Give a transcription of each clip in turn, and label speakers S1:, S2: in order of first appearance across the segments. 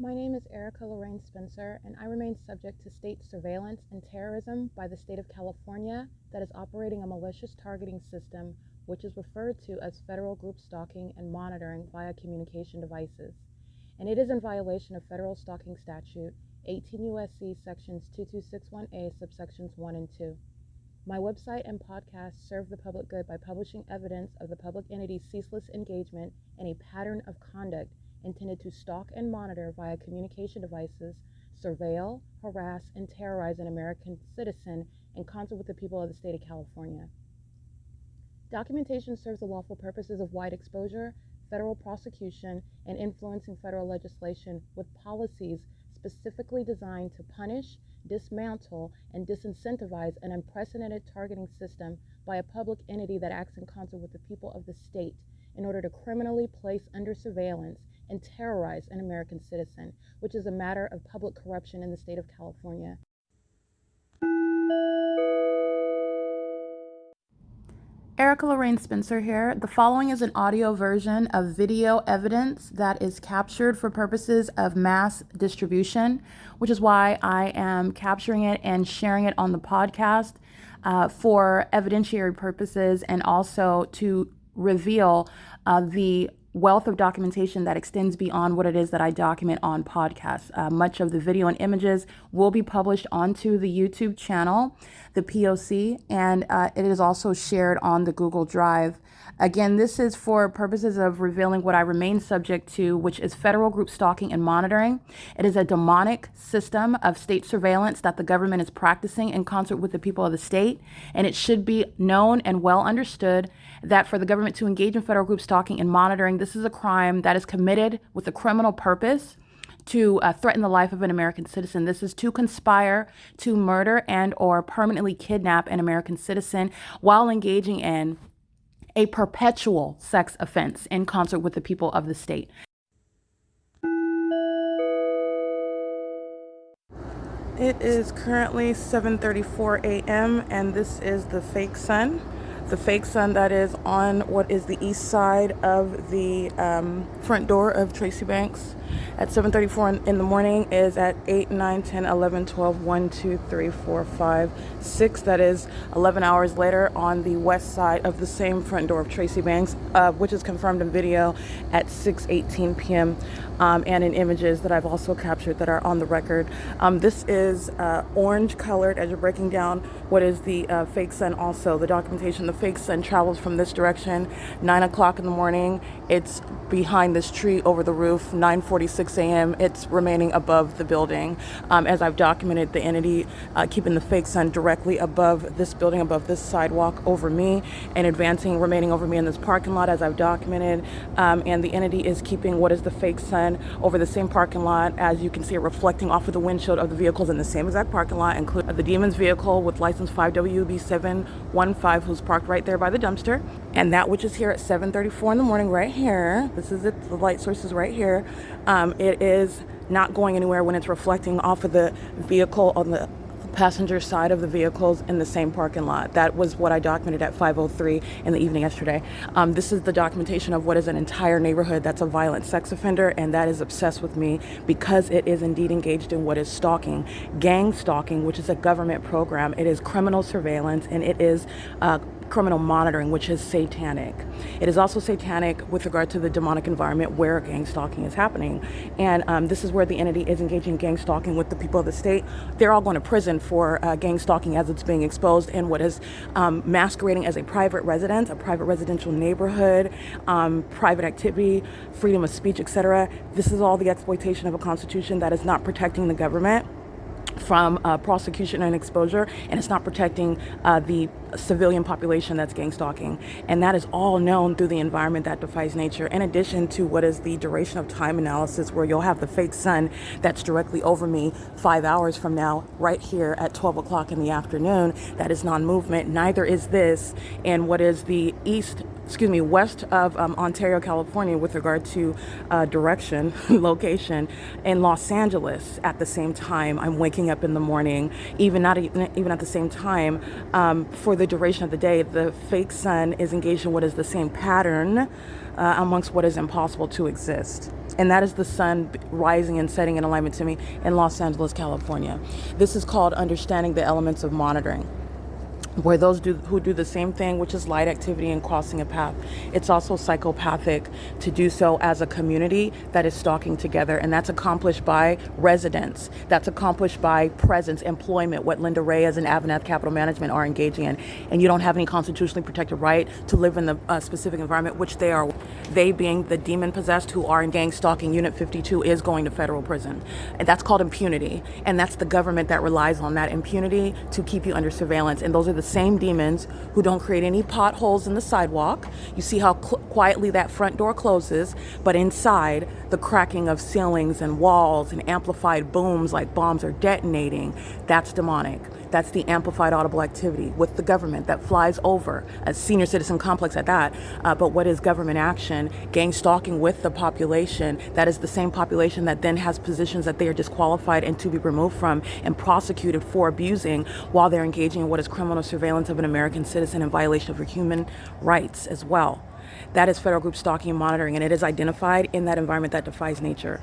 S1: My name is Erica Lorraine Spencer, and I remain subject to state surveillance and terrorism by the state of California that is operating a malicious targeting system, which is referred to as federal group stalking and monitoring via communication devices. And it is in violation of federal stalking statute 18 U.S.C. sections 2261A subsections 1 and 2. My website and podcast serve the public good by publishing evidence of the public entity's ceaseless engagement in a pattern of conduct intended to stalk and monitor via communication devices, surveil, harass, and terrorize an American citizen in concert with the people of the state of California. Documentation serves the lawful purposes of wide exposure, federal prosecution, and influencing federal legislation with policies specifically designed to punish, dismantle, and disincentivize an unprecedented targeting system by a public entity that acts in concert with the people of the state in order to criminally place under surveillance and terrorize an American citizen, which is a matter of public corruption in the state of California.
S2: Erica Lorraine Spencer here. The following is an audio version of video evidence that is captured for purposes of mass distribution, which is why I am capturing it and sharing it on the podcast for evidentiary purposes and also to reveal the wealth of documentation that extends beyond what it is that I document on podcasts. Much of the video and images will be published onto the YouTube channel, the P.O.C, and it is also shared on the Google Drive. Again, this is for purposes of revealing what I remain subject to, which is federal group stalking and monitoring. It is a demonic system of state surveillance that the government is practicing in concert with the people of the state, and it should be known and well understood that for the government to engage in federal group stalking and monitoring, this is a crime that is committed with a criminal purpose to threaten the life of an American citizen. This is to conspire to murder and or permanently kidnap an American citizen while engaging in a perpetual sex offense in concert with the people of the state. It is currently 7:34 a.m. and this is the fake sun. The fake sun that is on what is the east side of the front door of Tracy Banks at 7:34 in the morning is at 8, 9, 10, 11, 12, 1, 2, 3, 4, 5, 6. That is 11 hours later on the west side of the same front door of Tracy Banks, which is confirmed in video at 6:18 p.m. And in images that I've also captured that are on the record. This is orange colored as you're breaking down what is the fake sun. Also, the documentation, the fake sun travels from this direction, 9 o'clock in the morning. It's behind this tree over the roof, 9:46 a.m. It's remaining above the building. As I've documented, the entity keeping the fake sun directly above this building, above this sidewalk over me, and advancing, remaining over me in this parking lot as I've documented. And the entity is keeping what is the fake sun over the same parking lot, as you can see it reflecting off of the windshield of the vehicles in the same exact parking lot, including the Demon's vehicle with license 5WB715, who's parked right there by the dumpster, and that which is here at 7:34 in the morning right here. This is it, the light source is right here. It is not going anywhere when it's reflecting off of the vehicle on the passenger side of the vehicles in the same parking lot. That was what I documented at 5:03 in the evening yesterday. This is the documentation of what is an entire neighborhood that's a violent sex offender, and that is obsessed with me because it is indeed engaged in what is stalking, gang stalking, which is a government program. It is criminal surveillance, and it is criminal monitoring, which is satanic. It is also satanic with regard to the demonic environment where gang stalking is happening. And this is where the entity is engaging in gang stalking with the people of the state. They're all going to prison for gang stalking as it's being exposed in what is masquerading as a private residence, a private residential neighborhood, private activity, freedom of speech, etc. This is all the exploitation of a constitution that is not protecting the government from prosecution and exposure, and it's not protecting the civilian population that's gang stalking. And that is all known through the environment that defies nature, in addition to what is the duration of time analysis, where you'll have the fake sun that's directly over me 5 hours from now, right here at 12 o'clock in the afternoon. That is non-movement. Neither is this in what is the west of Ontario, California, with regard to direction, location, in Los Angeles. At the same time, I'm waking up in the morning, even at the same time, for the duration of the day. The fake sun is engaged in what is the same pattern amongst what is impossible to exist. And that is the sun rising and setting in alignment to me in Los Angeles, California. This is called understanding the elements of monitoring, where those who do the same thing, which is light activity and crossing a path. It's also psychopathic to do so as a community that is stalking together, and that's accomplished by residents. That's accomplished by presence, employment, what LYNDA, REYES, and AVANATH Capital Management are engaging in. And you don't have any constitutionally protected right to live in the specific environment, which they are. They being the demon-possessed who are in gang stalking. Unit 52 is going to federal prison. And that's called impunity. And that's the government that relies on that impunity to keep you under surveillance. And those are the same demons who don't create any potholes in the sidewalk. You see how quietly that front door closes, but inside, the cracking of ceilings and walls and amplified booms like bombs are detonating. That's demonic. That's the amplified audible activity with the government that flies over a senior citizen complex at that. But what is government action? Gang stalking with the population. That is the same population that then has positions that they are disqualified and to be removed from and prosecuted for abusing while they're engaging in what is criminal surveillance of an American citizen in violation of her human rights as well. That is federal group stalking and monitoring, and it is identified in that environment that defies nature.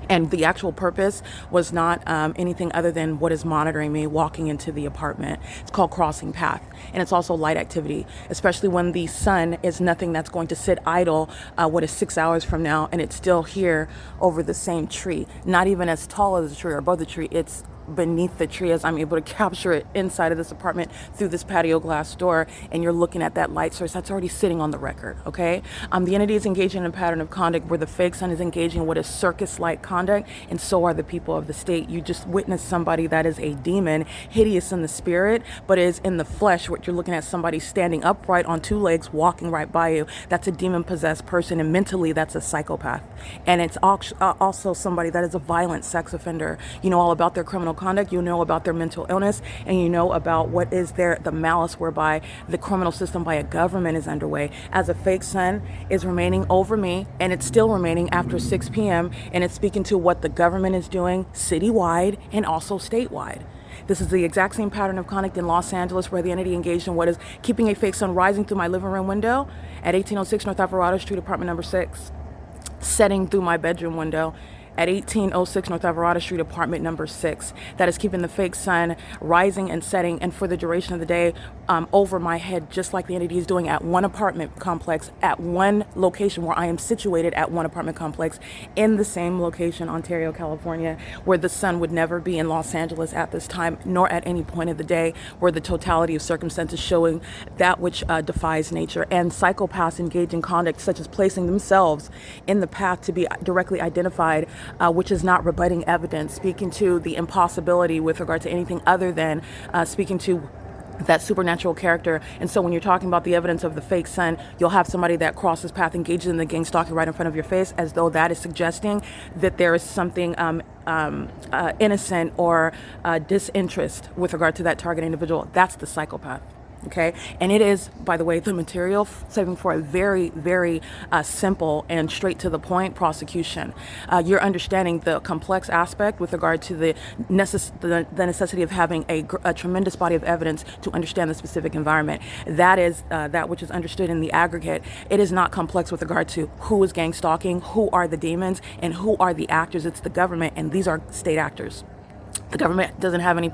S2: And the actual purpose was not anything other than what is monitoring me walking into the apartment. It's called crossing path. And it's also light activity, especially when the sun is nothing that's going to sit idle, what is 6 hours from now, and it's still here over the same tree. Not even as tall as the tree or above the tree. It's beneath the tree as I'm able to capture it inside of this apartment through this patio glass door, and you're looking at that light source that's already sitting on the record, okay? The entity is engaging in a pattern of conduct where the fake sun is engaging in what is circus-like conduct, and so are the people of the state. You just witnessed somebody that is a demon, hideous in the spirit, but is in the flesh. What you're looking at, somebody standing upright on two legs, walking right by you. That's a demon-possessed person, and mentally that's a psychopath. And it's also somebody that is a violent sex offender. You know all about their criminal conduct, you know about their mental illness, and you know about what is the malice whereby the criminal system by a government is underway. As a fake sun is remaining over me, and it's still remaining after 6 p.m., and it's speaking to what the government is doing citywide and also statewide. This is the exact same pattern of conduct in Los Angeles, where the entity engaged in what is keeping a fake sun rising through my living room window at 1806 North Alvarado Street, apartment number 6, setting through my bedroom window at 1806 North Alvarado Street, apartment number 6. That is keeping the fake sun rising and setting, and for the duration of the day, over my head, just like the entity is doing at one apartment complex, at one location where I am situated at one apartment complex in the same location, Ontario, California, where the sun would never be in Los Angeles at this time, nor at any point of the day, where the totality of circumstances showing that which defies nature, and psychopaths engage in conduct such as placing themselves in the path to be directly identified, which is not rebutting evidence, speaking to the impossibility with regard to anything other than speaking to that supernatural character. And so when you're talking about the evidence of the fake sun, you'll have somebody that crosses path, engages in the gang stalking right in front of your face, as though that is suggesting that there is something innocent or disinterest with regard to that target individual. That's the psychopath. Okay, and it is, by the way, the material saving for a very, very simple and straight to the point prosecution. You're understanding the complex aspect with regard to the necessity of having a tremendous body of evidence to understand the specific environment. That is that which is understood in the aggregate. It is not complex with regard to who is gang stalking, who are the demons, and who are the actors. It's the government, and these are state actors. The government doesn't have any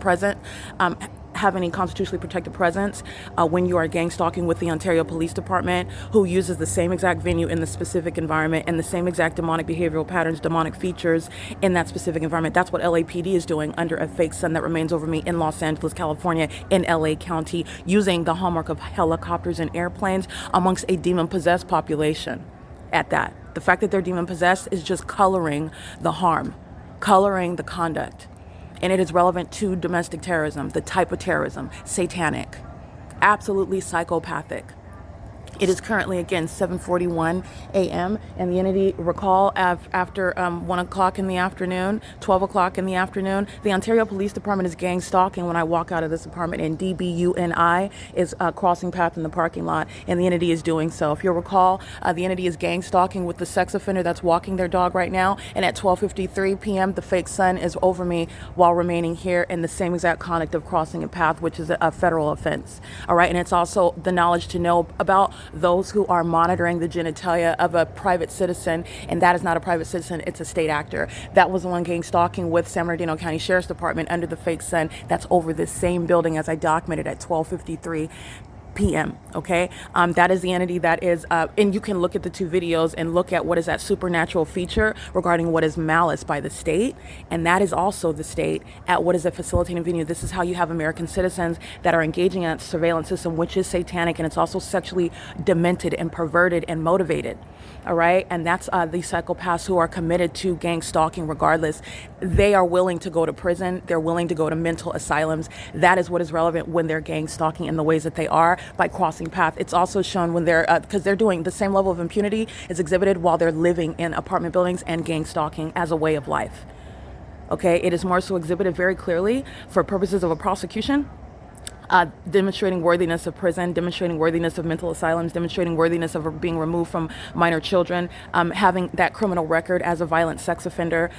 S2: have any constitutionally protected presence when you are gang stalking with the Ontario Police Department, who uses the same exact venue in the specific environment and the same exact demonic behavioral patterns, demonic features in that specific environment. That's what LAPD is doing under a fake sun that remains over me in Los Angeles, California, in LA County, using the hallmark of helicopters and airplanes amongst a demon-possessed population at that. The fact that they're demon-possessed is just coloring the harm, coloring the conduct. And it is relevant to domestic terrorism, the type of terrorism, satanic, absolutely psychopathic. It is currently, again, 7:41 a.m. and the entity, recall, after 1 o'clock in the afternoon, 12 o'clock in the afternoon, the Ontario Police Department is gang stalking when I walk out of this apartment, and DBUNI is crossing path in the parking lot, and the entity is doing so. If you'll recall, the entity is gang stalking with the sex offender that's walking their dog right now, and at 12:53 p.m., the fake sun is over me while remaining here in the same exact conduct of crossing a path, which is a federal offense. All right, and it's also the knowledge to know about those who are monitoring the genitalia of a private citizen, and that is not a private citizen, it's a state actor. That was the one gang stalking with San Bernardino County Sheriff's Department under the fake sun. That's over this same building as I documented at 12:53 p.m. Okay, that is the entity that is, and you can look at the two videos and look at what is that supernatural feature regarding what is malice by the state, and that is also the state at what is a facilitating venue. This is how you have American citizens that are engaging in a surveillance system, which is satanic, and it's also sexually demented and perverted and motivated. All right, and that's the psychopaths who are committed to gang stalking regardless. They are willing to go to prison. They're willing to go to mental asylums. That is what is relevant when they're gang stalking in the ways that they are by crossing path. It's also shown when they're, because they're doing the same level of impunity is exhibited while they're living in apartment buildings and gang stalking as a way of life. Okay, it is more so exhibited very clearly for purposes of a prosecution. Demonstrating worthiness of prison, demonstrating worthiness of mental asylums, demonstrating worthiness of being removed from minor children, having that criminal record as a violent sex offender,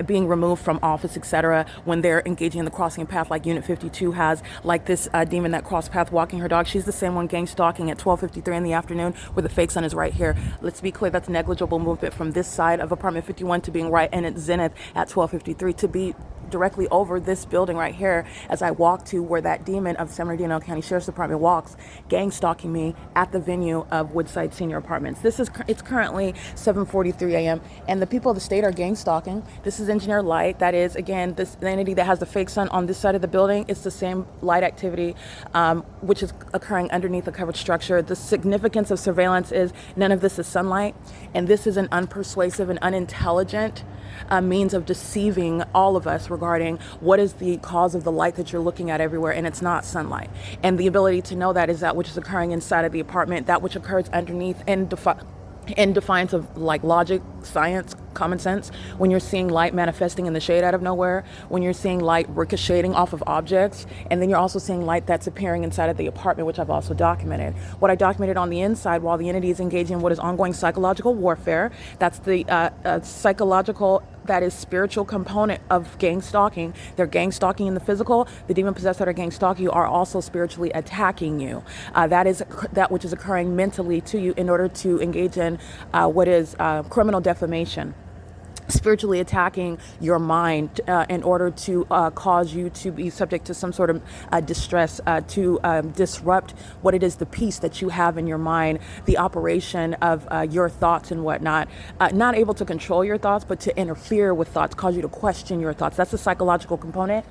S2: being removed from office, etc. when they're engaging in the crossing path like Unit 52 has, like this demon that crossed path walking her dog. She's the same one gang stalking at 12:53 in the afternoon where the fake sun is right here. Let's be clear, that's negligible movement from this side of apartment 51 to being right in its zenith at 12:53 to be directly over this building right here as I walk to where that demon of San Bernardino County Sheriff's Department walks, gang stalking me at the venue of Woodside Senior Apartments. It's currently 7:43 a.m. and the people of the state are gang stalking. This is Engineer Light. That is, again, the entity that has the fake sun on this side of the building. It's the same light activity, which is occurring underneath the covered structure. The significance of surveillance is none of this is sunlight, and this is an unpersuasive and unintelligent means of deceiving all of us regarding what is the cause of the light that you're looking at everywhere, and it's not sunlight. And the ability to know that is that which is occurring inside of the apartment, that which occurs underneath in defiance of like logic, science, common sense. When you're seeing light manifesting in the shade out of nowhere, when you're seeing light ricocheting off of objects, and then you're also seeing light that's appearing inside of the apartment, which I've also documented. What I documented on the inside while the entity is engaging in what is ongoing psychological warfare, that's the psychological, that is spiritual component of gang stalking. They're gang stalking in the physical. The demon possessed that are gang stalking you are also spiritually attacking you. That is that which is occurring mentally to you in order to engage in what is criminal defamation. Spiritually attacking your mind in order to cause you to be subject to some sort of distress, to disrupt what it is, the peace that you have in your mind, the operation of your thoughts and whatnot. Not able to control your thoughts, but to interfere with thoughts, cause you to question your thoughts. That's the psychological component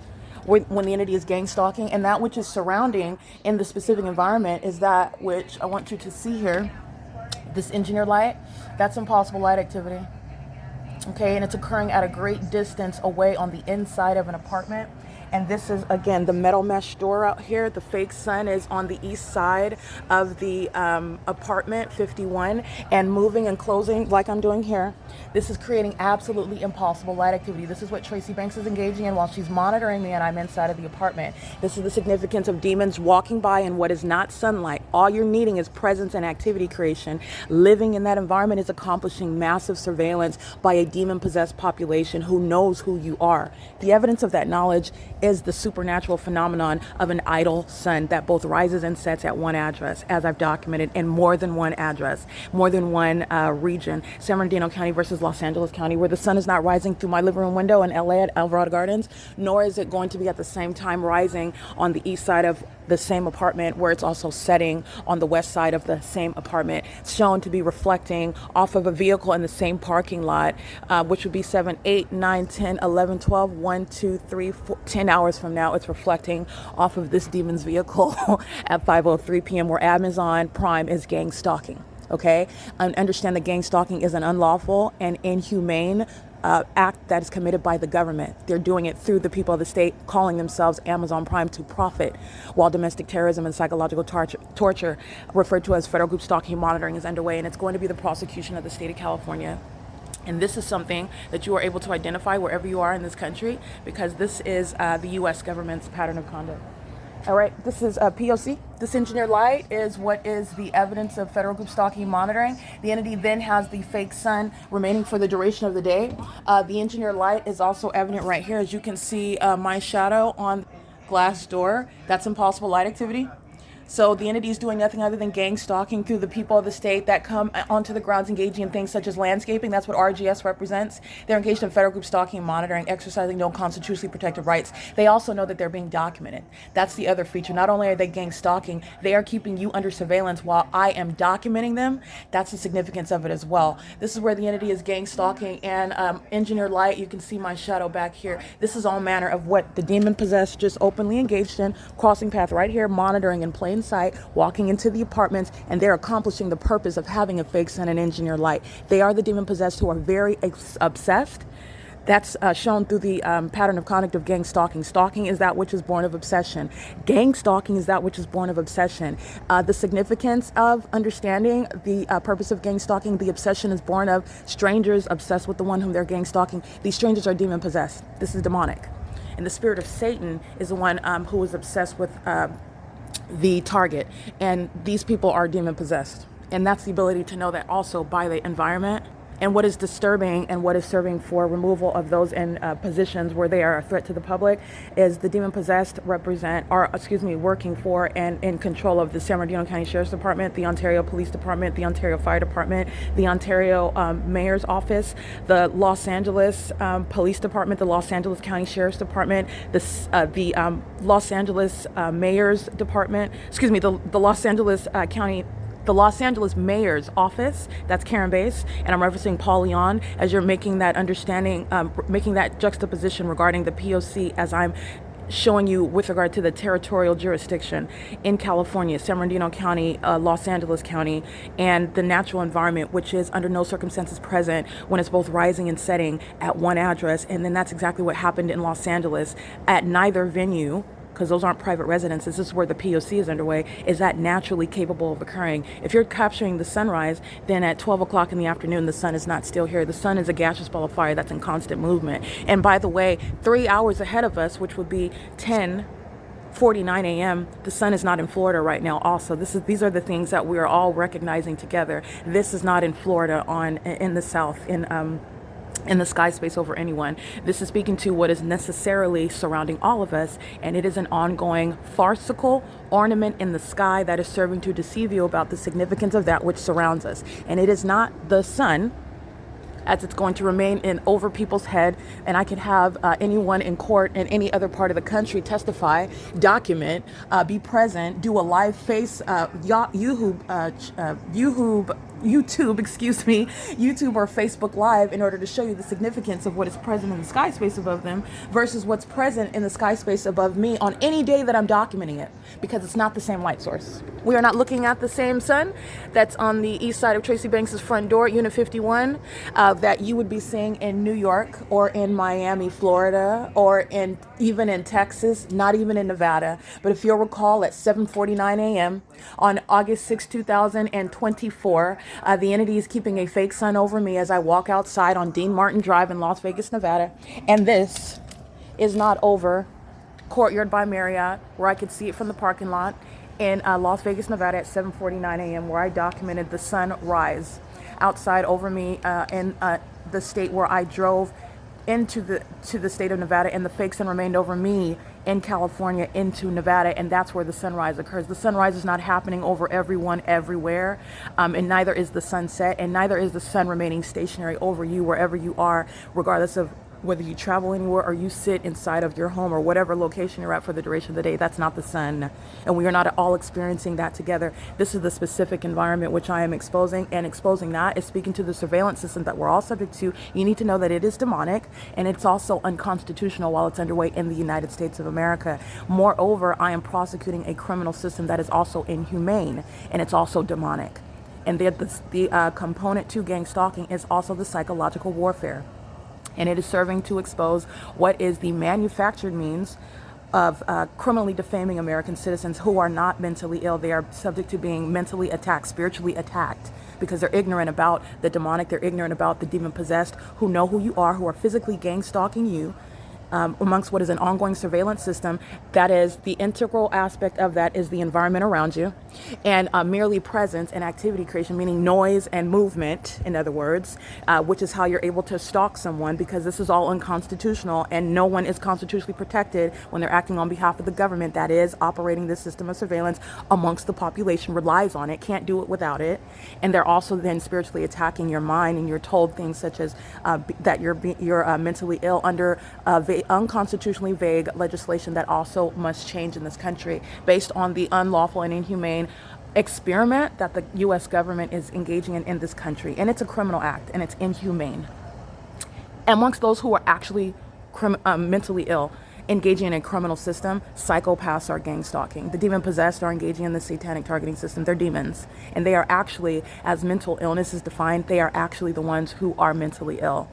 S2: when the entity is gang stalking. And that which is surrounding in the specific environment is that which I want you to see here. This engineer light, that's impossible light activity. Okay, and it's occurring at a great distance away on the inside of an apartment. And this is, again, the metal mesh door out here. The fake sun is on the east side of the apartment 51 and moving and closing like I'm doing here. This is creating absolutely impossible light activity. This is what Tracy Banks is engaging in while she's monitoring me and I'm inside of the apartment. This is the significance of demons walking by in what is not sunlight. All you're needing is presence and activity creation. Living in that environment is accomplishing massive surveillance by a demon-possessed population who knows who you are. The evidence of that knowledge is the supernatural phenomenon of an idle sun that both rises and sets at one address, as I've documented, in more than one address, more than one region. San Bernardino County versus Los Angeles County, where the sun is not rising through my living room window in LA at Alvarado Gardens, nor is it going to be at the same time rising on the east side of the same apartment where it's also setting on the west side of the same apartment. It's shown to be reflecting off of a vehicle in the same parking lot, which would be 7, 8, 9, 10, 11, 12, 1, 2, 3, 4, 10 hours from now. It's reflecting off of this demon's vehicle at 5:03 p.m. where Amazon Prime is gang stalking. Okay, and understand that gang stalking is an unlawful and inhumane act that is committed by the government. They're doing it through the people of the state, calling themselves Amazon Prime to profit, while domestic terrorism and psychological torture, referred to as federal group stalking monitoring, is underway, and it's going to be the prosecution of the state of California. And this is something that you are able to identify wherever you are in this country, because this is the U.S. government's pattern of conduct. All right, this is P.O.C. This engineer light is what is the evidence of federal group stalking monitoring. The entity then has the fake sun remaining for the duration of the day. The engineer light is also evident right here. As you can see, my shadow on glass door, that's impossible light activity. So the entity is doing nothing other than gang stalking through the people of the state that come onto the grounds, engaging in things such as landscaping. That's what RGS represents. They're engaged in federal group stalking and monitoring, exercising no constitutionally protected rights. They also know that they're being documented. That's the other feature. Not only are they gang stalking, they are keeping you under surveillance while I am documenting them. That's the significance of it as well. This is where the entity is gang stalking, and engineer light, you can see my shadow back here. This is all manner of what the demon possessed just openly engaged in, crossing path right here, monitoring in plain sight, walking into the apartments, and they're accomplishing the purpose of having a fake sun and engineer light. They are the demon possessed who are very obsessed. That's shown through the pattern of conduct of gang stalking. Stalking is that which is born of obsession. Gang stalking is that which is born of obsession. The significance of understanding the purpose of gang stalking, the obsession is born of strangers obsessed with the one whom they're gang stalking. These strangers are demon possessed. This is demonic. And the spirit of Satan is the one who is obsessed with the target, and these people are demon possessed. And that's the ability to know that also by the environment. And what is disturbing and what is serving for removal of those in positions where they are a threat to the public is the demon possessed working for and in control of the San Bernardino County Sheriff's Department, the Ontario Police Department, the Ontario Fire Department, the Ontario Mayor's Office, the Los Angeles Police Department, the Los Angeles County Sheriff's Department, the Los Angeles Mayor's Department, the Los Angeles the Los Angeles Mayor's Office, that's Karen Bass, and I'm referencing Paul Leon as you're making that understanding, making that juxtaposition regarding the P.O.C. as I'm showing you with regard to the territorial jurisdiction in California, San Bernardino County, Los Angeles County, and the natural environment, which is under no circumstances present when it's both rising and setting at one address. And then that's exactly what happened in Los Angeles at neither venue, because those aren't private residences. This is where the P.O.C. is underway. Is that naturally capable of occurring? If you're capturing the sunrise, then at 12 o'clock in the afternoon, the sun is not still here. The sun is a gaseous ball of fire that's in constant movement. And by the way, 3 hours ahead of us, which would be 10:49 a.m., the sun is not in Florida right now also. These are the things that we are all recognizing together. This is not in Florida in the south, in the sky space over anyone. This is speaking to what is necessarily surrounding all of us, and it is an ongoing farcical ornament in the sky that is serving to deceive you about the significance of that which surrounds us. And it is not the sun, as it's going to remain in over people's head. And I could have anyone in court in any other part of the country testify, document, be present, do a live YouTube or Facebook Live in order to show you the significance of what is present in the sky space above them versus what's present in the sky space above me on any day that I'm documenting it, because it's not the same light source. We are not looking at the same sun that's on the east side of Tracy Banks's front door, Unit 51, that you would be seeing in New York or in Miami, Florida, or even in Texas, not even in Nevada. But if you'll recall, at 7:49 a.m. on August 6, 2024, the entity is keeping a fake sun over me as I walk outside on Dean Martin Drive in Las Vegas, Nevada. And this is not over Courtyard by Marriott, where I could see it from the parking lot in Las Vegas, Nevada at 7:49 a.m., where I documented the sunrise outside over me in the state where I drove into the state of Nevada, and the fake sun remained over me in California into Nevada, and that's where the sunrise occurs. The sunrise is not happening over everyone everywhere, and neither is the sunset, and neither is the sun remaining stationary over you wherever you are, regardless of whether you travel anywhere or you sit inside of your home or whatever location you're at for the duration of the day. That's not the sun, and we are not all experiencing that together. This is the specific environment which I am exposing, and exposing that is speaking to the surveillance system that we're all subject to. You need to know that it is demonic, and it's also unconstitutional while it's underway in the United States of America. Moreover, I am prosecuting a criminal system that is also inhumane, and it's also demonic. And the component to gang stalking is also the psychological warfare. And it is serving to expose what is the manufactured means of criminally defaming American citizens who are not mentally ill. They are subject to being mentally attacked, spiritually attacked, because they're ignorant about the demonic, they're ignorant about the demon possessed, who know who you are, who are physically gang stalking you, amongst what is an ongoing surveillance system, that is the integral aspect of that is the environment around you, and merely presence and activity creation, meaning noise and movement, in other words, which is how you're able to stalk someone, because this is all unconstitutional and no one is constitutionally protected when they're acting on behalf of the government that is operating this system of surveillance amongst the population, relies on it, can't do it without it. And they're also then spiritually attacking your mind, and you're told things such as that you're mentally ill under unconstitutionally vague legislation that also must change in this country based on the unlawful and inhumane experiment that the U.S. government is engaging in this country. And it's a criminal act, and it's inhumane. Amongst those who are actually mentally ill, engaging in a criminal system, psychopaths are gang stalking. The demon possessed are engaging in the satanic targeting system. They're demons. And they are actually, as mental illness is defined, they are actually the ones who are mentally ill.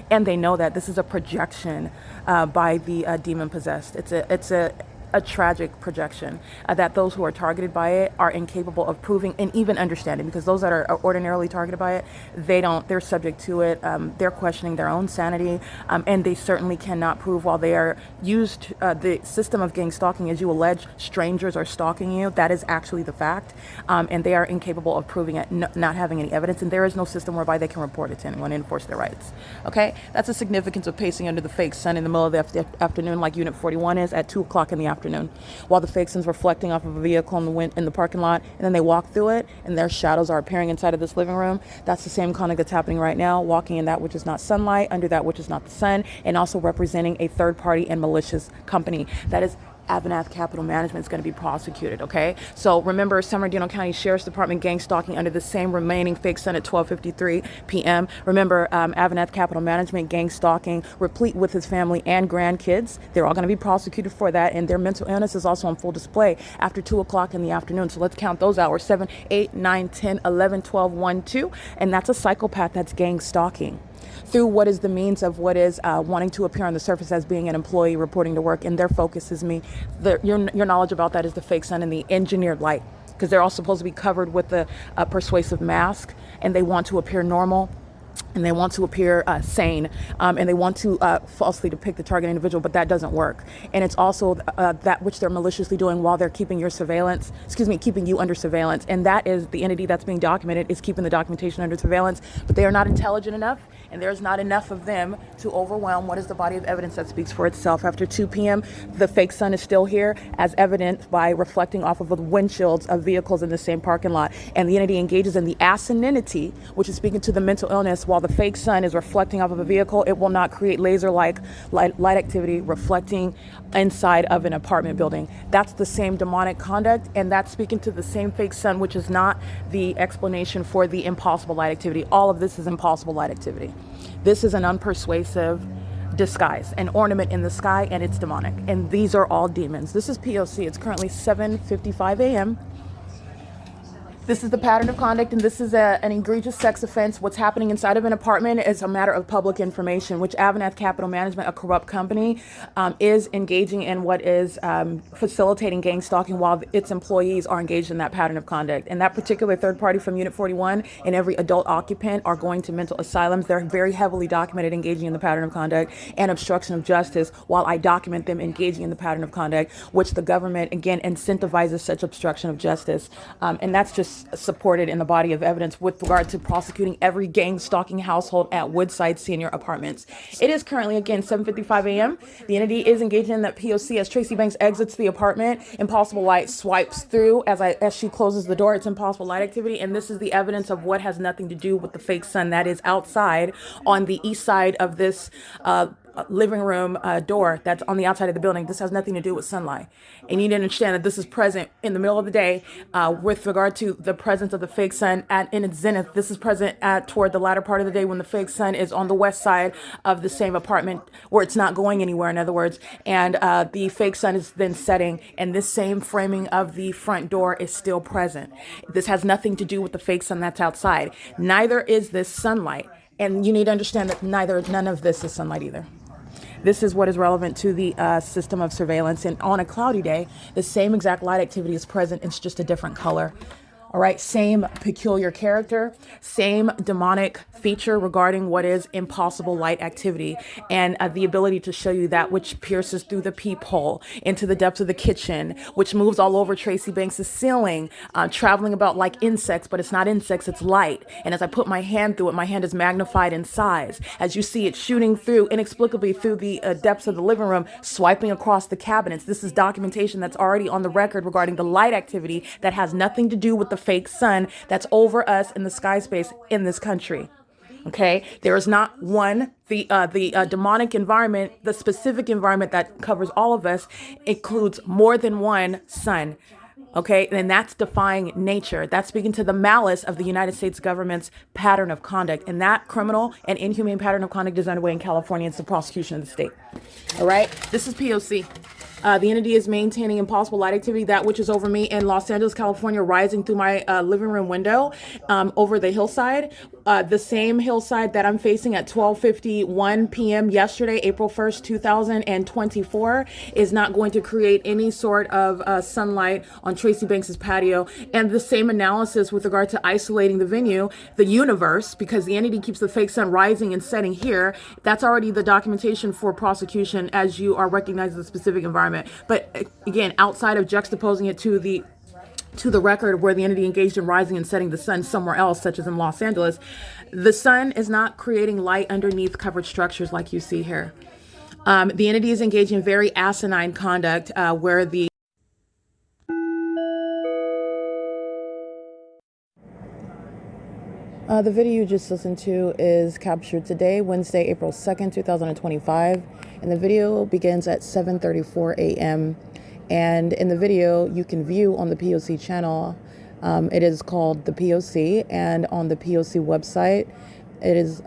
S2: And they know that this is a projection by the demon possessed. It's a tragic projection that those who are targeted by it are incapable of proving and even understanding, because those that are ordinarily targeted by it, they're subject to it. They're questioning their own sanity, and they certainly cannot prove while they are used. The system of gang stalking, as you allege, strangers are stalking you. That is actually the fact, and they are incapable of proving it, not having any evidence, and there is no system whereby they can report it to anyone and enforce their rights. Okay, that's the significance of pacing under the fake sun in the middle of the afternoon, like Unit 41 is at 2 o'clock in the afternoon, while the fake sun's reflecting off of a vehicle in the parking lot, and then they walk through it and their shadows are appearing inside of this living room. That's the same conduct that's happening right now, walking in that which is not sunlight, under that which is not the sun, and also representing a third party and malicious company. That is AVANATH Capital Management is going to be prosecuted, okay? So remember, San Bernardino County Sheriff's Department gang stalking under the same remaining fake sun at 12:53 p.m. Remember, AVANATH Capital Management gang stalking, replete with his family and grandkids. They're all going to be prosecuted for that, and their mental illness is also on full display after 2 o'clock in the afternoon. So let's count those hours: 7, 8, 9, 10, 11, 12, 1, 2. And that's a psychopath that's gang stalking through what is the means of what is wanting to appear on the surface as being an employee reporting to work, and their focus is me. Your knowledge about that is the fake sun and the engineered light, because they're all supposed to be covered with a persuasive mask, and they want to appear normal, and they want to appear sane, and they want to falsely depict the target individual, but that doesn't work. And it's also that which they're maliciously doing while they're keeping keeping you under surveillance. And that is the entity that's being documented, is keeping the documentation under surveillance, but they are not intelligent enough, and there's not enough of them to overwhelm what is the body of evidence that speaks for itself. After 2 p.m., the fake sun is still here, as evident by reflecting off of the windshields of vehicles in the same parking lot. And the entity engages in the asininity, which is speaking to the mental illness. While the fake sun is reflecting off of a vehicle, it will not create laser-like light activity reflecting inside of an apartment building. That's the same demonic conduct, and that's speaking to the same fake sun, which is not the explanation for the impossible light activity. All of this is impossible light activity. This is an unpersuasive disguise, an ornament in the sky, and it's demonic. And these are all demons. This is P.O.C. It's currently 7:55 a.m. This is the pattern of conduct, and this is an egregious sex offense. What's happening inside of an apartment is a matter of public information, which AVANATH Capital Management, a corrupt company, is engaging in what is facilitating gang stalking while its employees are engaged in that pattern of conduct. And that particular third party from Unit 41 and every adult occupant are going to mental asylums. They're very heavily documented engaging in the pattern of conduct and obstruction of justice, while I document them engaging in the pattern of conduct, which the government, again, incentivizes such obstruction of justice. And that's just supported in the body of evidence with regard to prosecuting every gang stalking household at Woodside Senior Apartments. It is currently, again, 7:55 a.m. The entity is engaged in that P.O.C. as Tracy Banks exits the apartment. Impossible light swipes through as she closes the door. It's impossible light activity, and this is the evidence of what has nothing to do with the fake sun that is outside on the east side of this living room door that's on the outside of the building. This has nothing to do with sunlight. And you need to understand that this is present in the middle of the day with regard to the presence of the fake sun in its zenith. This is present toward the latter part of the day when the fake sun is on the west side of the same apartment where it's not going anywhere, in other words. And the fake sun is then setting, and this same framing of the front door is still present. This has nothing to do with the fake sun that's outside. Neither is this sunlight. And you need to understand that none of this is sunlight either. This is what is relevant to the system of surveillance. And on a cloudy day, the same exact light activity is present. It's just a different color. All right, same peculiar character, same demonic feature regarding what is impossible light activity, and the ability to show you that which pierces through the peephole into the depths of the kitchen, which moves all over Tracy Banks' ceiling, traveling about like insects, but it's not insects, it's light. And as I put my hand through it, my hand is magnified in size. As you see it shooting through inexplicably through the depths of the living room, swiping across the cabinets. This is documentation that's already on the record regarding the light activity that has nothing to do with the fake sun that's over us in the sky space in this country. Okay, there is not one, the demonic environment, the specific environment that covers all of us includes more than one sun. Okay, and that's defying nature. That's speaking to the malice of the United States government's pattern of conduct. And that criminal and inhumane pattern of conduct is underway in California. It's the prosecution of the state. All right, this is P.O.C. The entity is maintaining impossible light activity, that which is over me in Los Angeles, California, rising through my living room window over the hillside, the same hillside that I'm facing at 12:51 p.m. yesterday, April 1st, 2024, is not going to create any sort of sunlight on Tracy Banks' patio. And the same analysis with regard to isolating the venue, the universe, because the entity keeps the fake sun rising and setting here. That's already the documentation for prosecution as you are recognizing the specific environment. But again, outside of juxtaposing it to the record where the entity engaged in rising and setting the sun somewhere else, such as in Los Angeles, the sun is not creating light underneath covered structures like you see here. The entity is engaging in very asinine conduct where the video you just listened to is captured today, Wednesday, April 2nd, 2025. And the video begins at 7:34 a.m. And in the video, you can view on the P.O.C. channel. It is called the P.O.C. And on the P.O.C. website, it is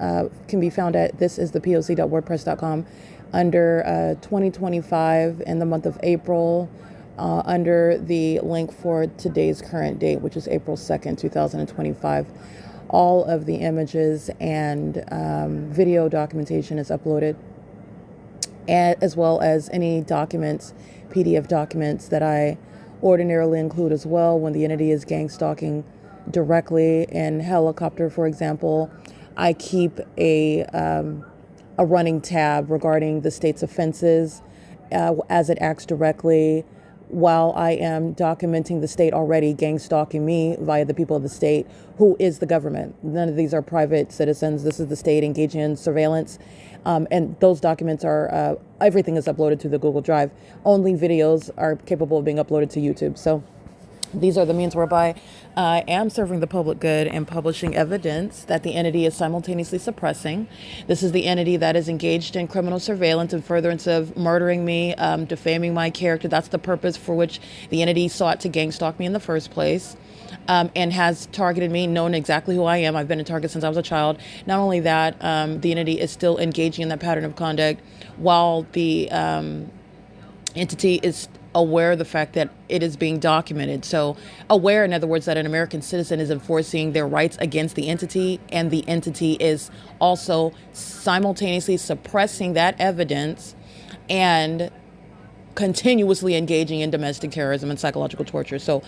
S2: can be found at thisisthepoc.wordpress.com under 2025 in the month of April, under the link for today's current date, which is April 2nd, 2025. All of the images and video documentation is uploaded, as well as any documents, PDF documents that I ordinarily include as well when the entity is gang stalking directly in helicopter, for example. I keep a running tab regarding the state's offenses as it acts directly, while I am documenting the state already gang stalking me via the people of the state, who is the government. None of these are private citizens. This is the state engaging in surveillance. And those documents are, everything is uploaded to the Google Drive. Only videos are capable of being uploaded to YouTube. So these are the means whereby I am serving the public good and publishing evidence that the entity is simultaneously suppressing. This is the entity that is engaged in criminal surveillance and furtherance of murdering me, defaming my character. That's the purpose for which the entity sought to gang stalk me in the first place. And has targeted me, known exactly who I am. I've been a target since I was a child. Not only that, the entity is still engaging in that pattern of conduct while the entity is aware of the fact that it is being documented. So aware, in other words, that an American citizen is enforcing their rights against the entity, and the entity is also simultaneously suppressing that evidence and continuously engaging in domestic terrorism and psychological torture. So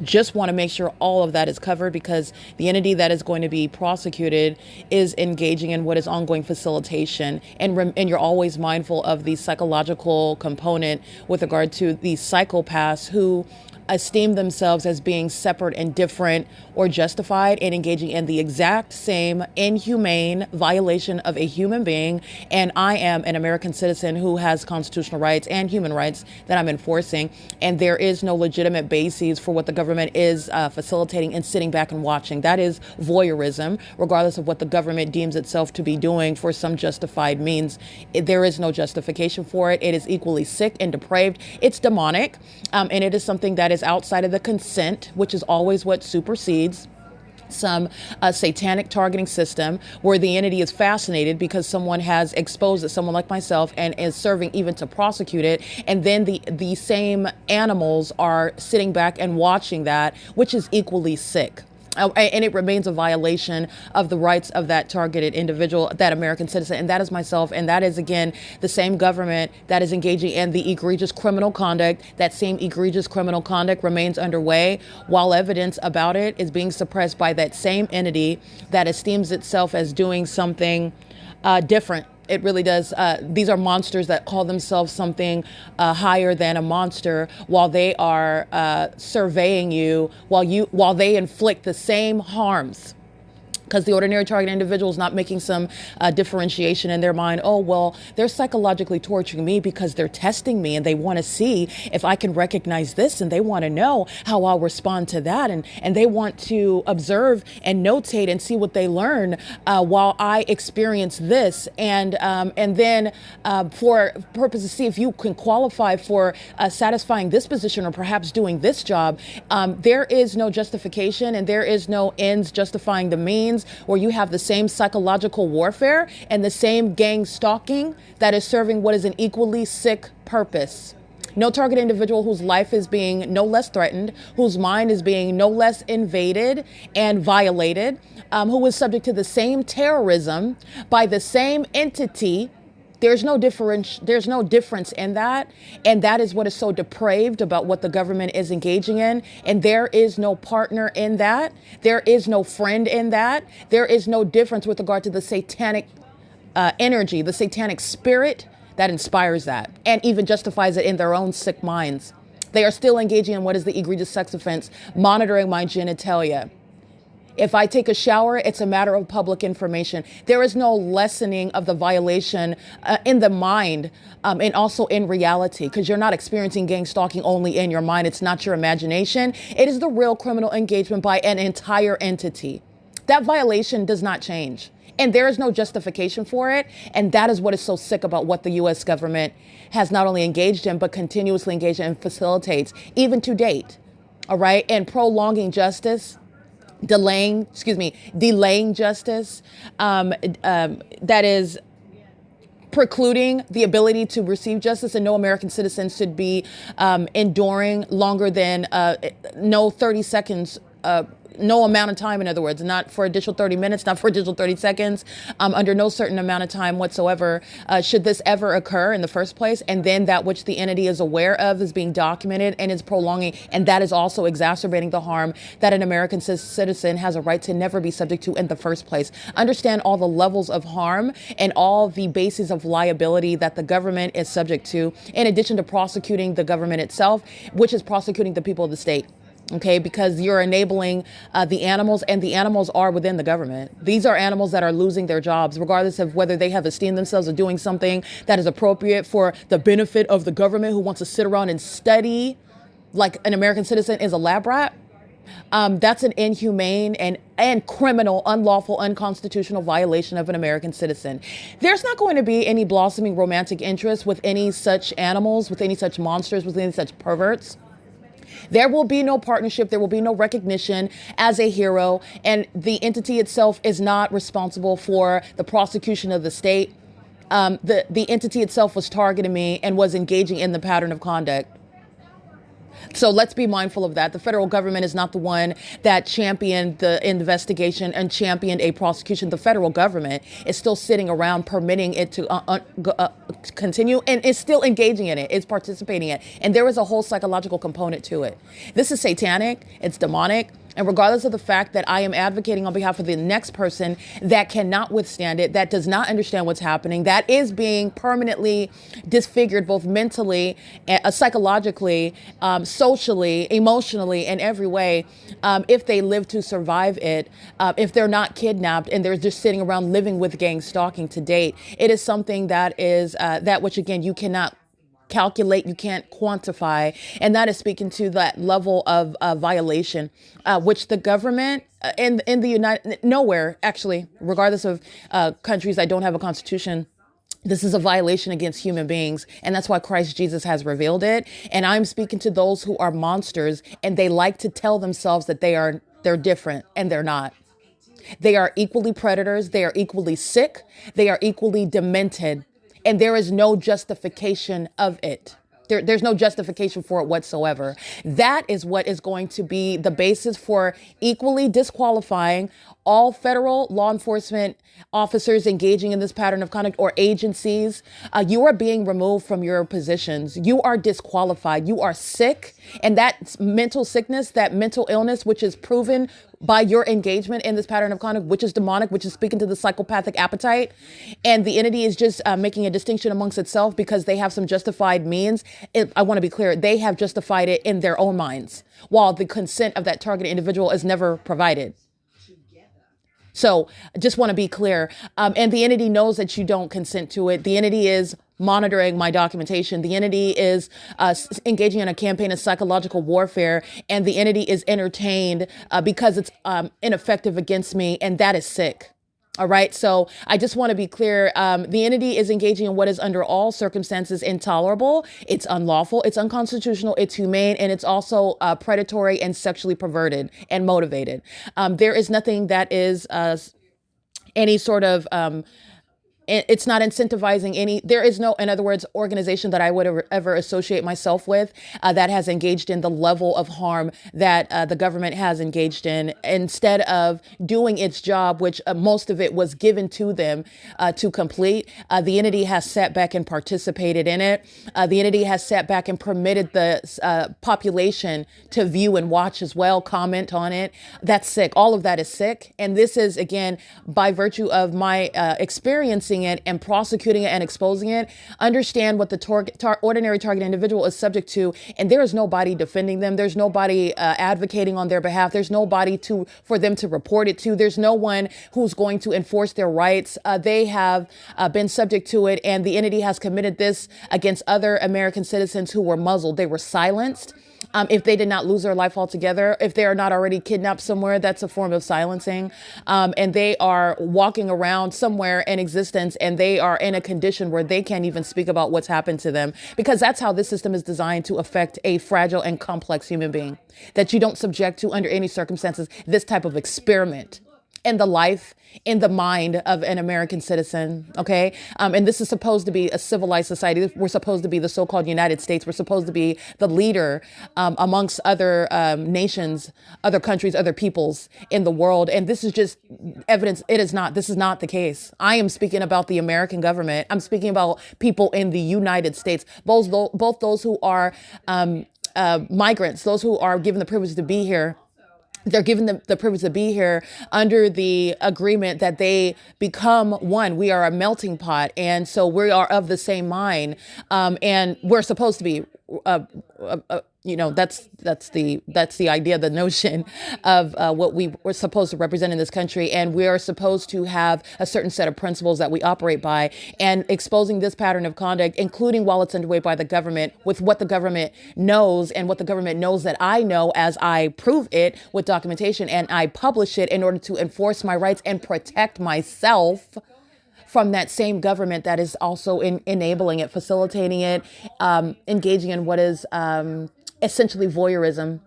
S2: just want to make sure all of that is covered, because the entity that is going to be prosecuted is engaging in what is ongoing facilitation. And you're always mindful of the psychological component with regard to the psychopaths who esteem themselves as being separate and different or justified and engaging in the exact same inhumane violation of a human being. And I am an American citizen who has constitutional rights and human rights that I'm enforcing. And there is no legitimate basis for what the government is facilitating and sitting back and watching. That is voyeurism, regardless of what the government deems itself to be doing for some justified means. There is no justification for it. It is equally sick and depraved. It's demonic, and it is something that is outside of the consent, which is always what supersedes some satanic targeting system, where the entity is fascinated because someone has exposed it, someone like myself, and is serving even to prosecute it. And then the same animals are sitting back and watching that, which is equally sick.
S3: And it remains a violation of the rights of that targeted individual, that American citizen. And that is myself. And that is, again, the same government that is engaging in the egregious criminal conduct. That same egregious criminal conduct remains underway while evidence about it is being suppressed by that same entity that esteems itself as doing something different. It really does. These are monsters that call themselves something higher than a monster, while they are surveying you, while they inflict the same harms. Because the ordinary target individual is not making some differentiation in their mind. Oh, well, they're psychologically torturing me because they're testing me and they want to see if I can recognize this, and they want to know how I'll respond to that. And they want to observe and notate and see what they learn while I experience this. And then for purpose to see if you can qualify for satisfying this position or perhaps doing this job, there is no justification and there is no ends justifying the means, where you have the same psychological warfare and the same gang stalking that is serving what is an equally sick purpose. No target individual whose life is being no less threatened, whose mind is being no less invaded and violated, who is subject to the same terrorism by the same entity. There's no difference in that. And that is what is so depraved about what the government is engaging in. And there is no partner in that. There is no friend in that. There is no difference with regard to the satanic energy, the satanic spirit that inspires that and even justifies it in their own sick minds. They are still engaging in what is the egregious sex offense, monitoring my genitalia. If I take a shower, it's a matter of public information. There is no lessening of the violation in the mind and also in reality, because you're not experiencing gang stalking only in your mind. It's not your imagination. It is the real criminal engagement by an entire entity. That violation does not change. And there is no justification for it. And that is what is so sick about what the U.S. government has not only engaged in, but continuously engaged in and facilitates, even to date. All right. And prolonging justice. Delaying justice, that is precluding the ability to receive justice, and no American citizen should be enduring longer than no 30 seconds, no amount of time, in other words, not for additional 30 minutes, not for additional 30 seconds, under no certain amount of time whatsoever, should this ever occur in the first place. And then that which the entity is aware of is being documented and is prolonging. And that is also exacerbating the harm that an American citizen has a right to never be subject to in the first place. Understand all the levels of harm and all the bases of liability that the government is subject to, in addition to prosecuting the government itself, which is prosecuting the people of the state. Okay, because you're enabling the animals, and the animals are within the government. These are animals that are losing their jobs, regardless of whether they have esteemed themselves as doing something that is appropriate for the benefit of the government, who wants to sit around and study like an American citizen is a lab rat. That's an inhumane and criminal, unlawful, unconstitutional violation of an American citizen. There's not going to be any blossoming romantic interest with any such animals, with any such monsters, with any such perverts. There will be no partnership. There will be no recognition as a hero. And the entity itself is not responsible for the prosecution of the state. The entity itself was targeting me and was engaging in the pattern of conduct. So let's be mindful of that. The federal government is not the one that championed the investigation and championed a prosecution. The federal government is still sitting around permitting it to continue, and is still engaging in it. It's participating in it. And there is a whole psychological component to it. This is satanic. It's demonic. And regardless of the fact that I am advocating on behalf of the next person that cannot withstand it, that does not understand what's happening, that is being permanently disfigured both mentally, psychologically, socially, emotionally, in every way, if they live to survive it, if they're not kidnapped and they're just sitting around living with gang stalking to date, it is something that is that which, again, you cannot calculate, you can't quantify, and that is speaking to that level of violation, which the government in the nowhere, actually, regardless of countries that don't have a constitution, this is a violation against human beings, and that's why Christ Jesus has revealed it. And I'm speaking to those who are monsters, and they like to tell themselves that they're different, and they're not. They are equally predators. They are equally sick. They are equally demented. And there is no justification of it. There's no justification for it whatsoever. That is what is going to be the basis for equally disqualifying all federal law enforcement officers engaging in this pattern of conduct or agencies. You are being removed from your positions. You are disqualified. You are sick. And that mental sickness, that mental illness, which is proven by your engagement in this pattern of conduct, which is demonic, which is speaking to the psychopathic appetite. And the entity is just making a distinction amongst itself because they have some justified means. I want to be clear. They have justified it in their own minds, while the consent of that targeted individual is never provided. So I just want to be clear. And the entity knows that you don't consent to it. The entity is monitoring my documentation. The entity is engaging in a campaign of psychological warfare, and the entity is entertained because it's ineffective against me, and that is sick. All right. So I just want to be clear. The entity is engaging in what is under all circumstances intolerable. It's unlawful. It's unconstitutional. It's humane. And it's also predatory and sexually perverted and motivated. There is nothing that is any sort of it's not incentivizing any, there is no, in other words, organization that I would ever associate myself with that has engaged in the level of harm that the government has engaged in, instead of doing its job, which most of it was given to them to complete. The entity has sat back and participated in it. The entity has sat back and permitted the population to view and watch as well, comment on it. That's sick. All of that is sick. And this is, again, by virtue of my experiencing it and prosecuting it and exposing it, understand what the ordinary target individual is subject to. And there is nobody defending them. There's nobody advocating on their behalf. There's nobody for them to report it to. There's no one who's going to enforce their rights. They have been subject to it. And the entity has committed this against other American citizens who were muzzled. They were silenced. If they did not lose their life altogether, if they are not already kidnapped somewhere, that's a form of silencing. And they are walking around somewhere in existence, and they are in a condition where they can't even speak about what's happened to them, because that's how this system is designed to affect a fragile and complex human being, that you don't subject to under any circumstances this type of experiment in the life, in the mind of an American citizen. Okay. And this is supposed to be a civilized society. We're supposed to be the so-called United States. We're supposed to be the leader amongst other nations, other countries, other peoples in the world. And this is just evidence. It is not. This is not the case. I am speaking about the American government. I'm speaking about people in the United States, both those who are migrants, those who are given the privilege to be here. They're given the privilege to be here under the agreement that they become one. We are a melting pot. And so we are of the same mind. And we're supposed to be, that's the idea, the notion of what we're supposed to represent in this country. And we are supposed to have a certain set of principles that we operate by, and exposing this pattern of conduct, including while it's underway by the government, with what the government knows and what the government knows that I know, as I prove it with documentation and I publish it in order to enforce my rights and protect myself from that same government that is also enabling it, facilitating it, engaging in what is essentially voyeurism.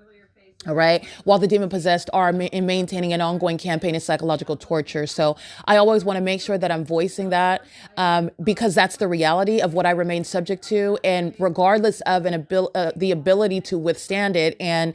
S3: All right. While the demon possessed are maintaining an ongoing campaign of psychological torture. So I always want to make sure that I'm voicing that because that's the reality of what I remain subject to. And regardless of the ability to withstand it and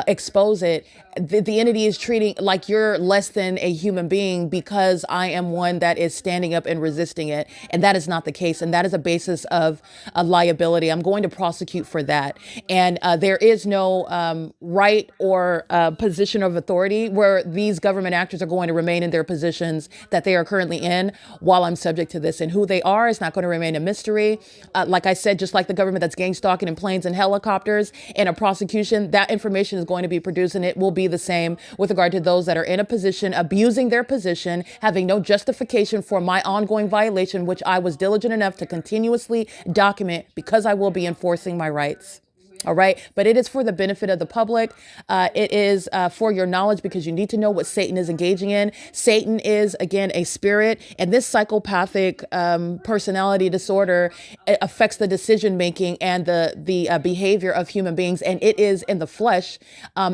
S3: expose it, the entity is treating like you're less than a human being because I am one that is standing up and resisting it. And that is not the case. And that is a basis of a liability. I'm going to prosecute for that. And there is no right or position of authority where these government actors are going to remain in their positions that they are currently in while I'm subject to this. And who they are is not going to remain a mystery. Like I said, just like the government that's gang stalking in planes and helicopters in a prosecution, that information is going to be produced, and it will be the same with regard to those that are in a position, abusing their position, having no justification for my ongoing violation, which I was diligent enough to continuously document because I will be enforcing my rights. All right. But it is for the benefit of the public. It is for your knowledge, because you need to know what Satan is engaging in. Satan is, again, a spirit, and this psychopathic personality disorder affects the decision making and the behavior of human beings. And it is in the flesh,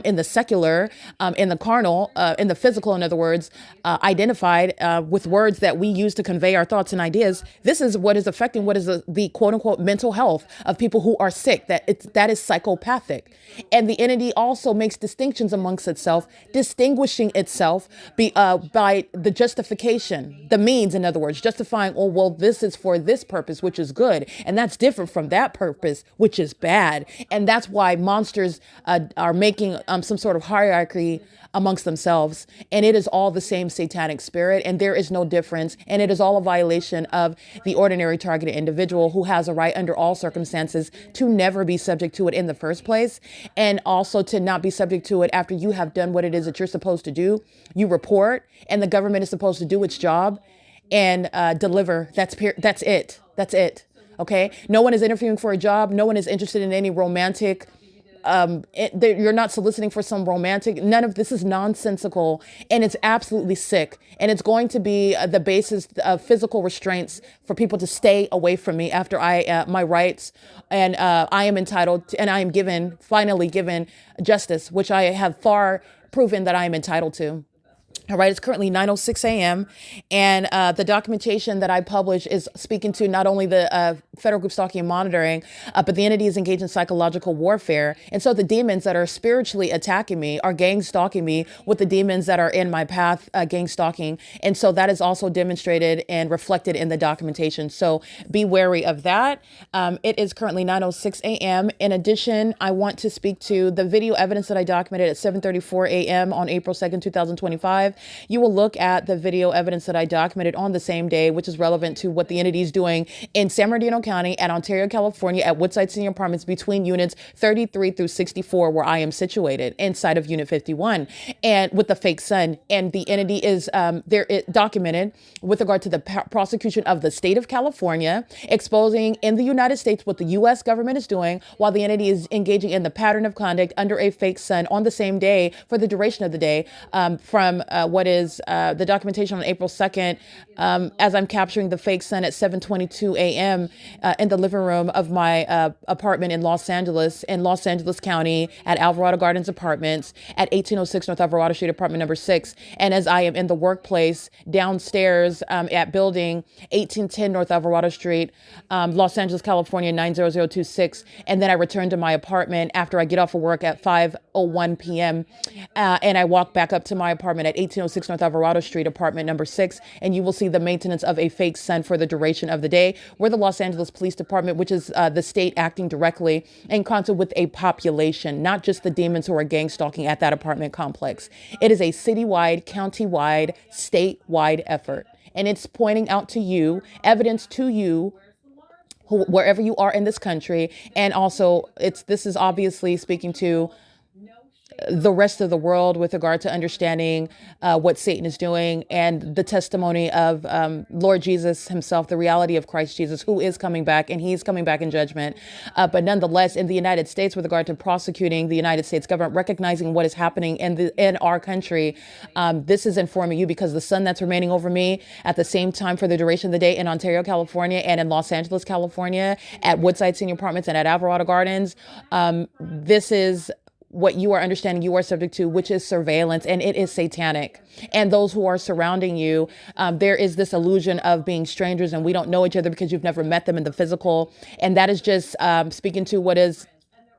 S3: in the secular, in the carnal, in the physical, in other words, identified with words that we use to convey our thoughts and ideas. This is what is affecting what is the quote unquote mental health of people who are sick. That is psychopathic. And the entity also makes distinctions amongst itself, distinguishing itself by the justification, the means, in other words, justifying, oh, well, this is for this purpose, which is good. And that's different from that purpose, which is bad. And that's why monsters are making some sort of hierarchy amongst themselves. And it is all the same satanic spirit, and there is no difference. And it is all a violation of the ordinary targeted individual, who has a right under all circumstances to never be subject to it in the first place, and also to not be subject to it after you have done what it is that you're supposed to do. You report, and the government is supposed to do its job and deliver. That's it. That's it. Okay. No one is interviewing for a job. No one is interested in any romantic. You're not soliciting for some romantic. None of this is nonsensical, and it's absolutely sick. And it's going to be the basis of physical restraints for people to stay away from me after my rights, and I am entitled to, and I am finally given justice, which I have far proven that I am entitled to. All right, it's currently 9:06 a.m. And the documentation that I publish is speaking to not only the federal group stalking and monitoring, but the entity is engaged in psychological warfare. And so the demons that are spiritually attacking me are gang stalking me with the demons that are in my path, gang stalking. And so that is also demonstrated and reflected in the documentation. So be wary of that. It is currently 9:06 a.m. In addition, I want to speak to the video evidence that I documented at 7:34 a.m. on April 2nd, 2025. You will look at the video evidence that I documented on the same day, which is relevant to what the entity is doing in San Bernardino County and Ontario, California, at Woodside Senior Apartments between units 33 through 64, where I am situated inside of Unit 51, and with the fake sun. And the entity is documented with regard to the prosecution of the state of California, exposing in the United States what the U.S. government is doing, while the entity is engaging in the pattern of conduct under a fake sun on the same day for the duration of the day, from what is the documentation on April 2nd, as I'm capturing the fake sun at 7:22 a.m. In the living room of my apartment in Los Angeles County, at Alvarado Gardens Apartments at 1806 North Alvarado Street, apartment number 6. And as I am in the workplace downstairs at building 1810 North Alvarado Street, Los Angeles, California, 90026. And then I return to my apartment after I get off of work at 5:01 p.m. And I walk back up to my apartment at 1806 North Alvarado Street, apartment number 6, and you will see the maintenance of a fake sun for the duration of the day, where the Los Angeles Police Department, which is the state acting directly in concert with a population, not just the demons who are gang stalking at that apartment complex. It is a citywide, countywide, statewide effort, and it's pointing out to you, evidence to you, wherever you are in this country. And also this is obviously speaking to the rest of the world with regard to understanding what Satan is doing, and the testimony of Lord Jesus himself, the reality of Christ Jesus, who is coming back, and he's coming back in judgment. But nonetheless, in the United States, with regard to prosecuting the United States government, recognizing what is happening in our country, this is informing you, because the sun that's remaining over me at the same time for the duration of the day in Ontario, California, and in Los Angeles, California, at Woodside Senior Apartments and at Alvarado Gardens, this is what you are understanding you are subject to, which is surveillance, and it is satanic. And those who are surrounding you, there is this illusion of being strangers, and we don't know each other because you've never met them in the physical. And that is just speaking to what is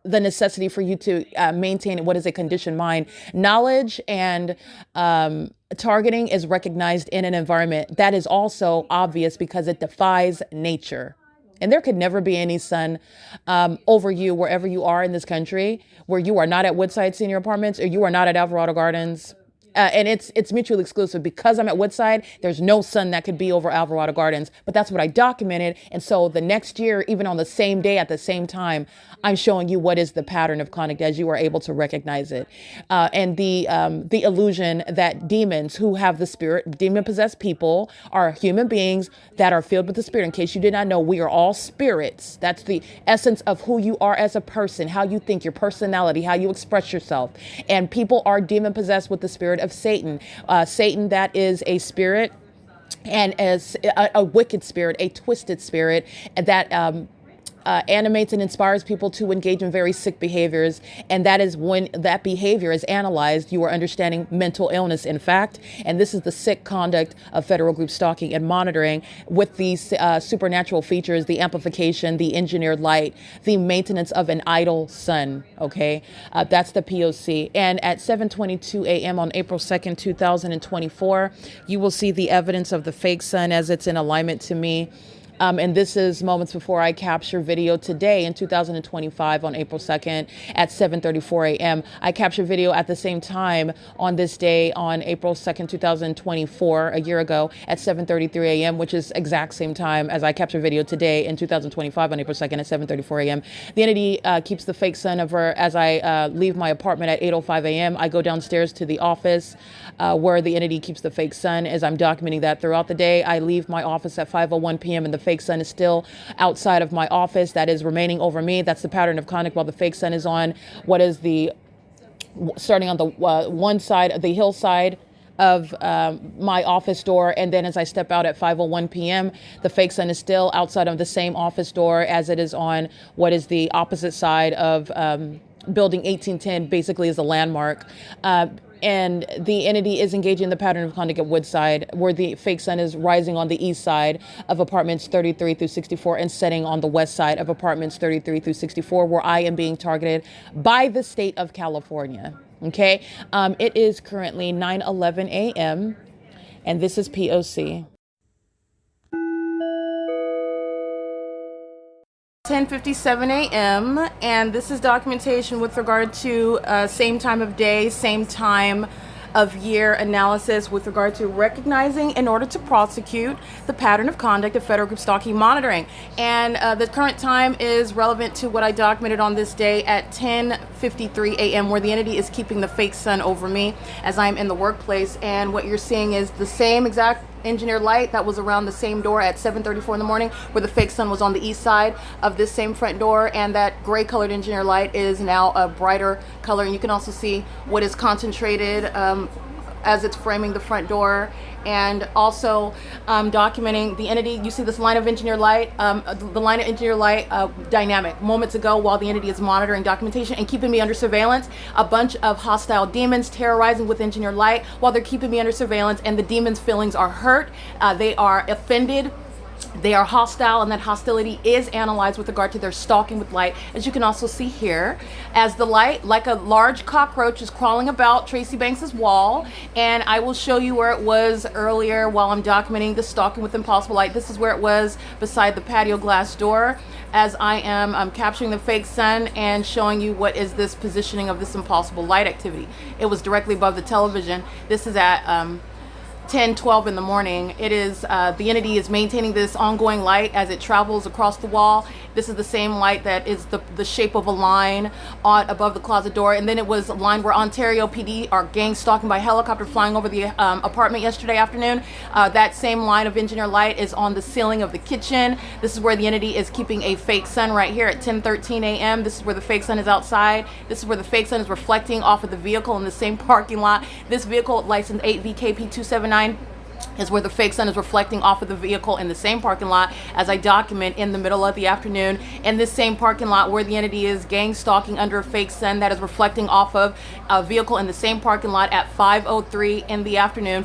S3: the necessity for you to maintain what is a conditioned mind. Knowledge and targeting is recognized in an environment that is also obvious because it defies nature. And there could never be any sun over you wherever you are in this country, where you are not at Woodside Senior Apartments, or you are not at Alvarado Gardens, and it's mutually exclusive. Because I'm at Woodside, there's no sun that could be over Alvarado Gardens, but that's what I documented. And so the next year, even on the same day at the same time, I'm showing you what is the pattern of conduct as you are able to recognize it. And the illusion that demons who have the spirit, demon-possessed people, are human beings that are filled with the spirit. In case you did not know, we are all spirits. That's the essence of who you are as a person, how you think, your personality, how you express yourself. And people are demon-possessed with the spirit of Satan. Satan, that is a spirit, and as a wicked spirit, a twisted spirit that animates and inspires people to engage in very sick behaviors. And that is when that behavior is analyzed, you are understanding mental illness, in fact. And this is the sick conduct of federal group stalking and monitoring with these supernatural features, the amplification, the engineered light, the maintenance of an idle sun. Okay, that's the P.O.C. And at 7:22 a.m. on April 2nd, 2024, you will see the evidence of the fake sun as it's in alignment to me. And this is moments before I capture video today in 2025 on April 2nd at 7:34 a.m. I capture video at the same time on this day on April 2nd, 2024, a year ago at 7:33 a.m., which is exact same time as I capture video today in 2025 on April 2nd at 7:34 a.m. The entity keeps the fake sun of her as I leave my apartment at 8:05 a.m. I go downstairs to the office where the entity keeps the fake sun. As I'm documenting that throughout the day, I leave my office at 5:01 p.m. and the fake sun is still outside of my office. That is remaining over me. That's the pattern of conduct while the fake sun is on what is the starting on the one side of the hillside of my office door, and then as I step out at 5:01 p.m., the fake sun is still outside of the same office door as it is on what is the opposite side of building 1810, basically is a landmark. And the entity is engaging in the pattern of conduct at Woodside, where the fake sun is rising on the east side of apartments 33 through 64 and setting on the west side of apartments 33 through 64, where I am being targeted by the state of California. Okay, it is currently 9:11 a.m. and this is P.O.C. 10:57 a.m. and this is documentation with regard to same time of day, same time of year analysis with regard to recognizing in order to prosecute the pattern of conduct of federal group stalking monitoring. And the current time is relevant to what I documented on this day at 10:53 a.m. where the entity is keeping the fake sun over me as I'm in the workplace. And what you're seeing is the same exact engineered light that was around the same door at 7:34 in the morning, where the fake sun was on the east side of this same front door, and that gray colored engineered light is now a brighter color. And you can also see what is concentrated as it's framing the front door. And also documenting the entity. You see this line of engineered light, the line of engineered light dynamic moments ago while the entity is monitoring documentation and keeping me under surveillance. A bunch of hostile demons terrorizing with engineered light while they're keeping me under surveillance, and the demons' feelings are hurt. They are offended. They are hostile, and that hostility is analyzed with regard to their stalking with light, as you can also see here, as the light, like a large cockroach, is crawling about Tracy Banks's wall. And I will show you where it was earlier while I'm documenting the stalking with impossible light. This is where it was beside the patio glass door, as I am capturing the fake sun and showing you what is this positioning of this impossible light activity. It was directly above the television. This is at 10:12 in the morning. It is the entity is maintaining this ongoing light as it travels across the wall. This is the same light that is the shape of a line on above the closet door. And then it was a line where Ontario PD are gang stalking by helicopter flying over the apartment yesterday afternoon. That same line of engineer light is on the ceiling of the kitchen. This is where the entity is keeping a fake sun right here at 10:13 a.m. This is where the fake sun is outside. This is where the fake sun is reflecting off of the vehicle in the same parking lot. This vehicle, license 8VKP279, is where the fake sun is reflecting off of the vehicle in the same parking lot as I document in the middle of the afternoon. In this same parking lot where the entity is gang stalking under a fake sun that is reflecting off of a vehicle in the same parking lot at 5:03 in the afternoon,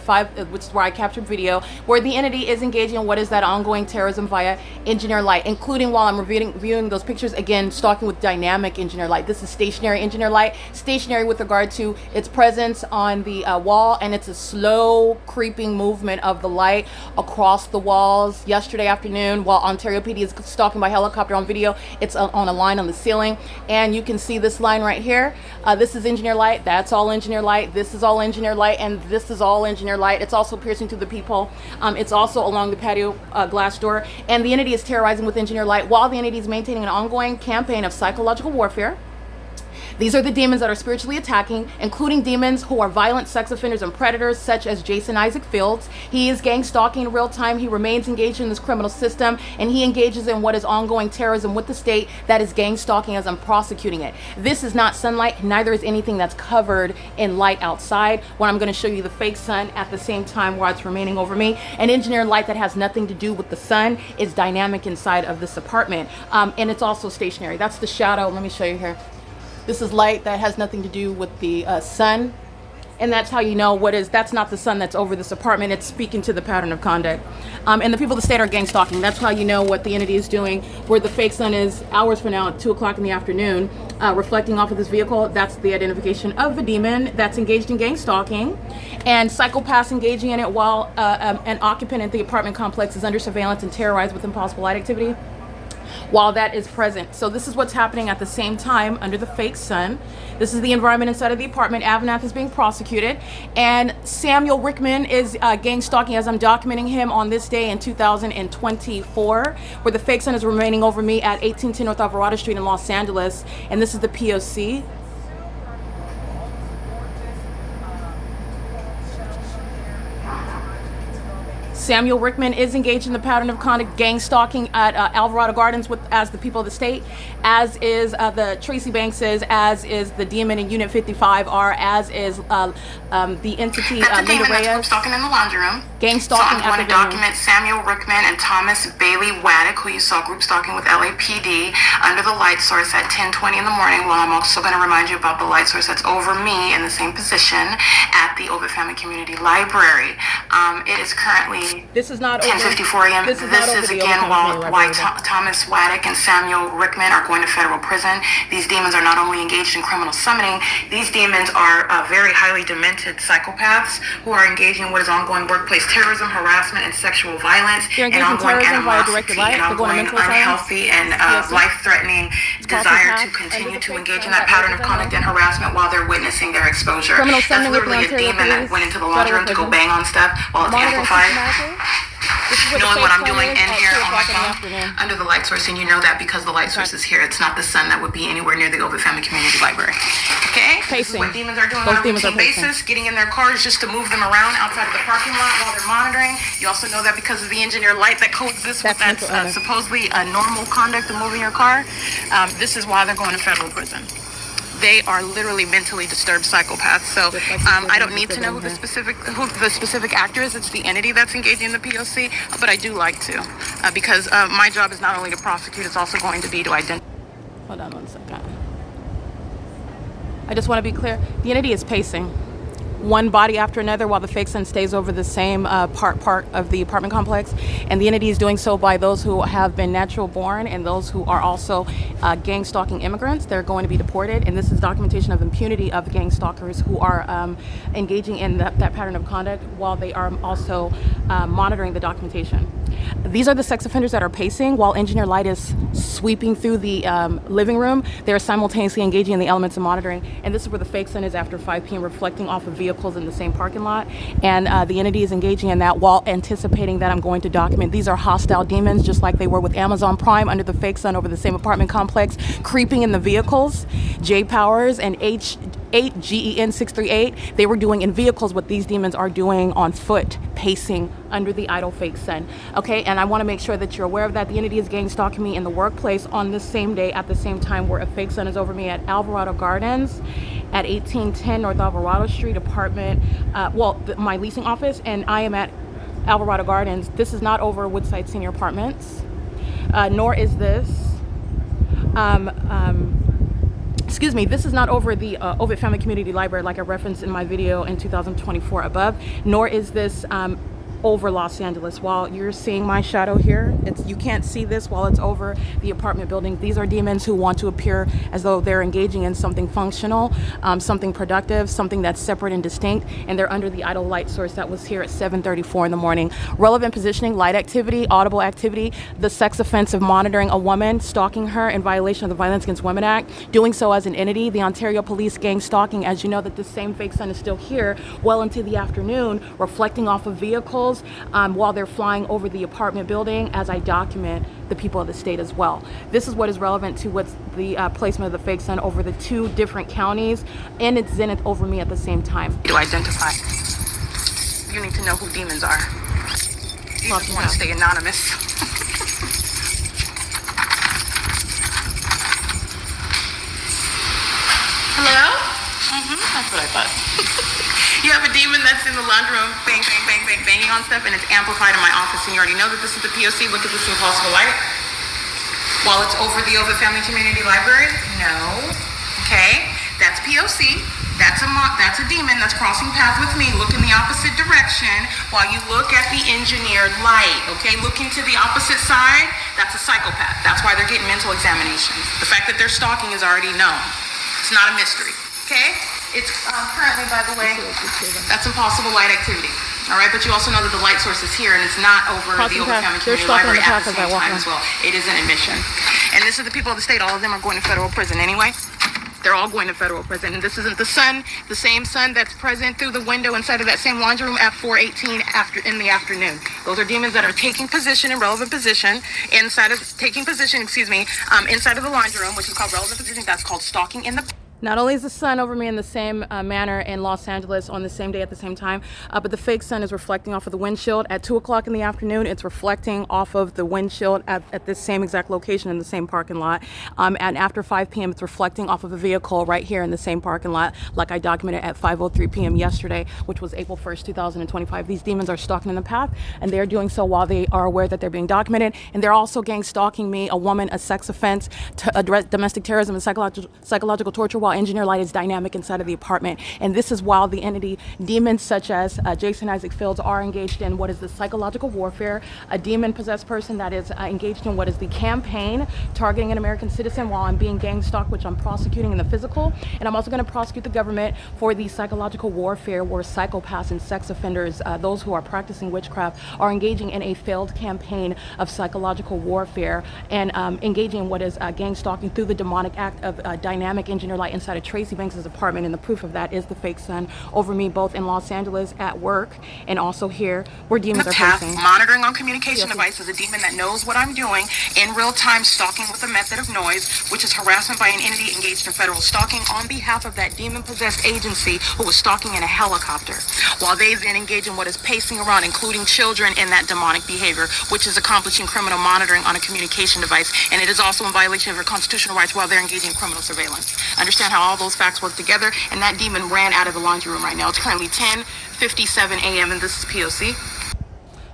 S3: which is where I captured video, where the entity is engaging in what is that ongoing terrorism via engineer light, including while I'm viewing those pictures, again, stalking with dynamic engineer light. This is stationary engineer light, stationary with regard to its presence on the wall, and it's a slow creeping movement of the light across the walls yesterday afternoon while Ontario PD is stalking by helicopter on video. It's on a line on the ceiling, and you can see this line right here. This is engineer light, that's all engineer light, this is all engineer light, and this is all engineer light. It's also piercing through the peephole. It's also along the patio glass door, and the entity is terrorizing with engineer light while the entity is maintaining an ongoing campaign of psychological warfare. These are the demons that are spiritually attacking, including demons who are violent sex offenders and predators, such as Jason Isaac Fields. He is gang stalking in real time. He remains engaged in this criminal system, and he engages in what is ongoing terrorism with the state that is gang stalking as I'm prosecuting it. This is not sunlight, neither is anything that's covered in light outside. When I'm going to show you the fake sun at the same time while it's remaining over me. An engineered light that has nothing to do with the sun is dynamic inside of this apartment, and it's also stationary. That's the shadow. Let me show you here. This is light that has nothing to do with the sun, and that's how you know that's not the sun that's over this apartment. It's speaking to the pattern of conduct. And the people of the state are gang stalking. That's how you know what the entity is doing. Where the fake sun is hours from now at 2 o'clock in the afternoon, reflecting off of this vehicle. That's the identification of a demon that's engaged in gang stalking, and psychopaths engaging in it while an occupant at the apartment complex is under surveillance and terrorized with impossible light activity while that is present. So this is what's happening at the same time under the fake sun. This is the environment inside of the apartment. AVANATH is being prosecuted, and Samuel Rickman is gang stalking as I'm documenting him on this day in 2024, where the fake sun is remaining over me at 1810 North Alvarado Street in Los Angeles, and this is the P.O.C. Samuel Rickman is engaged in the pattern of conduct, gang stalking at Alvarado Gardens as the people of the state, as is the Tracy Bankses, as is the demon in Unit 55R, as is the entity LYNDA Reyes.
S2: Stalking in the laundry room.
S3: Gang stalking
S2: so I'm going to document Samuel Rickman and Thomas Bailey Waddick, who you saw group stalking with LAPD under the light source at 10:20 in the morning. Well, I'm also going to remind you about the light source that's over me in the same position at the Ovid Family Community Library. It is currently
S3: This is not
S2: 10:54 a.m. This is again why Thomas Waddick and Samuel Rickman are going to federal prison. These demons are not only engaged in criminal summoning, these demons are very highly demented psychopaths who are engaging in what is ongoing workplace terrorism, harassment, and sexual violence, and ongoing animosity, and ongoing unhealthy and life-threatening desire to continue to engage in that pattern of conduct and harassment while they're witnessing their exposure. That's literally a demon that went into the laundry room to go bang on stuff while it's amplified. Knowing what I'm doing in here on my phone under the light source, and you know that because the light source is here. It's not the sun that would be anywhere near the Ovid Family Community Library. Okay? This is what demons are doing on a routine basis, getting in their cars just to move them around outside of the parking lot while they're monitoring. You also know that because of the engineered light that coexists with that supposedly normal conduct of moving your car. This is why they're going to federal prison. They are literally mentally disturbed psychopaths. So I don't need to know who the specific actor is. It's the entity that's engaging in the P.O.C. But I do like to, because my job is not only to prosecute, it's also going to be to identify.
S3: Hold on one second. I just want to be clear. The entity is pacing one body after another while the fake sun stays over the same part of the apartment complex, and the entity is doing so by those who have been natural born and those who are also gang stalking immigrants. They're going to be deported, and this is documentation of impunity of gang stalkers who are engaging in that pattern of conduct while they are also monitoring the documentation. These are the sex offenders that are pacing while engineer light is sweeping through the living room. They're simultaneously engaging in the elements of monitoring, and this is where the fake sun is after 5 p.m. reflecting off of vehicles in the same parking lot, and the entity is engaging in that while anticipating that I'm going to document. These are hostile demons, just like they were with Amazon Prime under the fake sun over the same apartment complex, creeping in the vehicles. J Powers and GEN638, they were doing in vehicles what these demons are doing on foot, pacing under the idle fake sun. Okay, and I want to make sure that you're aware of that. The entity is gang stalking me in the workplace on the same day at the same time where a fake sun is over me at Alvarado Gardens at 1810 North Alvarado Street, apartment, my leasing office, and I am at Alvarado Gardens. This is not over Woodside Senior Apartments, nor is this excuse me, this is not over the Ovid Family Community Library like I referenced in my video in 2024 above, nor is this
S2: over Los Angeles. While you're seeing my shadow here, you can't see this while it's over the apartment building. These are demons who want to appear as though they're engaging in something functional, something productive, something that's separate and distinct, and they're under the idle light source that was here at 7:34 in the morning. Relevant positioning, light activity, audible activity, the sex offense of monitoring a woman, stalking her in violation of the Violence Against Women Act, doing so as an entity, the Ontario Police gang stalking. As you know, that this same fake sun is still here well into the afternoon, reflecting off of vehicles while they're flying over the apartment building, as I document the people of the state as well. This is what is relevant to what's the placement of the fake sun over the 2 different counties and its zenith over me at the same time. To identify, you need to know who demons are. Demons want to stay anonymous. Hello? That's what I thought. You have a demon that's in the laundry room, bang, bang, bang, bang, banging on stuff, and it's amplified in my office, and you already know that this is the P.O.C. Look at this impossible light. While it's over the Ovid Family Community Library? No. Okay, that's P.O.C. That's a demon that's crossing paths with me. Look in the opposite direction while you look at the engineered light. Okay, looking to the opposite side, that's a psychopath. That's why they're getting mental examinations. The fact that they're stalking is already known. It's not a mystery. Okay? It's currently, by the way, that's impossible light activity. All right, but you also know that the light source is here, and it's not over the Old Family Community Library at the same time as well. It is an admission. And this is the people of the state. All of them are going to federal prison anyway. They're all going to federal prison. And this isn't the sun, the same sun that's present through the window inside of that same laundry room at 4:18 in the afternoon. Those are demons that are taking position in relevant position inside of inside of the laundry room, which is called relevant position. That's called stalking in the. Not only is the sun over me in the same manner in Los Angeles on the same day at the same time, but the fake sun is reflecting off of the windshield at 2 o'clock in the afternoon. It's reflecting off of the windshield at this same exact location in the same parking lot. And after 5 p.m., it's reflecting off of a vehicle right here in the same parking lot, like I documented at 5:03 p.m. yesterday, which was April 1st, 2025. These demons are stalking in the path, and they're doing so while they are aware that they're being documented. And they're also gang stalking me, a woman, a sex offense, domestic terrorism, and psychological torture, while engineer light is dynamic inside of the apartment. And this is while the entity demons such as Jason Isaac Fields are engaged in what is the psychological warfare, a demon possessed person that is engaged in what is the campaign targeting an American citizen while I'm being gang stalked, which I'm prosecuting in the physical. And I'm also going to prosecute the government for the psychological warfare where psychopaths and sex offenders, those who are practicing witchcraft, are engaging in a failed campaign of psychological warfare and engaging in what is gang stalking through the demonic act of dynamic engineer light inside of Tracy Banks' apartment. And the proof of that is the fake sun over me, both in Los Angeles at work and also here where demons are facing. Monitoring on communication devices, a demon that knows what I'm doing in real time, stalking with a method of noise, which is harassment by an entity engaged in federal stalking on behalf of that demon-possessed agency who was stalking in a helicopter, while they then engage in what is pacing around, including children in that demonic behavior, which is accomplishing criminal monitoring on a communication device. And it is also in violation of your constitutional rights while they're engaging in criminal surveillance. Understand how all those facts work together, and that demon ran out of the laundry room right now. It's currently 10:57 a.m. and this is P.O.C.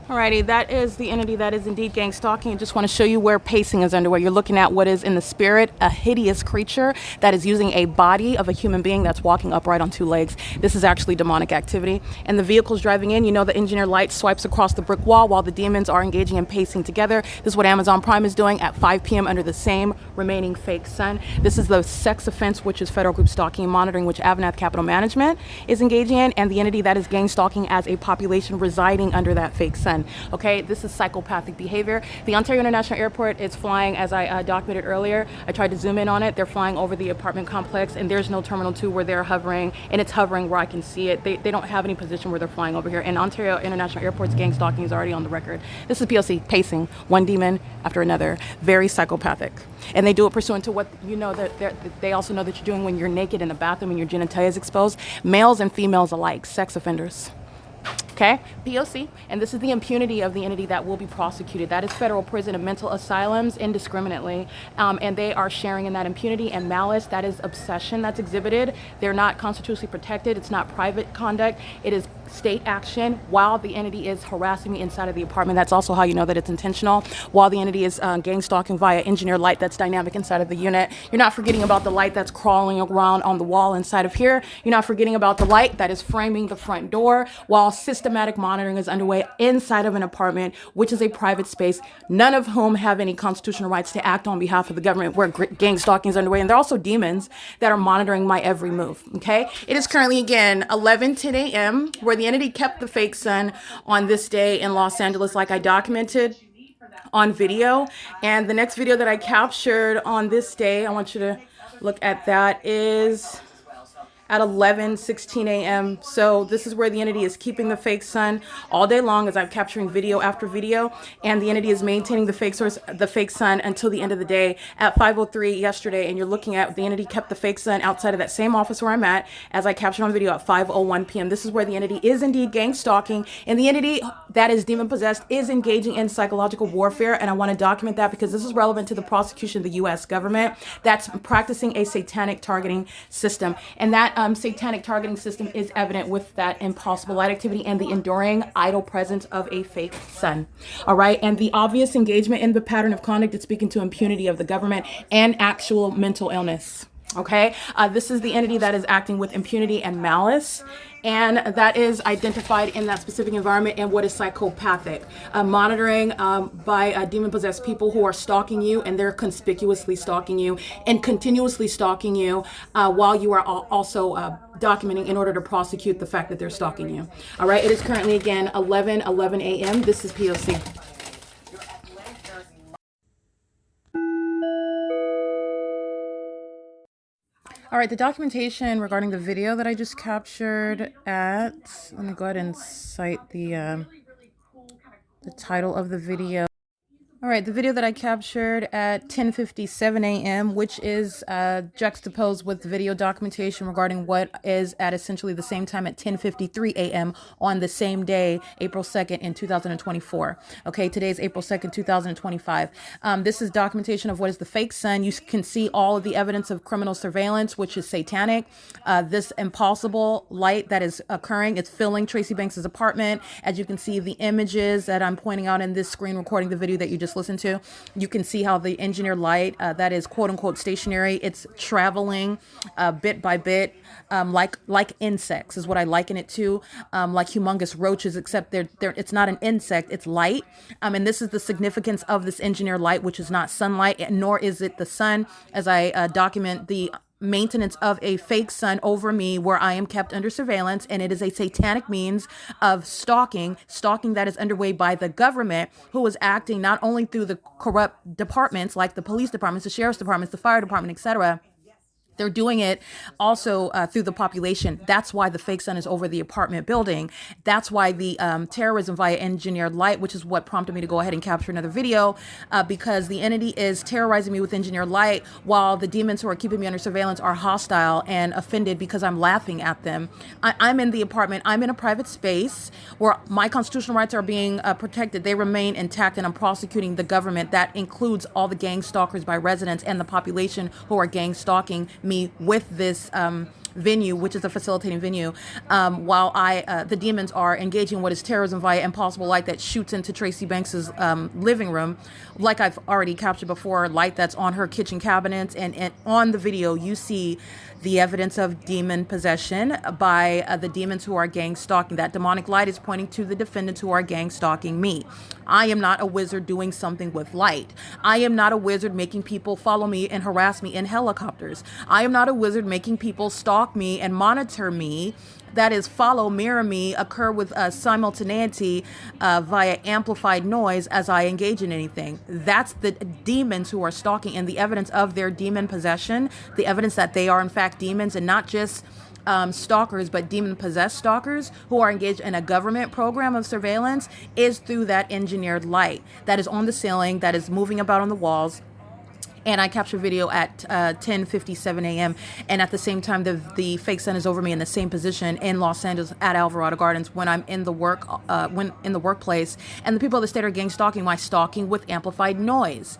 S2: Alrighty, that is the entity that is indeed gang stalking. I just want to show you where pacing is underway. You're looking at what is in the spirit, a hideous creature that is using a body of a human being that's walking upright on 2 legs. This is actually demonic activity. And the vehicle's driving in. You know the engineer light swipes across the brick wall while the demons are engaging in pacing together. This is what Amazon Prime is doing at 5 p.m. under the same remaining fake sun. This is the sex offense, which is federal group stalking and monitoring, which AVANATH Capital Management is engaging in, and the entity that is gang stalking as a population residing under that fake sun. Okay, this is psychopathic behavior. The Ontario International Airport is flying, as I documented earlier. I tried to zoom in on it. They're flying over the apartment complex, and there's no Terminal 2 where they're hovering, and it's hovering where I can see it. They don't have any position where they're flying over here. And Ontario International Airport's gang stalking is already on the record. This is P.O.C. pacing, one demon after another, very psychopathic. And they do it pursuant to what you know that they also know that you're doing when you're naked in the bathroom and your genitalia is exposed. Males and females alike, sex offenders. Okay, P.O.C. And this is the impunity of the entity that will be prosecuted. That is federal prison and mental asylums indiscriminately. And they are sharing in that impunity and malice. That is obsession that's exhibited. They're not constitutionally protected. It's not private conduct. It is state action while the entity is harassing me inside of the apartment. That's also how you know that it's intentional. While the entity is gang stalking via engineered light that's dynamic inside of the unit. You're not forgetting about the light that's crawling around on the wall inside of here. You're not forgetting about the light that is framing the front door while systematic monitoring is underway inside of an apartment, which is a private space, none of whom have any constitutional rights to act on behalf of the government, where gang stalking is underway. And there are also demons that are monitoring my every move. Okay. It is currently, again, 11:10 a.m., where the entity kept the fake sun on this day in Los Angeles, like I documented on video. And the next video that I captured on this day, I want you to look at that, is at 11:16 a.m. So this is where the entity is keeping the fake sun all day long as I'm capturing video after video, and the entity is maintaining the fake sun until the end of the day at 5:03 yesterday. And you're looking at the entity kept the fake sun outside of that same office where I'm at as I captured on video at 5:01 p.m. This is where the entity is indeed gang stalking, and the entity that is demon possessed is engaging in psychological warfare. And I want to document that because this is relevant to the prosecution of the U.S. government that's practicing a satanic targeting system, and that satanic targeting system is evident with that impossible light activity and the enduring idle presence of a fake sun. All right. And the obvious engagement in the pattern of conduct is speaking to impunity of the government and actual mental illness. Okay. This is the entity that is acting with impunity and malice, and that is identified in that specific environment and what is psychopathic. Monitoring by demon-possessed people who are stalking you, and they're conspicuously stalking you and continuously stalking you while you are also documenting in order to prosecute the fact that they're stalking you. All right. It is currently, again, 11:11 a.m. This is P.O.C. All right, the documentation regarding the video that I just captured at, let me go ahead and cite the title of the video. All right, the video that I captured at 10:57 a.m., which is juxtaposed with video documentation regarding what is at essentially the same time at 10:53 a.m. on the same day, April 2nd in 2024. Okay, today is April 2nd, 2025. This is documentation of what is the fake sun. You can see all of the evidence of criminal surveillance, which is satanic. This impossible light that is occurring, it's filling Tracy Banks's apartment. As you can see, the images that I'm pointing out in this screen recording the video that you just listened to, you can see how the engineered light that is quote unquote stationary, it's traveling bit by bit, like insects is what I liken it to, like humongous roaches, except it's not an insect, it's light. And this is the significance of this engineered light, which is not sunlight, nor is it the sun, as I document the maintenance of a fake sun over me where I am kept under surveillance, and it is a satanic means of stalking that is underway by the government, who is acting not only through the corrupt departments like the police departments, the sheriff's departments, the fire department, etc. They're doing it also through the population. That's why the fake sun is over the apartment building. That's why the terrorism via engineered light, which is what prompted me to go ahead and capture another video, because the entity is terrorizing me with engineered light while the demons who are keeping me under surveillance are hostile and offended because I'm laughing at them. I'm in the apartment. I'm in a private space where my constitutional rights are being protected. They remain intact, and I'm prosecuting the government. That includes all the gang stalkers by residents and the population who are gang stalking me with this venue, which is a facilitating venue, while the demons are engaging what is terrorism via impossible light that shoots into Tracy Banks's living room, like I've already captured before, light that's on her kitchen cabinets, and on the video you see the evidence of demon possession by the demons who are gang stalking. That demonic light is pointing to the defendants who are gang stalking me. I am not a wizard doing something with light. I am not a wizard making people follow me and harass me in helicopters. I am not a wizard making people stalk me and monitor me. That is, follow, mirror me, occur with simultaneity via amplified noise as I engage in anything. That's the demons who are stalking, and the evidence of their demon possession, the evidence that they are in fact demons and not just stalkers, but demon-possessed stalkers who are engaged in a government program of surveillance, is through that engineered light that is on the ceiling, that is moving about on the walls. And I capture video at 10:57 a.m. And at the same time, the fake sun is over me in the same position in Los Angeles at Alvarado Gardens when I'm in the workplace. And the people of the state are gang stalking my stalking with amplified noise.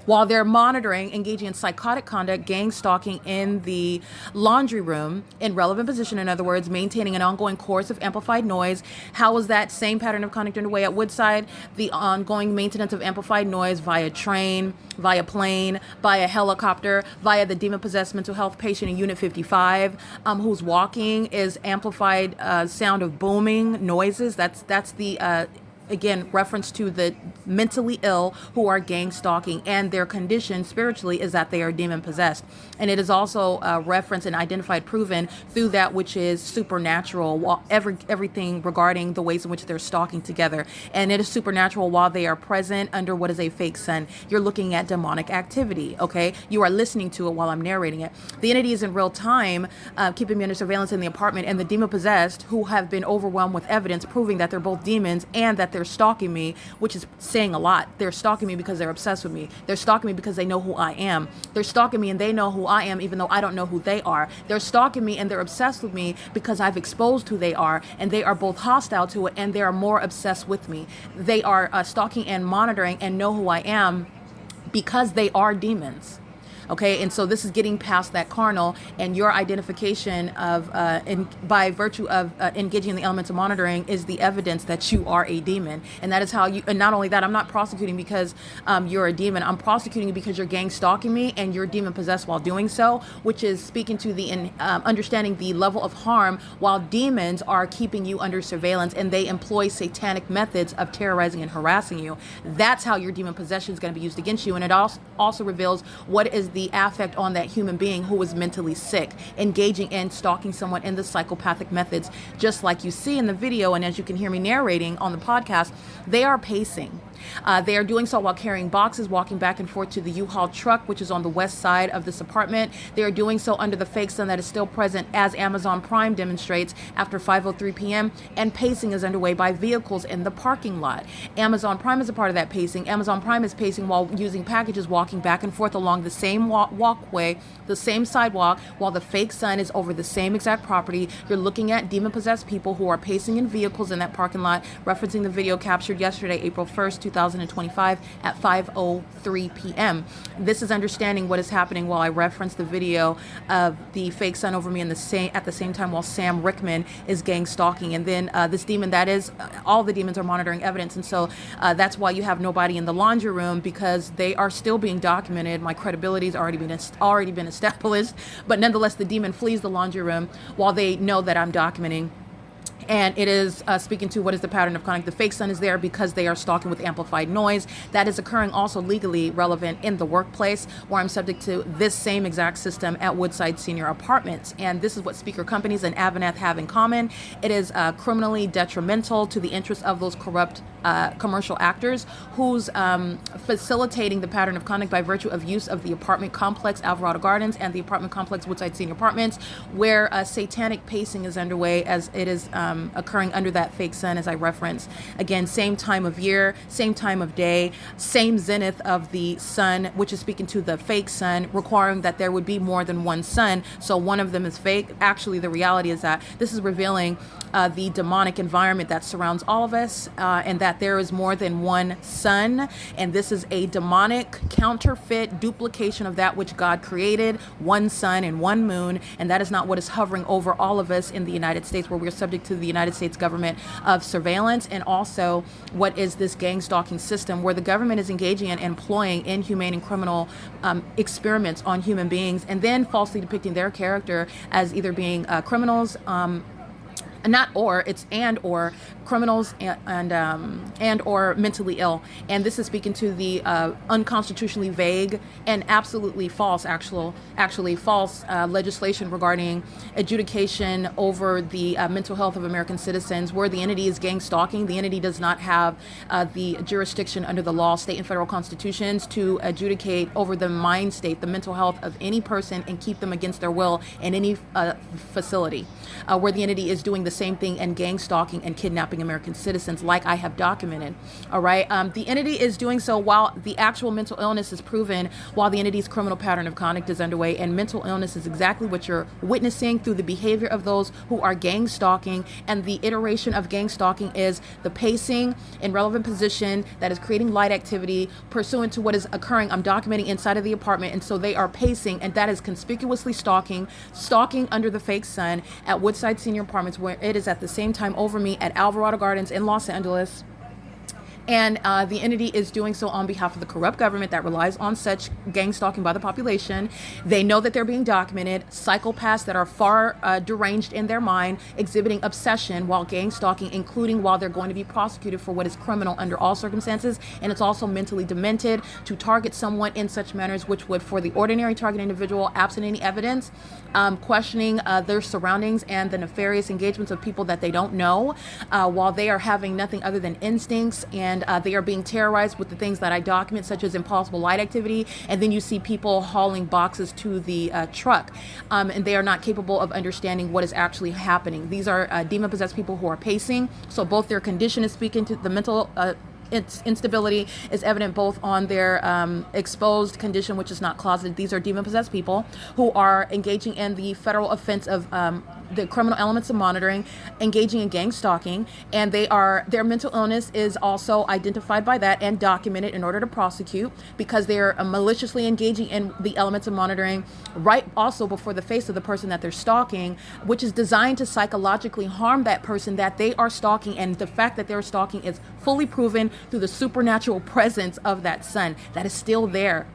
S3: while they're monitoring, engaging in psychotic conduct, gang stalking in the laundry room in relevant position, in other words, maintaining an ongoing course of amplified noise. How was that same pattern of conduct underway at Woodside? The ongoing maintenance of amplified noise via train, via plane, via helicopter, via the demon-possessed mental health patient in Unit 55, who's walking, is amplified sound of booming noises. That's the again, reference to the mentally ill who are gang stalking, and their condition spiritually is that they are demon possessed. And it is also referenced and identified, proven through that which is supernatural, everything regarding the ways in which they're stalking together. And it is supernatural while they are present under what is a fake sun. You're looking at demonic activity, okay? You are listening to it while I'm narrating it. The entity is in real time, keeping me under surveillance in the apartment, and the demon possessed who have been overwhelmed with evidence proving that they're both demons and that they're stalking me, which is saying a lot. They're stalking me because they're obsessed with me. They're stalking me because they know who I am. They're stalking me and they know who I am, even though I don't know who they are. They're stalking me and they're obsessed with me because I've exposed who they are, and they are both hostile to it and they are more obsessed with me. They are stalking and monitoring and know who I am because they are demons. Okay, and so this is getting past that carnal, and your identification of, by virtue of engaging in the elements of monitoring, is the evidence that you are a demon. And that is how you, and not only that, I'm not prosecuting because you're a demon. I'm prosecuting you because you're gang stalking me and you're demon possessed while doing so, which is speaking to the understanding the level of harm, while demons are keeping you under surveillance and they employ satanic methods of terrorizing and harassing you. That's how your demon possession is going to be used against you. And it also reveals what is the affect on that human being who is mentally sick, engaging in stalking someone in the psychopathic methods, just like you see in the video. And as you can hear me narrating on the podcast, they are pacing. They are doing so while carrying boxes, walking back and forth to the U-Haul truck, which is on the west side of this apartment. They are doing so under the fake sun that is still present, as Amazon Prime demonstrates, after 5:03 p.m. And pacing is underway by vehicles in the parking lot. Amazon Prime is a part of that pacing. Amazon Prime is pacing while using packages, walking back and forth along the same walkway, the same sidewalk, while the fake sun is over the same exact property. You're looking at demon-possessed people who are pacing in vehicles in that parking lot, referencing the video captured yesterday, April 1st, 2025 at 5:03 p.m. This is understanding what is happening while I reference the video of the fake sun over me at the same time while Sam Rickman is gang stalking. And then this demon, that is, all the demons are monitoring evidence. And so that's why you have nobody in the laundry room, because they are still being documented. My credibility has already been established. But nonetheless, the demon flees the laundry room while they know that I'm documenting. And it is speaking to what is the pattern of conduct. The fake sun is there because they are stalking with amplified noise. That is occurring also legally relevant in the workplace, where I'm subject to this same exact system at Woodside Senior Apartments. And this is what speaker companies and AVANATH have in common. It is criminally detrimental to the interests of those corrupt commercial actors who's facilitating the pattern of conduct by virtue of use of the apartment complex Alvarado Gardens and the apartment complex Woodside Senior Apartments, where satanic pacing is underway, as it is occurring under that fake sun, as I referenced. Again, same time of year, same time of day, same zenith of the sun, which is speaking to the fake sun, requiring that there would be more than one sun. So one of them is fake. Actually, the reality is that this is revealing the demonic environment that surrounds all of us, and that there is more than one sun. And this is a demonic counterfeit duplication of that which God created, one sun and one moon. And that is not what is hovering over all of us in the United States, where we're subject to the United States government of surveillance. And also, what is this gang stalking system where the government is engaging in employing inhumane and criminal experiments on human beings, and then falsely depicting their character as either being criminals, or criminals and or mentally ill. And this is speaking to the unconstitutionally vague and absolutely false, actually false legislation regarding adjudication over the mental health of American citizens, where the entity is gang stalking. The entity does not have the jurisdiction under the law, state and federal constitutions, to adjudicate over the mind state, the mental health of any person, and keep them against their will in any facility, where the entity is doing the same thing and gang stalking and kidnapping American citizens, like I have documented. All right. The entity is doing so while the actual mental illness is proven, while the entity's criminal pattern of conduct is underway. And mental illness is exactly what you're witnessing through the behavior of those who are gang stalking. And the iteration of gang stalking is the pacing in relevant position that is creating light activity pursuant to what is occurring. I'm documenting inside of the apartment. And so they are pacing, and that is conspicuously stalking under the fake sun at Woodside Senior Apartments, where it is at the same time over me at Alvarado Gardens in Los Angeles. And the entity is doing so on behalf of the corrupt government that relies on such gang stalking by the population. They know that they're being documented. Psychopaths that are far deranged in their mind, exhibiting obsession while gang stalking, including while they're going to be prosecuted for what is criminal under all circumstances. And it's also mentally demented to target someone in such manners, which would, for the ordinary target individual, absent any evidence, questioning their surroundings and the nefarious engagements of people that they don't know, while they are having nothing other than instincts, and they are being terrorized with the things that I document, such as impossible light activity. And then you see people hauling boxes to the truck, and they are not capable of understanding what is actually happening. These are demon-possessed people who are pacing. So both their condition is speaking to the mental instability is evident both on their exposed condition, which is not closeted. These are demon-possessed people who are engaging in the federal offense of the criminal elements of monitoring, engaging in gang stalking, and their mental illness is also identified by that and documented in order to prosecute, because they're maliciously engaging in the elements of monitoring right also before the face of the person that they're stalking, which is designed to psychologically harm that person that they are stalking. And the fact that they're stalking is fully proven through the supernatural presence of that sun that is still there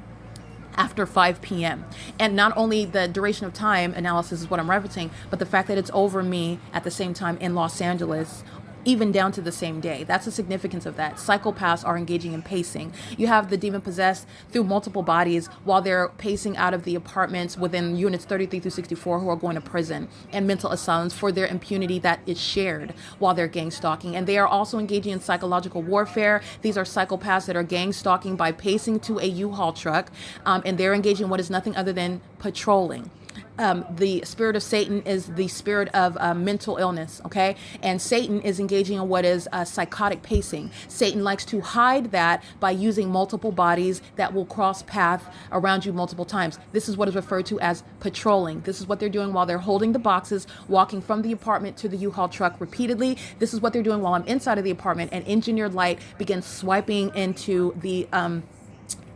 S3: after 5 p.m. And not only the duration of time analysis is what I'm referencing, but the fact that it's over me at the same time in Los Angeles, even down to the same day. That's the significance of that. Psychopaths are engaging in pacing. You have the demon possessed through multiple bodies while they're pacing out of the apartments within units 33 through 64 who are going to prison and mental asylums for their impunity that is shared while they're gang stalking. And they are also engaging in psychological warfare. These are psychopaths that are gang stalking by pacing to a U-Haul truck, and they're engaging in what is nothing other than patrolling. The spirit of Satan is the spirit of mental illness, okay? And Satan is engaging in what is psychotic pacing. Satan likes to hide that by using multiple bodies that will cross path around you multiple times. This is what is referred to as patrolling. This is what they're doing while they're holding the boxes, walking from the apartment to the U-Haul truck repeatedly. This is what they're doing while I'm inside of the apartment, and engineered light begins swiping into the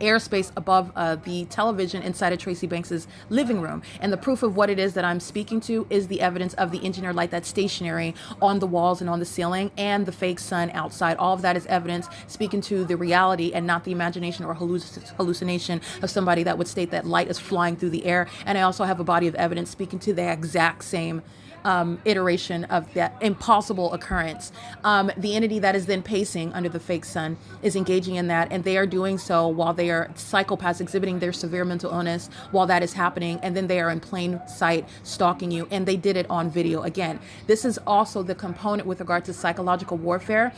S3: airspace above the television inside of Tracy Banks's living room. And the proof of what it is that I'm speaking to is the evidence of the engineered light that's stationary on the walls and on the ceiling, and the fake sun outside. All of that is evidence speaking to the reality and not the imagination or hallucination of somebody that would state that light is flying through the air. And I also have a body of evidence speaking to the exact same iteration of that impossible occurrence. The entity that is then pacing under the fake sun is engaging in that, and they are doing so while they are psychopaths exhibiting their severe mental illness while that is happening, and then they are in plain sight stalking you, and they did it on video. Again, this is also the component with regard to psychological warfare,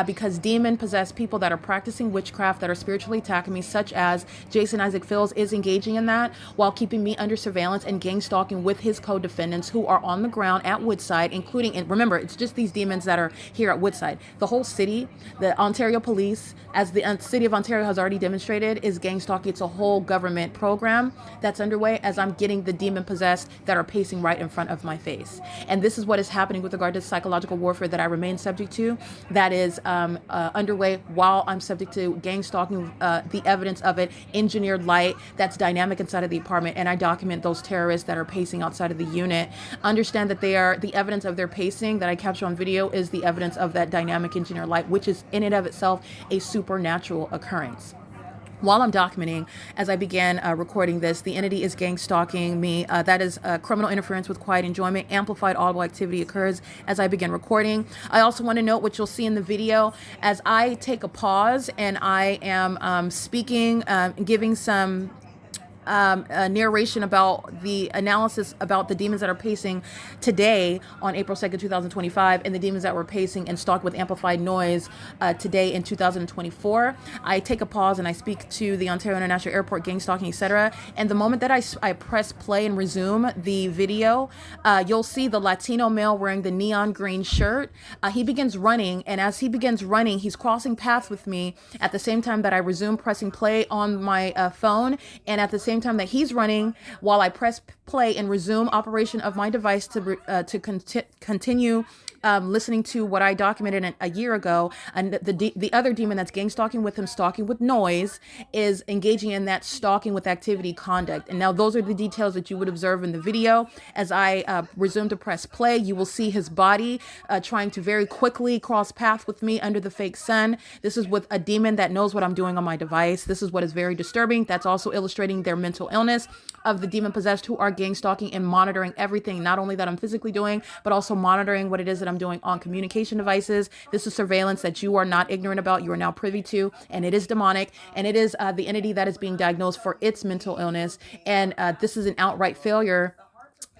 S3: because demon-possessed people that are practicing witchcraft, that are spiritually attacking me, such as Jason Isaac Fields, is engaging in that while keeping me under surveillance and gang stalking with his co-defendants who are on the ground at Woodside, including, and remember, it's just these demons that are here at Woodside. The whole city, the Ontario police, as the city of Ontario has already demonstrated, is gang stalking. It's a whole government program that's underway as I'm getting the demon possessed that are pacing right in front of my face. And this is what is happening with regard to psychological warfare that I remain subject to, that is underway while I'm subject to gang stalking, the evidence of it, engineered light that's dynamic inside of the apartment, and I document those terrorists that are pacing outside of the unit. Understand that the evidence of their pacing that I capture on video is the evidence of that dynamic engineered light, which is in and of itself a supernatural occurrence. While I'm documenting, as I began recording this, the entity is gang stalking me. That is criminal interference with quiet enjoyment. Amplified audible activity occurs as I begin recording. I also want to note what you'll see in the video as I take a pause and I am speaking, giving some narration about the analysis about the demons that are pacing today on April 2nd, 2025, and the demons that were pacing and stalked with amplified noise today in 2024. I take a pause and I speak to the Ontario International Airport gang stalking, etc. And the moment that I press play and resume the video, you'll see the Latino male wearing the neon green shirt. He begins running, and as he begins running, he's crossing paths with me at the same time that I resume pressing play on my phone, and at the same time that he's running, while I press play and resume operation of my device to continue listening to what I documented a year ago, and the other demon that's gang stalking with him, stalking with noise, is engaging in that stalking with activity conduct. And now those are the details that you would observe in the video. As I resume to press play, you will see his body trying to very quickly cross paths with me under the fake sun. This is with a demon that knows what I'm doing on my device. This is what is very disturbing. That's also illustrating their mental illness of the demon possessed who are gang stalking and monitoring everything, not only that I'm physically doing, but also monitoring what it is that I'm doing on communication devices. This is surveillance that you are not ignorant about. You are now privy to, and it is demonic, and it is the entity that is being diagnosed for its mental illness. And this is an outright failure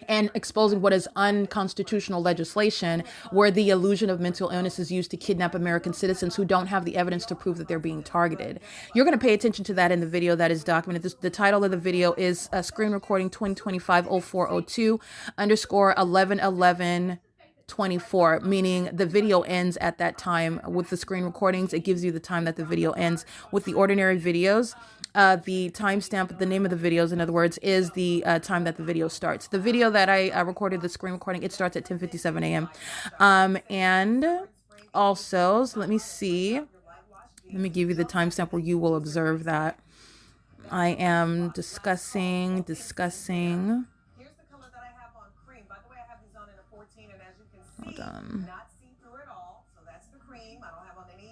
S3: and exposing what is unconstitutional legislation, where the illusion of mental illness is used to kidnap American citizens who don't have the evidence to prove that they're being targeted. You're going to pay attention to that in the video that is documented. The title of the video is screen recording 2025-0402 _ 1111 24, meaning the video ends at that time. With the screen recordings, it gives you the time that the video ends. With the ordinary videos, the timestamp, the name of the videos, in other words, is the time that the video starts. The video that I recorded, the screen recording, it starts at 10:57 a.m. And also, so let me see. Let me give you the timestamp where you will observe that. I am discussing. Hold on. Not see through at all. So that's the cream. I don't have on any,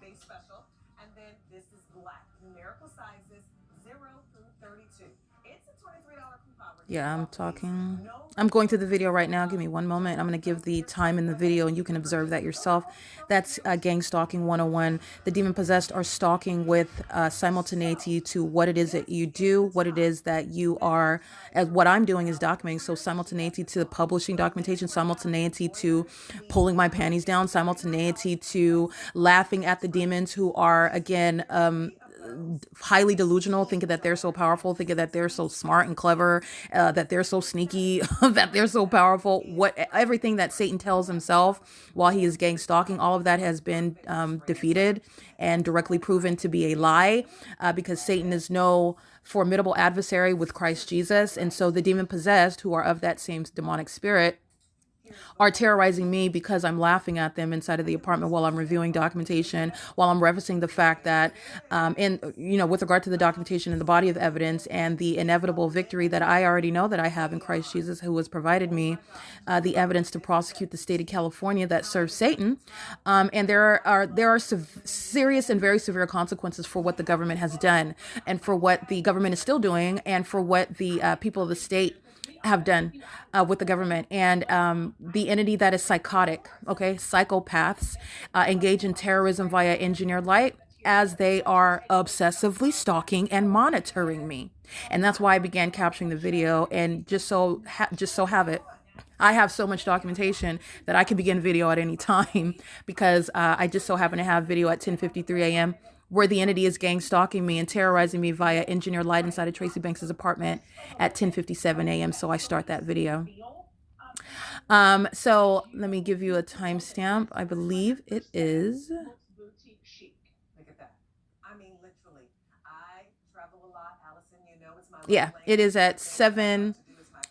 S3: big special. And then this is black. Numerical sizes 0 through 32. It's a $23 coupon. Yeah, I'm talking. I'm going through the video right now. Give me one moment. I'm going to give the time in the video and you can observe that yourself. That's gang stalking 101. The demon possessed are stalking with simultaneity to what it is that you do, what it is that you are, as what I'm doing is documenting. So simultaneity to the publishing documentation, simultaneity to pulling my panties down, simultaneity to laughing at the demons who are, again, highly delusional, thinking that they're so powerful, thinking that they're so smart and clever, that they're so sneaky, that they're so powerful. Everything that Satan tells himself while he is gang stalking, all of that has been defeated and directly proven to be a lie, because Satan is no formidable adversary with Christ Jesus. And so the demon possessed, who are of that same demonic spirit, are terrorizing me because I'm laughing at them inside of the apartment while I'm reviewing documentation, while I'm referencing the fact that, with regard to the documentation and the body of evidence and the inevitable victory that I already know that I have in Christ Jesus, who has provided me the evidence to prosecute the state of California that serves Satan. And there are serious and very severe consequences for what the government has done, and for what the government is still doing, and for what the people of the state have done with the government. And the entity that is psychotic, psychopaths, engage in terrorism via engineered light, as they are obsessively stalking and monitoring me. And that's why I began capturing the video, and just so have it. I have so much documentation that I can begin video at any time, because I just so happen to have video at 10:53 a.m. where the entity is gang stalking me and terrorizing me via engineered light inside of Tracy Banks's apartment at 10:57 a.m. So I start that video. So let me give you a timestamp. I believe it is. Look at that. I mean, literally, I travel a lot, Allison. It's my yeah. It is at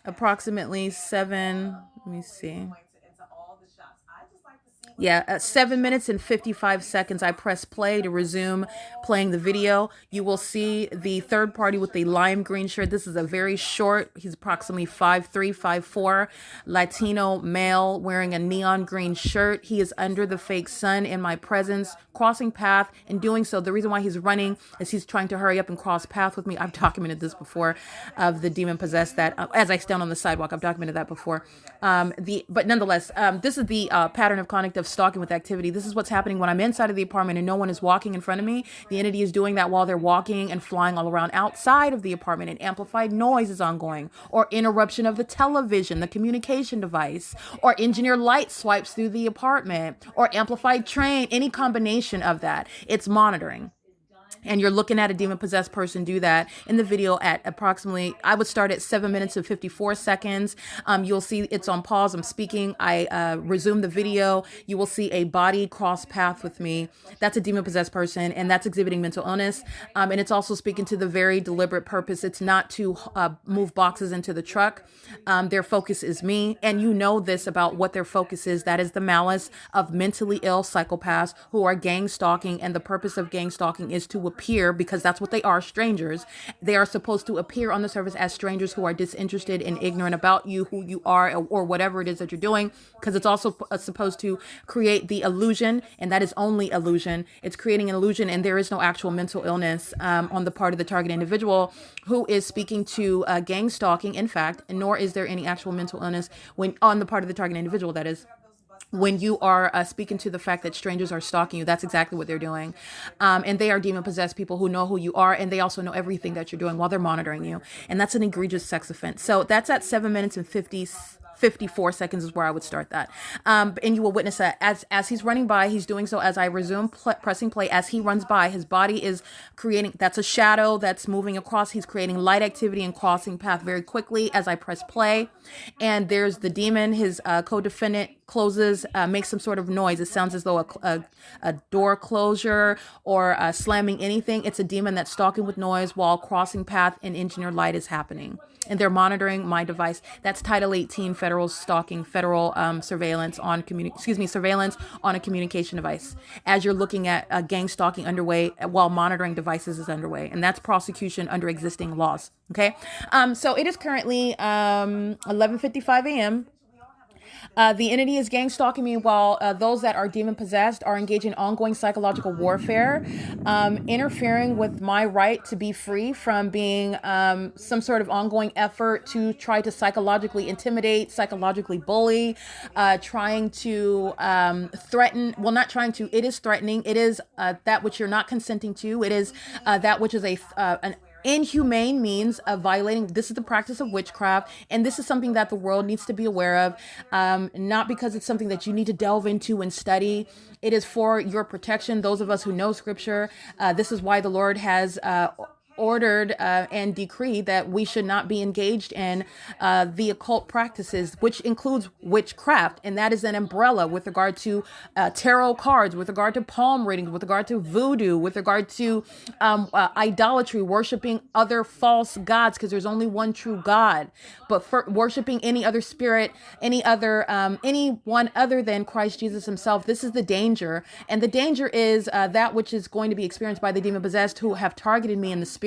S3: approximately 7. Let me see. Yeah, at 7 minutes and 55 seconds, I press play to resume playing the video. You will see the third party with the lime green shirt. This is a very short, he's approximately 5'3", 5'4", Latino male wearing a neon green shirt. He is under the fake sun in my presence, crossing path, and doing so. The reason why he's running is he's trying to hurry up and cross path with me. I've documented this before of the demon possessed that as I stand on the sidewalk. I've documented that before. But nonetheless, this is the pattern of conduct of of stalking with activity. This is what's happening when I'm inside of the apartment and no one is walking in front of me. The entity is doing that while they're walking and flying all around outside of the apartment, and amplified noise is ongoing, or interruption of the television, the communication device, or engineer light swipes through the apartment, or amplified train, any combination of that. It's monitoring. And you're looking at a demon-possessed person do that in the video at approximately, I would start at 7 minutes and 54 seconds. You'll see it's on pause. I'm speaking. I resume the video. You will see a body cross path with me. That's a demon-possessed person, and that's exhibiting mental illness. And it's also speaking to the very deliberate purpose. It's not to move boxes into the truck. Their focus is me. And you know this about what their focus is. That is the malice of mentally ill psychopaths who are gang stalking. And the purpose of gang stalking is to appear, because that's what they are, strangers. They are supposed to appear on the surface as strangers who are disinterested and ignorant about you, who you are, or whatever it is that you're doing, because it's also supposed to create the illusion, and that is only illusion. It's creating an illusion, and there is no actual mental illness on the part of the target individual who is speaking to gang stalking, in fact, nor is there any actual mental illness when on the part of the target individual, that is. When you are speaking to the fact that strangers are stalking you, that's exactly what they're doing. And they are demon-possessed people who know who you are, and they also know everything that you're doing while they're monitoring you. And that's an egregious sex offense. So that's at 7 minutes and 54 seconds is where I would start that. And you will witness that as he's running by, he's doing so as I resume pressing play. As he runs by, his body is creating, that's a shadow that's moving across. He's creating light activity and crossing path very quickly as I press play. And there's the demon, his co-defendant closes, makes some sort of noise. It sounds as though a door closure or slamming anything. It's a demon that's stalking with noise while crossing path and engineered light is happening. And they're monitoring my device. That's Title 18 federal stalking, federal surveillance on surveillance on a communication device. As you're looking at gang stalking underway while monitoring devices is underway, and that's prosecution under existing laws. Okay, so it is currently 11:55 a.m. The entity is gang stalking me while those that are demon possessed are engaging in ongoing psychological warfare, interfering with my right to be free from being some sort of ongoing effort to try to psychologically intimidate, psychologically bully, trying to threaten. Well, not trying to. It is threatening. It is that which you're not consenting to. It is that which is an inhumane means of violating. This is the practice of witchcraft, and this is something that the world needs to be aware of, not because it's something that you need to delve into and study. It is for your protection. Those of us who know scripture, this is why the Lord has ordered and decreed that we should not be engaged in the occult practices, which includes witchcraft, and that is an umbrella with regard to tarot cards, with regard to palm readings, with regard to voodoo, with regard to idolatry, worshiping other false gods, because there's only one true God. But for worshiping any other spirit, anyone other than Christ Jesus himself, this is the danger. And the danger is that which is going to be experienced by the demon possessed who have targeted me in the spirit.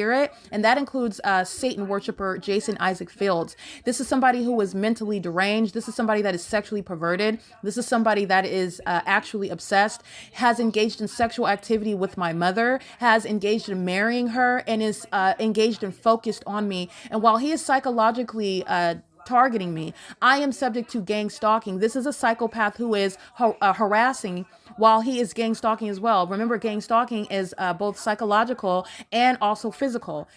S3: And that includes Satan worshiper Jason Isaac Fields. This is somebody who is mentally deranged. This is somebody that is sexually perverted. This is somebody that is actually obsessed, has engaged in sexual activity with my mother, has engaged in marrying her, and is engaged and focused on me. And while he is psychologically targeting me, I am subject to gang stalking. This is a psychopath who is harassing while he is gang stalking as well. Remember, gang stalking is both psychological and also physical.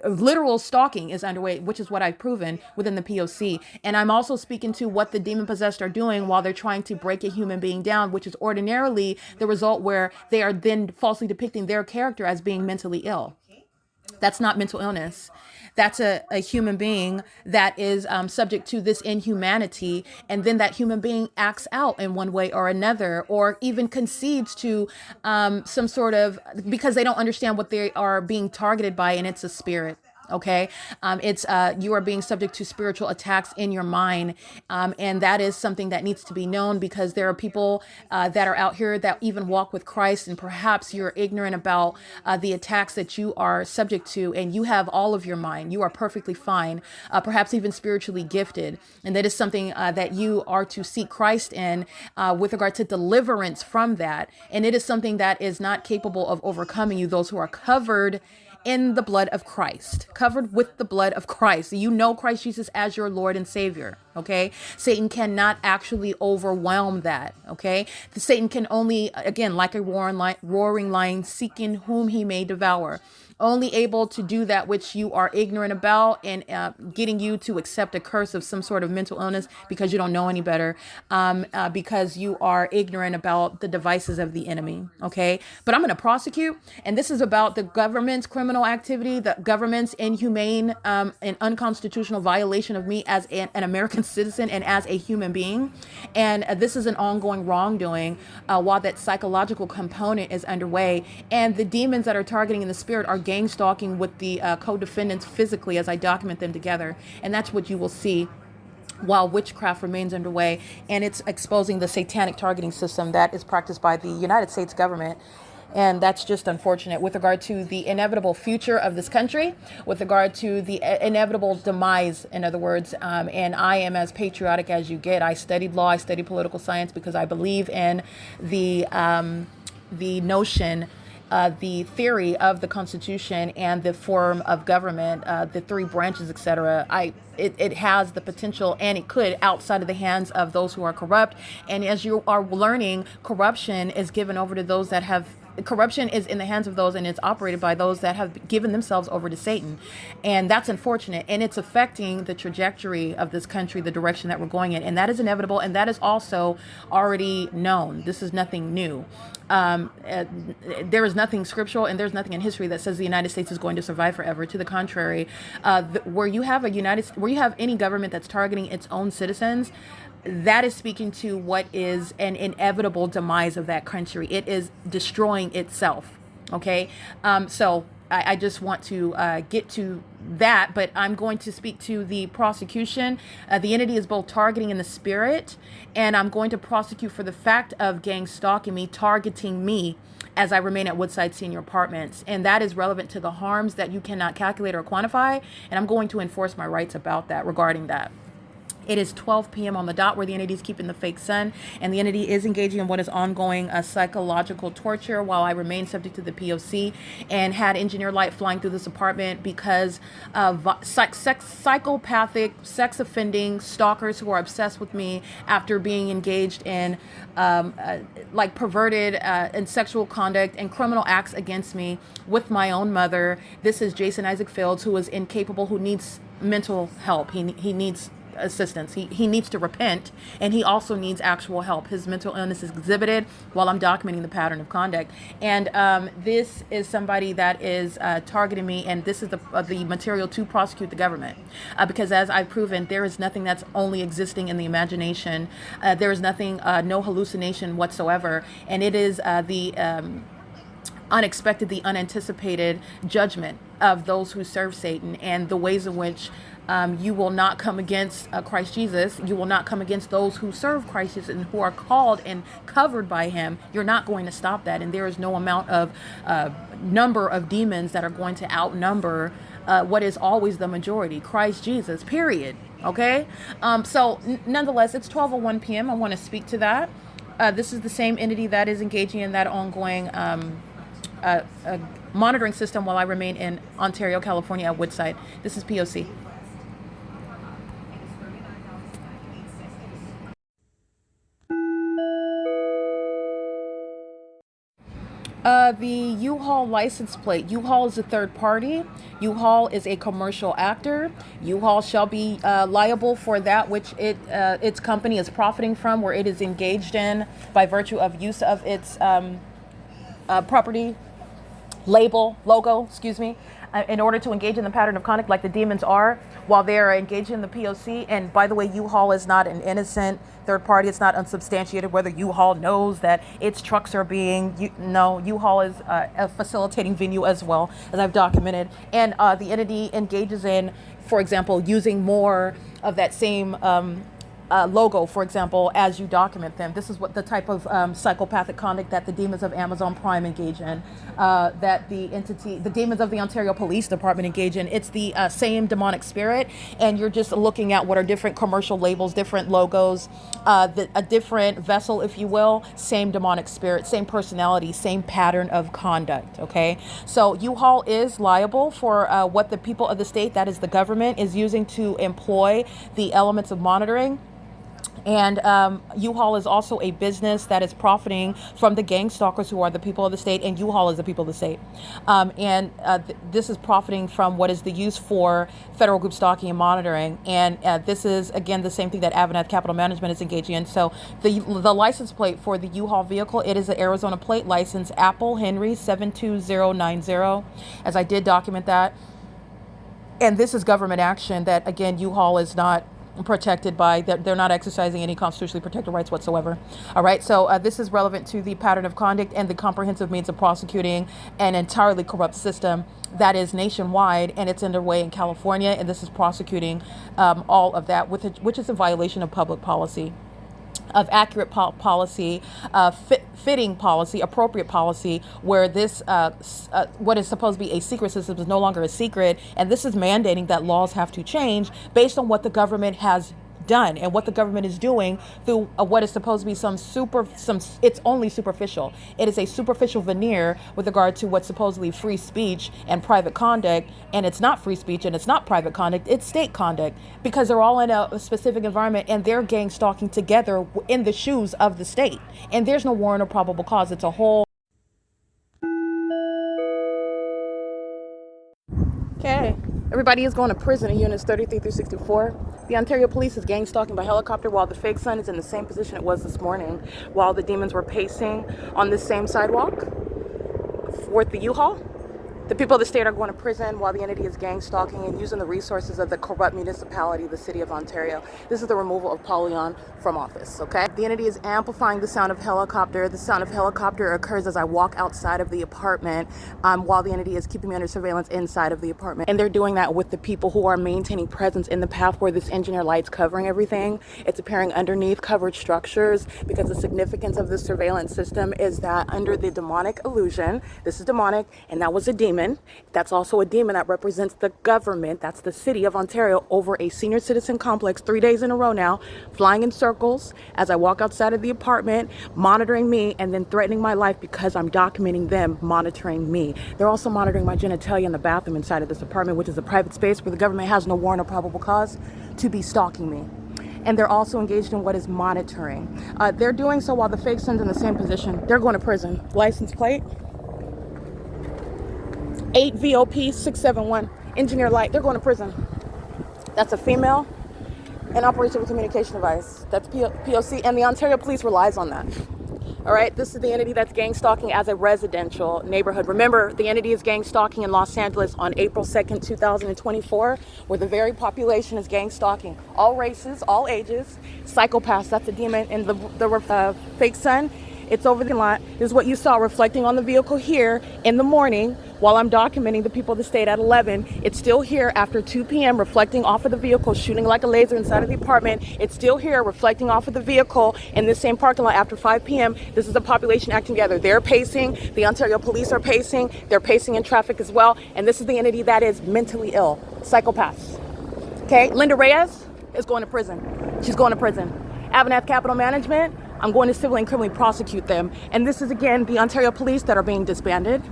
S3: Literal stalking is underway, which is what I've proven within the P.O.C. And I'm also speaking to what the demon possessed are doing while they're trying to break a human being down, which is ordinarily the result where they are then falsely depicting their character as being mentally ill. That's not mental illness. That's a human being that is subject to this inhumanity. And then that human being acts out in one way or another, or even concedes to some sort of, because they don't understand what they are being targeted by, and it's a spirit. Okay. It's you are being subject to spiritual attacks in your mind. And that is something that needs to be known, because there are people that are out here that even walk with Christ, and perhaps you're ignorant about the attacks that you are subject to, and you have all of your mind. You are perfectly fine, perhaps even spiritually gifted. And that is something that you are to seek Christ in with regard to deliverance from that. And it is something that is not capable of overcoming you. Those who are covered in the blood of Christ, covered with the blood of Christ. You know Christ Jesus as your Lord and Savior, okay? Satan cannot actually overwhelm that, okay? Satan can only, again, like a roaring lion, seeking whom he may devour. Only able to do that which you are ignorant about, and getting you to accept a curse of some sort of mental illness because you don't know any better, because you are ignorant about the devices of the enemy. Okay. But I'm going to prosecute. And this is about the government's criminal activity, the government's inhumane and unconstitutional violation of me as an American citizen and as a human being. And this is an ongoing wrongdoing while that psychological component is underway. And the demons that are targeting in the spirit are gang stalking with the co-defendants physically as I document them together. And that's what you will see while witchcraft remains underway. And it's exposing the satanic targeting system that is practiced by the United States government. And that's just unfortunate with regard to the inevitable future of this country, with regard to the inevitable demise, in other words. And I am as patriotic as you get. I studied law, I studied political science because I believe in the notion, the theory of the Constitution and the form of government, the three branches, etc. It has the potential, and it could, outside of the hands of those who are corrupt. And as you are learning, corruption is given over to those that have. Corruption is in the hands of those, and it's operated by those that have given themselves over to Satan. And that's unfortunate. And it's affecting the trajectory of this country, the direction that we're going in. And that is inevitable. And that is also already known. This is nothing new. There is nothing scriptural, and there's nothing in history that says the United States is going to survive forever. To the contrary, where you have any government that's targeting its own citizens, that is speaking to what is an inevitable demise of that country. It is destroying itself. Okay. So I just want to get to that, but I'm going to speak to the prosecution. The entity is both targeting in the spirit, and I'm going to prosecute for the fact of gang stalking me, targeting me as I remain at Woodside Senior Apartments. And that is relevant to the harms that you cannot calculate or quantify. And I'm going to enforce my rights about that, regarding that. It is 12 p.m. on the dot where the entity is keeping the fake sun, and the entity is engaging in what is ongoing psychological torture while I remain subject to the P.O.C. and had engineer light flying through this apartment because psychopathic, sex offending stalkers who are obsessed with me after being engaged in like perverted and sexual conduct and criminal acts against me with my own mother. This is Jason Isaac Fields, who is incapable, who needs mental help. He needs assistance. He needs to repent, and he also needs actual help. His mental illness is exhibited while I'm documenting the pattern of conduct. And this is somebody that is targeting me, and this is the material to prosecute the government. Because as I've proven, there is nothing that's only existing in the imagination. There is nothing, no hallucination whatsoever. And it is the unexpected, the unanticipated judgment of those who serve Satan, and the ways in which you will not come against Christ Jesus. You will not come against those who serve Christ Jesus and who are called and covered by him. You're not going to stop that. And there is no amount of number of demons that are going to outnumber what is always the majority, Christ Jesus, period. Okay? So nonetheless, it's 12:01 p.m. I want to speak to that. This is the same entity that is engaging in that ongoing monitoring system while I remain in Ontario, California at Woodside. This is P.O.C. The U-Haul license plate. U-Haul is a third party. U-Haul is a commercial actor. U-Haul shall be liable for that which its company is profiting from, where it is engaged in by virtue of use of its property, logo, in order to engage in the pattern of conduct like the demons are while they're engaged in the P.O.C. And by the way, U-Haul is not an innocent third party. It's not unsubstantiated whether U-Haul knows that its trucks are being, U-Haul is a facilitating venue as well, as I've documented. And the entity engages in, for example, using more of that same logo, for example, as you document them. This is what the type of psychopathic conduct that the demons of Amazon Prime engage in, that the demons of the Ontario Police Department engage in. It's the same demonic spirit, and you're just looking at what are different commercial labels, different logos, a different vessel, if you will, same demonic spirit, same personality, same pattern of conduct, okay? So U-Haul is liable for what the people of the state, that is the government, is using to employ the elements of monitoring. And U-Haul is also a business that is profiting from the gang stalkers who are the people of the state, and U-Haul is the people of the state. This is profiting from what is the use for federal group stalking and monitoring. And this is, again, the same thing that AVANATH Capital Management is engaging in. So the license plate for the U-Haul vehicle, it is an Arizona plate license, Apple Henry 72090, as I did document that. And this is government action that, again, U-Haul is not protected by, they're not exercising any constitutionally protected rights whatsoever. All right, so this is relevant to the pattern of conduct and the comprehensive means of prosecuting an entirely corrupt system that is nationwide, and it's underway in California, and this is prosecuting all of that, which is a violation of public policy, of accurate policy, fitting policy, appropriate policy, where this, what is supposed to be a secret system is no longer a secret. And this is mandating that laws have to change based on what the government has done and what the government is doing through what is supposed to be it's only superficial. It is a superficial veneer with regard to what's supposedly free speech and private conduct, and it's not free speech and it's not private conduct, it's state conduct, because they're all in a specific environment and they're gang stalking together in the shoes of the state, and there's no warrant or probable cause. It's a whole.
S2: Okay, everybody is going to prison in units 33 through 64. The Ontario Police is gang stalking by helicopter while the fake sun is in the same position it was this morning, while the demons were pacing on this same sidewalk with the U-Haul. The people of the state are going to prison while the entity is gang stalking and using the resources of the corrupt municipality, the city of Ontario. This is the removal of Paul Leon from office, okay? The entity is amplifying the sound of helicopter. The sound of helicopter occurs as I walk outside of the apartment while the entity is keeping me under surveillance inside of the apartment. And they're doing that with the people who are maintaining presence in the path where this engineer light's covering everything. It's appearing underneath covered structures, because the significance of this surveillance system is that under the demonic illusion, this is demonic and that was a demon. That's also a demon that represents the government. That's the city of Ontario over a senior citizen complex 3 days in a row now, flying in circles as I walk outside of the apartment, monitoring me and then threatening my life because I'm documenting them monitoring me. They're also monitoring my genitalia in the bathroom inside of this apartment, which is a private space where the government has no warrant or probable cause to be stalking me. And they're also engaged in what is monitoring. They're doing so while the fake sun's in the same position. They're going to prison. License plate 8 VOP 671, engineer light, they're going to prison. That's a female and operates with a communication device. That's P.O.C. and the Ontario Police relies on that. All right, this is the entity that's gang stalking as a residential neighborhood. Remember, the entity is gang stalking in Los Angeles on April 2nd, 2024, where the very population is gang stalking. All races, all ages, psychopaths, that's a demon. And the fake sun, it's over the lot. This is what you saw reflecting on the vehicle here in the morning while I'm documenting the people of the state at 11. It's still here after 2 p.m. reflecting off of the vehicle, shooting like a laser inside of the apartment. It's still here reflecting off of the vehicle in this same parking lot after 5 p.m. This is the population acting together. They're pacing. The Ontario Police are pacing. They're pacing in traffic as well. And this is the entity that is mentally ill. Psychopaths. Okay, LYNDA Reyes is going to prison. She's going to prison. AVANATH Capital Management, I'm going to civilly and criminally prosecute them. And this is, again, the Ontario Police that are being disbanded.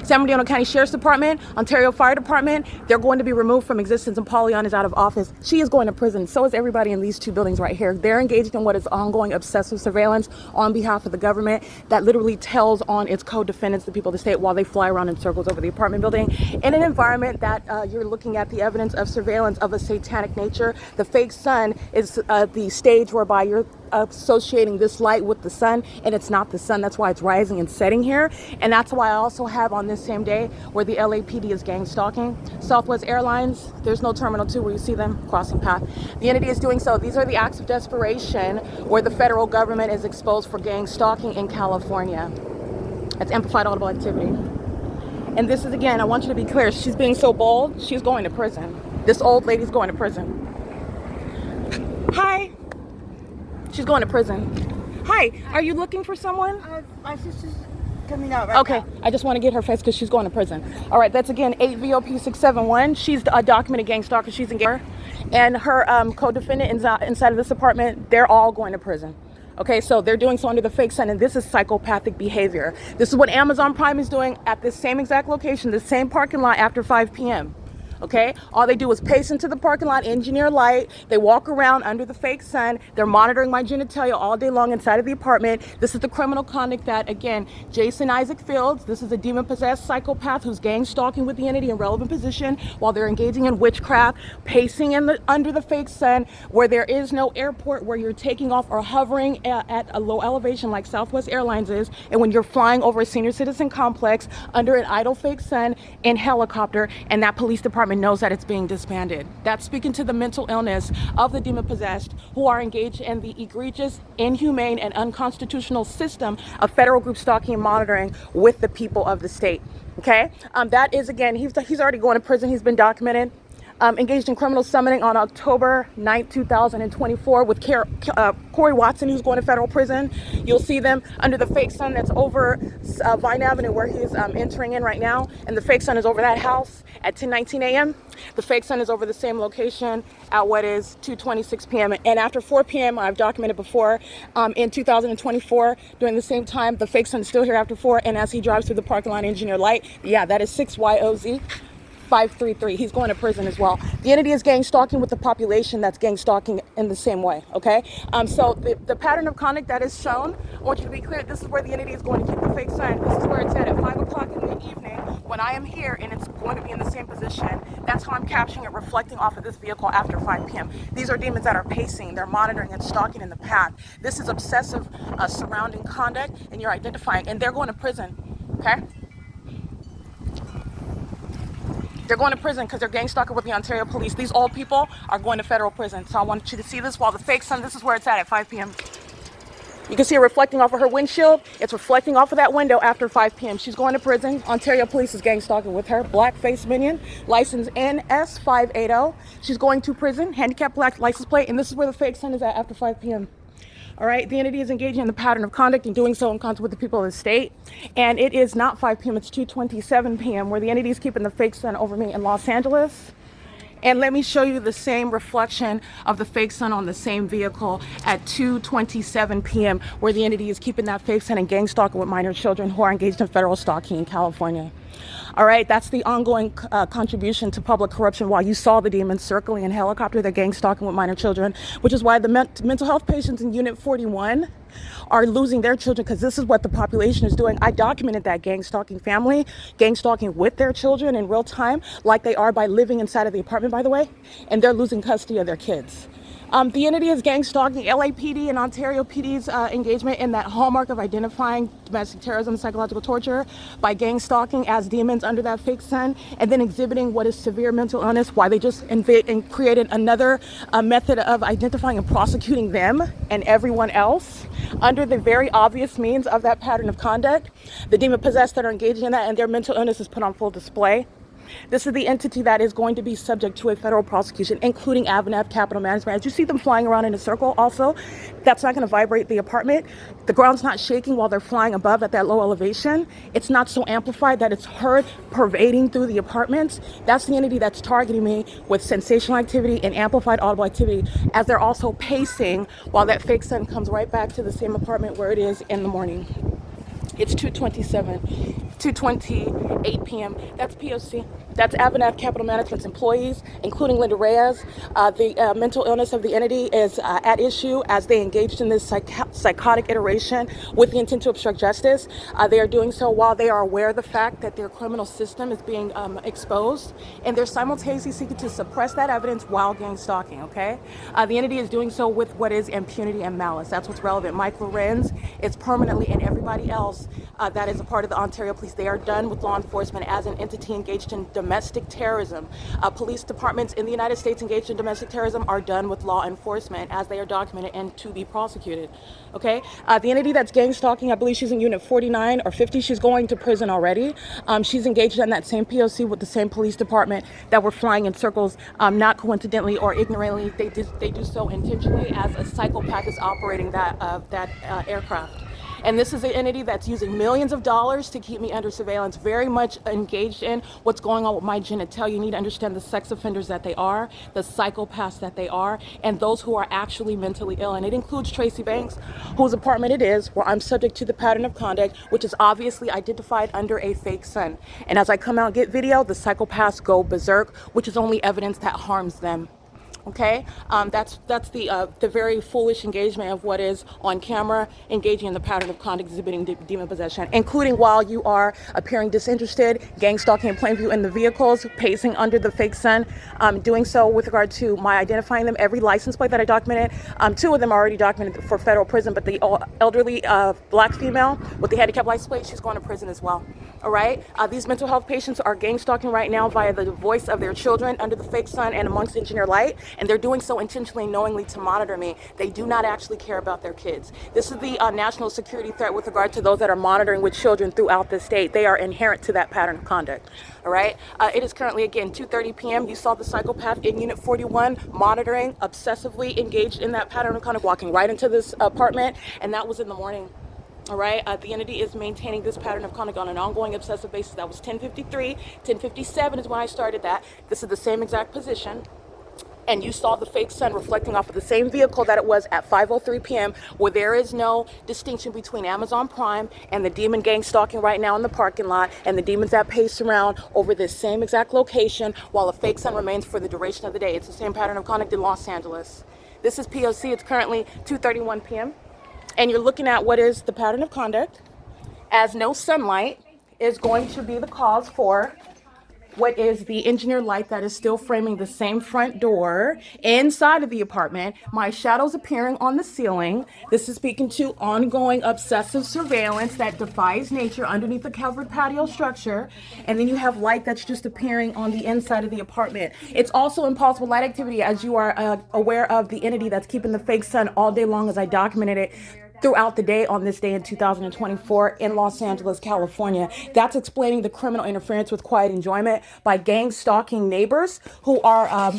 S2: San Bernardino County Sheriff's Department, Ontario Fire Department, they're going to be removed from existence, and Paul Leon is out of office. She is going to prison. So is everybody in these two buildings right here. They're engaged in what is ongoing obsessive surveillance on behalf of the government that literally tells on its co-defendants, the people of the state, while they fly around in circles over the apartment building in an environment that you're looking at the evidence of surveillance of a satanic nature. The fake sun is the stage whereby you're associating this light with the sun, and it's not the sun. That's why it's rising and setting here. And that's why I also have on this same day where the LAPD is gang stalking. Southwest Airlines, there's no Terminal 2 where you see them crossing path. The entity is doing so. These are the acts of desperation where the federal government is exposed for gang stalking in California. That's amplified audible activity. And this is, again, I want you to be clear, she's being so bold, she's going to prison. This old lady's going to prison. Hi. She's going to prison. Hi, are you looking for someone?
S4: My sister's coming out
S2: Okay,
S4: now.
S2: I just want to get her face because she's going to prison. All right, that's again 8 VOP 671. She's a documented gang stalker. She's engaged. And her co-defendant inside of this apartment, they're all going to prison. Okay, so they're doing so under the fake sun, and this is psychopathic behavior. This is what Amazon Prime is doing at this same exact location, the same parking lot after 5 p.m. Okay, all they do is pace into the parking lot, engineer light. They walk around under the fake sun. They're monitoring my genitalia all day long inside of the apartment. This is the criminal conduct that, again, Jason Isaac Fields, this is a demon-possessed psychopath who's gang stalking with the entity in relevant position while they're engaging in witchcraft, pacing under the fake sun, where there is no airport, where you're taking off or hovering at a low elevation like Southwest Airlines is, and when you're flying over a senior citizen complex under an idle fake sun in helicopter, and that police department knows that it's being disbanded. That's speaking to the mental illness of the demon-possessed who are engaged in the egregious, inhumane, and unconstitutional system of federal group stalking and monitoring with the people of the state. Okay, that is, again, he's already going to prison. He's been documented. Engaged in criminal summoning on October 9th, 2024 with Corey Watson, who's going to federal prison. You'll see them under the fake sun that's over Vine Avenue where he's entering in right now. And the fake sun is over that house at 10:19 a.m. The fake sun is over the same location at what is 2:26 p.m. And after 4 p.m., I've documented before, in 2024, during the same time, the fake sun is still here after 4. And as he drives through the parking lot, engineer light, yeah, that is 6YOZ. 533. He's going to prison as well. The entity is gang stalking with the population that's gang stalking in the same way, okay? So the pattern of conduct that is shown, I want you to be clear, this is where the entity is going to keep the fake sign. This is where it's at 5 o'clock in the evening when I am here and it's going to be in the same position. That's how I'm capturing it, reflecting off of this vehicle after 5 p.m. These are demons that are pacing, they're monitoring and stalking in the path. This is obsessive surrounding conduct, and you're identifying, and they're going to prison, okay? They're going to prison because they're gang stalking with the Ontario police. These old people are going to federal prison. So I want you to see this while the fake sun, this is where it's at 5 p.m. You can see it reflecting off of her windshield. It's reflecting off of that window after 5 p.m. She's going to prison. Ontario police is gang stalking with her. Black face minion, license NS580. She's going to prison, handicapped black license plate, and this is where the fake sun is at after 5 p.m. All right, the entity is engaging in the pattern of conduct and doing so in concert with the people of the state. And it is not 5 p.m., it's 2:27 p.m. where the entity is keeping the fake sun over me in Los Angeles. And let me show you the same reflection of the fake sun on the same vehicle at 2:27 p.m. where the entity is keeping that fake sun and gang stalking with minor children who are engaged in federal stalking in California. All right, that's the ongoing contribution to public corruption. While you saw the demons circling in helicopter, they're gang stalking with minor children, which is why the mental health patients in Unit 41 are losing their children, because this is what the population is doing. I documented that gang stalking family, gang stalking with their children in real time, like they are by living inside of the apartment, by the way, and they're losing custody of their kids. The entity is gang stalking. LAPD and Ontario PD's engagement in that hallmark of identifying domestic terrorism, psychological torture by gang stalking as demons under that fake sun, and then exhibiting what is severe mental illness, why they just created another method of identifying and prosecuting them and everyone else under the very obvious means of that pattern of conduct. The demon possessed that are engaging in that, and their mental illness is put on full display. This is the entity that is going to be subject to a federal prosecution, including AVANATH Capital Management. As you see them flying around in a circle also, that's not going to vibrate the apartment. The ground's not shaking while they're flying above at that low elevation. It's not so amplified that it's heard pervading through the apartments. That's the entity that's targeting me with sensational activity and amplified audible activity, as they're also pacing while that fake sun comes right back to the same apartment where it is in the morning. It's 2:28 p.m. That's P.O.C. That's AVANATH Capital Management's employees, including LYNDA Reyes. The mental illness of the entity is at issue as they engaged in this psychotic iteration with the intent to obstruct justice. They are doing so while they are aware of the fact that their criminal system is being exposed, and they're simultaneously seeking to suppress that evidence while gang stalking, okay? The entity is doing so with what is impunity and malice. That's what's relevant. Mike Lorenz is permanently, and everybody else that is a part of the Ontario Police, they are done with law enforcement as an entity engaged in domestic domestic terrorism. Police departments in the United States engaged in domestic terrorism are done with law enforcement as they are documented and to be prosecuted. Okay, the entity that's gang stalking, I believe she's in unit 49 or 50. She's going to prison already. She's engaged in that same P.O.C. with the same police department that were flying in circles, not coincidentally or ignorantly. They do so intentionally as a psychopath is operating that aircraft. And this is an entity that's using millions of dollars to keep me under surveillance, very much engaged in what's going on with my genitalia. You need to understand the sex offenders that they are, the psychopaths that they are, and those who are actually mentally ill. And it includes Tracy Banks, whose apartment it is, where I'm subject to the pattern of conduct, which is obviously identified under a fake sun. And as I come out and get video, the psychopaths go berserk, which is only evidence that harms them. Okay, that's the very foolish engagement of what is on camera, engaging in the pattern of conduct exhibiting demon possession, including while you are appearing disinterested, gang stalking in plain view in the vehicles, pacing under the fake sun, doing so with regard to my identifying them. Every license plate that I documented, 2 of them are already documented for federal prison, but the elderly black female with the handicap license plate, she's going to prison as well. All right, these mental health patients are gang stalking right now via the voice of their children under the fake sun and amongst engineer light. And they're doing so intentionally, knowingly to monitor me. They do not actually care about their kids. This is the national security threat with regard to those that are monitoring with children throughout the state. They are inherent to that pattern of conduct. All right. It is currently, again, 2:30 p.m. You saw the psychopath in Unit 41 monitoring, obsessively engaged in that pattern of conduct, walking right into this apartment. And that was in the morning. All right, the entity is maintaining this pattern of conduct on an ongoing obsessive basis. That was 10:53. 10:57 is when I started that. This is the same exact position. And you saw the fake sun reflecting off of the same vehicle that it was at 5:03 p.m. where there is no distinction between Amazon Prime and the demon gang stalking right now in the parking lot and the demons that pace around over this same exact location while a fake sun remains for the duration of the day. It's the same pattern of conduct in Los Angeles. This is P.O.C. It's currently 2:31 p.m. And you're looking at what is the pattern of conduct as no sunlight is going to be the cause for what is the engineer light that is still framing the same front door inside of the apartment. My shadows appearing on the ceiling. This is speaking to ongoing obsessive surveillance that defies nature underneath the covered patio structure. And then you have light that's just appearing on the inside of the apartment. It's also impossible light activity, as you are aware of the entity that's keeping the fake sun all day long, as I documented it throughout the day on this day in 2024 in Los Angeles, California. That's explaining the criminal interference with quiet enjoyment by gang stalking neighbors who are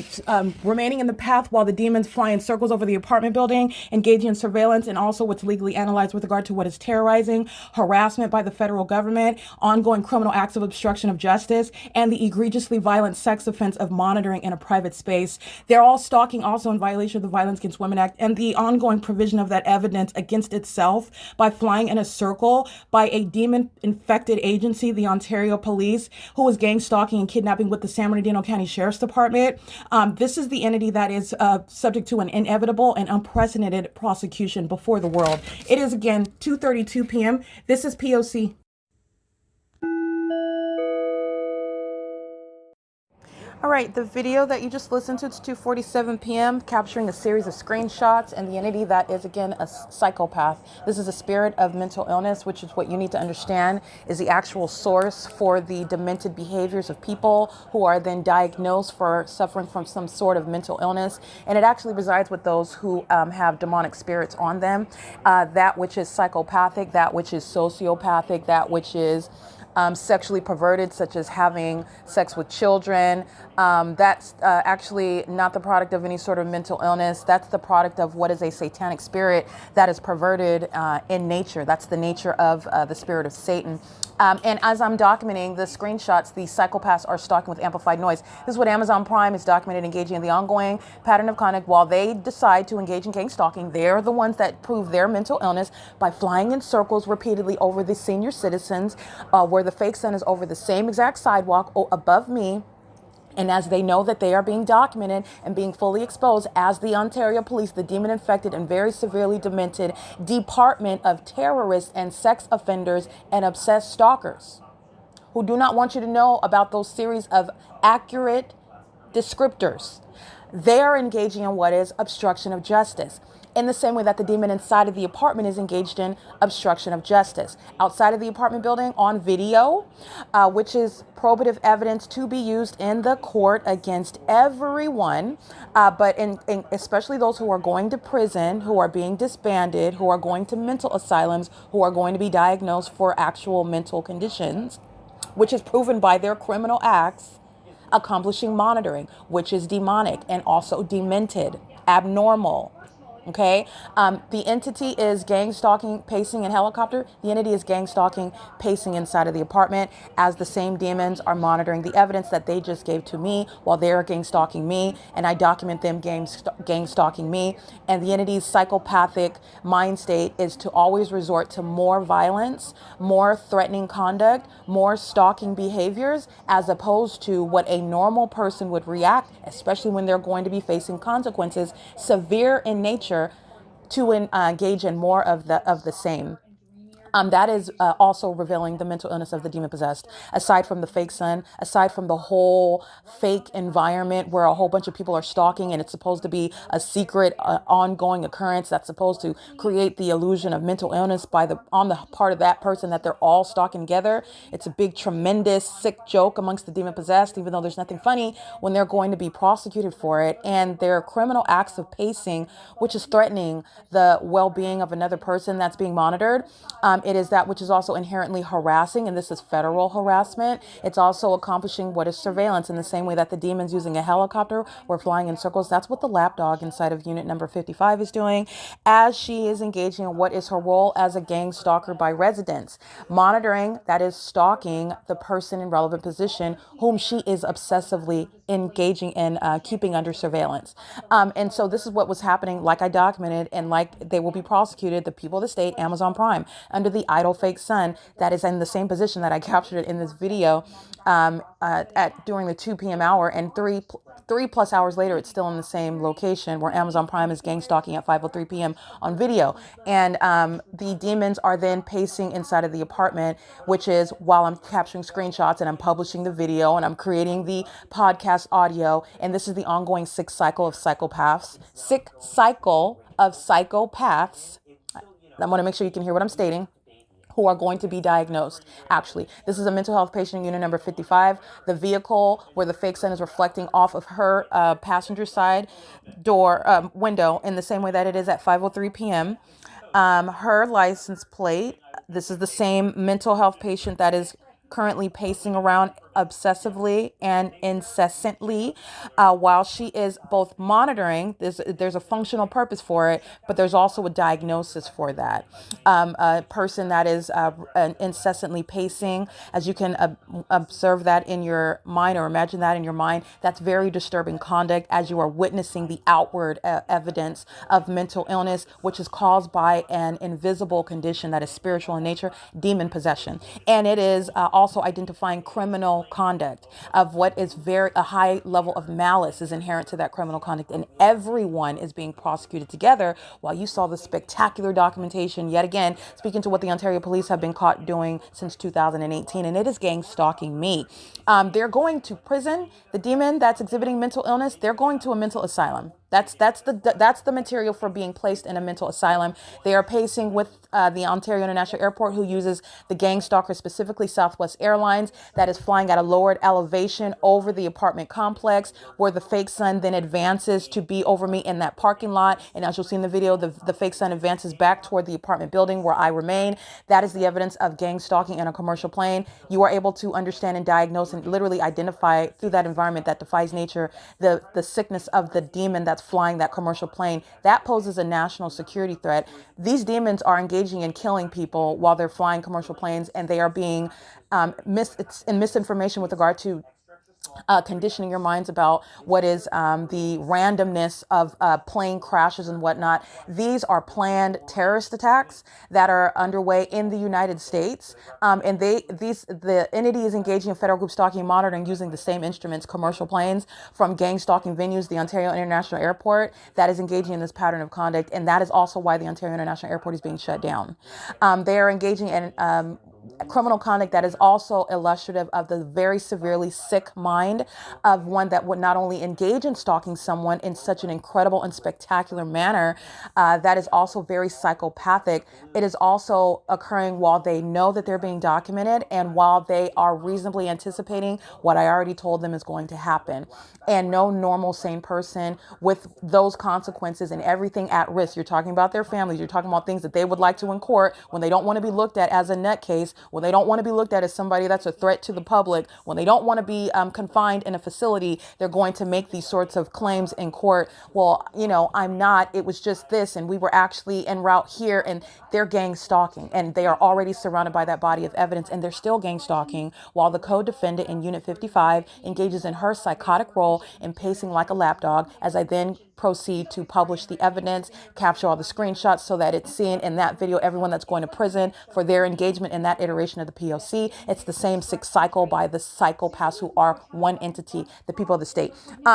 S2: remaining in the path while the demons fly in circles over the apartment building, engaging in surveillance, and also what's legally analyzed with regard to what is terrorizing, harassment by the federal government, ongoing criminal acts of obstruction of justice, and the egregiously violent sex offense of monitoring in a private space. They're all stalking also in violation of the Violence Against Women Act and the ongoing provision of that evidence against itself by flying in a circle by a demon-infected agency, the Ontario Police, who is gang stalking and kidnapping with the San Bernardino County Sheriff's Department. This is the entity that is subject to an inevitable and unprecedented prosecution before the world. It is, again, 2:32 p.m. This is P.O.C. All right, the video that you just listened to, it's 2:47 p.m., capturing a series of screenshots and the entity that is, again, a psychopath. This is a spirit of mental illness, which is what you need to understand is the actual source for the demented behaviors of people who are then diagnosed for suffering from some sort of mental illness. And it actually resides with those who have demonic spirits on them, that which is psychopathic, that which is sociopathic, that which is sexually perverted, such as having sex with children. That's actually not the product of any sort of mental illness. That's the product of what is a satanic spirit that is perverted in nature. That's the nature of the spirit of Satan. And as I'm documenting the screenshots, the psychopaths are stalking with amplified noise. This is what Amazon Prime is documented engaging in the ongoing pattern of conduct while they decide to engage in gang stalking. They're the ones that prove their mental illness by flying in circles repeatedly over the senior citizens, where the fake sun is over the same exact sidewalk above me. And as they know that they are being documented and being fully exposed as the Ontario Police, the demon-infected and very severely demented Department of Terrorists and Sex Offenders and Obsessed Stalkers, who do not want you to know about those series of accurate descriptors. They are engaging in what is obstruction of justice.
S3: in the same way that the demon inside of the apartment is engaged in obstruction of justice. Outside of the apartment building on video, which is probative evidence to be used in the court against everyone, but especially those who are going to prison, who are being disbanded, who are going to mental asylums, who are going to be diagnosed for actual mental conditions, which is proven by their criminal acts, accomplishing monitoring, which is demonic and also demented, abnormal. Okay. The entity is gang stalking, pacing in helicopter. The entity is gang stalking, pacing inside of the apartment as the same demons are monitoring the evidence that they just gave to me while they're gang stalking me. And I document them gang stalking me. And the entity's psychopathic mind state is to always resort to more violence, more threatening conduct, more stalking behaviors, as opposed to what a normal person would react, especially when they're going to be facing consequences, severe in nature, to engage in more of the same. That is also revealing the mental illness of the demon possessed. Aside from the fake sun, aside from the whole fake environment where a whole bunch of people are stalking and it's supposed to be a secret, ongoing occurrence that's supposed to create the illusion of mental illness on the part of that person that they're all stalking together. It's a big, tremendous, sick joke amongst the demon possessed, even though there's nothing funny when they're going to be prosecuted for it. And their criminal acts of pacing, which is threatening the well-being of another person that's being monitored. It is that which is also inherently harassing, and this is federal harassment. It's also accomplishing what is surveillance in the same way that the demons using a helicopter were flying in circles. That's what the lapdog inside of unit number 55 is doing as she is engaging in what is her role as a gang stalker by residents. Monitoring, that is stalking the person in relevant position whom she is obsessively engaging in, keeping under surveillance. And so this is what was happening, like I documented, and like they will be prosecuted, the people of the state, Amazon Prime, under the idle fake sun that is in the same position that I captured it in this video during the 2 p.m. hour, and three plus hours later, it's still in the same location where Amazon Prime is gang stalking at 5:03 p.m. on video. And the demons are then pacing inside of the apartment, which is while I'm capturing screenshots and I'm publishing the video and I'm creating the podcast audio. And this is the ongoing sick cycle of psychopaths. I want to make sure you can hear what I'm stating, who are going to be diagnosed. Actually, this is a mental health patient in unit number 55. The vehicle where the fake sun is reflecting off of her passenger side door window in the same way that it is at 5:03 p.m. Her license plate. This is the same mental health patient that is currently pacing around obsessively and incessantly while she is both monitoring. There's a functional purpose for it, but there's also a diagnosis for that. A person that is incessantly pacing, as you can observe that in your mind or imagine that in your mind, that's very disturbing conduct as you are witnessing the outward evidence of mental illness, which is caused by an invisible condition that is spiritual in nature, demon possession. And it is also identifying criminal conduct of what is a high level of malice is inherent to that criminal conduct, and everyone is being prosecuted together. While you saw the spectacular documentation, yet again, speaking to what the Ontario police have been caught doing since 2018, and it is gang stalking me. They're going to prison. The demon that's exhibiting mental illness, they're going to a mental asylum. That's the material for being placed in a mental asylum. They are pacing with the Ontario International Airport, who uses the gang stalker, specifically Southwest Airlines, that is flying at a lowered elevation over the apartment complex, where the fake sun then advances to be over me in that parking lot. And as you'll see in the video, the fake sun advances back toward the apartment building where I remain. That is the evidence of gang stalking in a commercial plane. You are able to understand and diagnose and literally identify through that environment that defies nature the sickness of the demon that's flying that commercial plane. That poses a national security threat. These demons are engaging in killing people while they're flying commercial planes, and they are being misinformation with regard to conditioning your minds about what is the randomness of plane crashes and whatnot. These are planned terrorist attacks that are underway in the United States. And the entity is engaging in federal group stalking and monitoring using the same instruments, commercial planes from gang stalking venues, the Ontario International Airport, that is engaging in this pattern of conduct. And that is also why the Ontario International Airport is being shut down. They are engaging in criminal conduct that is also illustrative of the very severely sick mind of one that would not only engage in stalking someone in such an incredible and spectacular manner, that is also very psychopathic. It is also occurring while they know that they're being documented and while they are reasonably anticipating what I already told them is going to happen. And no normal, sane person with those consequences and everything at risk. You're talking about their families. You're talking about things that they would like to in court when they don't want to be looked at as a nutcase, when they don't want to be looked at as somebody that's a threat to the public, when they don't want to be confined in a facility. They're going to make these sorts of claims in court. Well, you know, I'm not. It was just this, and we were actually en route here, and they're gang stalking, and they are already surrounded by that body of evidence, and they're still gang stalking while the co-defendant in Unit 55 engages in her psychotic role in pacing like a lapdog, as I then proceed to publish the evidence, capture all the screenshots so that it's seen in that video, everyone that's going to prison for their engagement in that iteration of the P.O.C. It's the same sick cycle by the psychopaths who are one entity, the people of the state.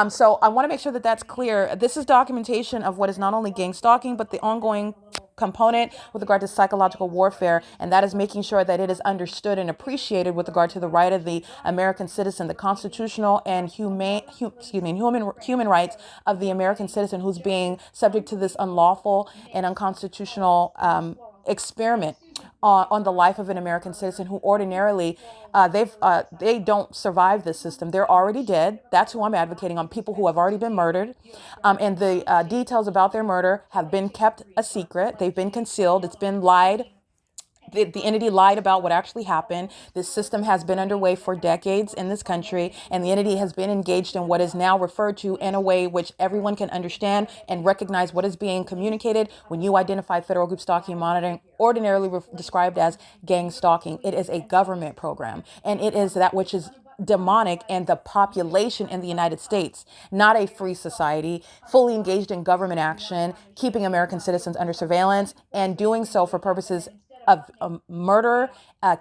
S3: So I want to make sure that that's clear. This is documentation of what is not only gang stalking, but the ongoing component with regard to psychological warfare, and that is making sure that it is understood and appreciated with regard to the right of the American citizen, the constitutional and human rights of the American citizen who's being subject to this unlawful and unconstitutional experiment on the life of an American citizen who ordinarily they don't survive this system. They're already dead. That's who I'm advocating on, people who have already been murdered. And the details about their murder have been kept a secret. They've been concealed. It's been lied. The entity lied about what actually happened. This system has been underway for decades in this country, and the entity has been engaged in what is now referred to in a way which everyone can understand and recognize what is being communicated when you identify federal group stalking and monitoring, ordinarily described as gang stalking. It is a government program, and it is that which is demonic and the population in the United States, not a free society, fully engaged in government action, keeping American citizens under surveillance, and doing so for purposes of murder,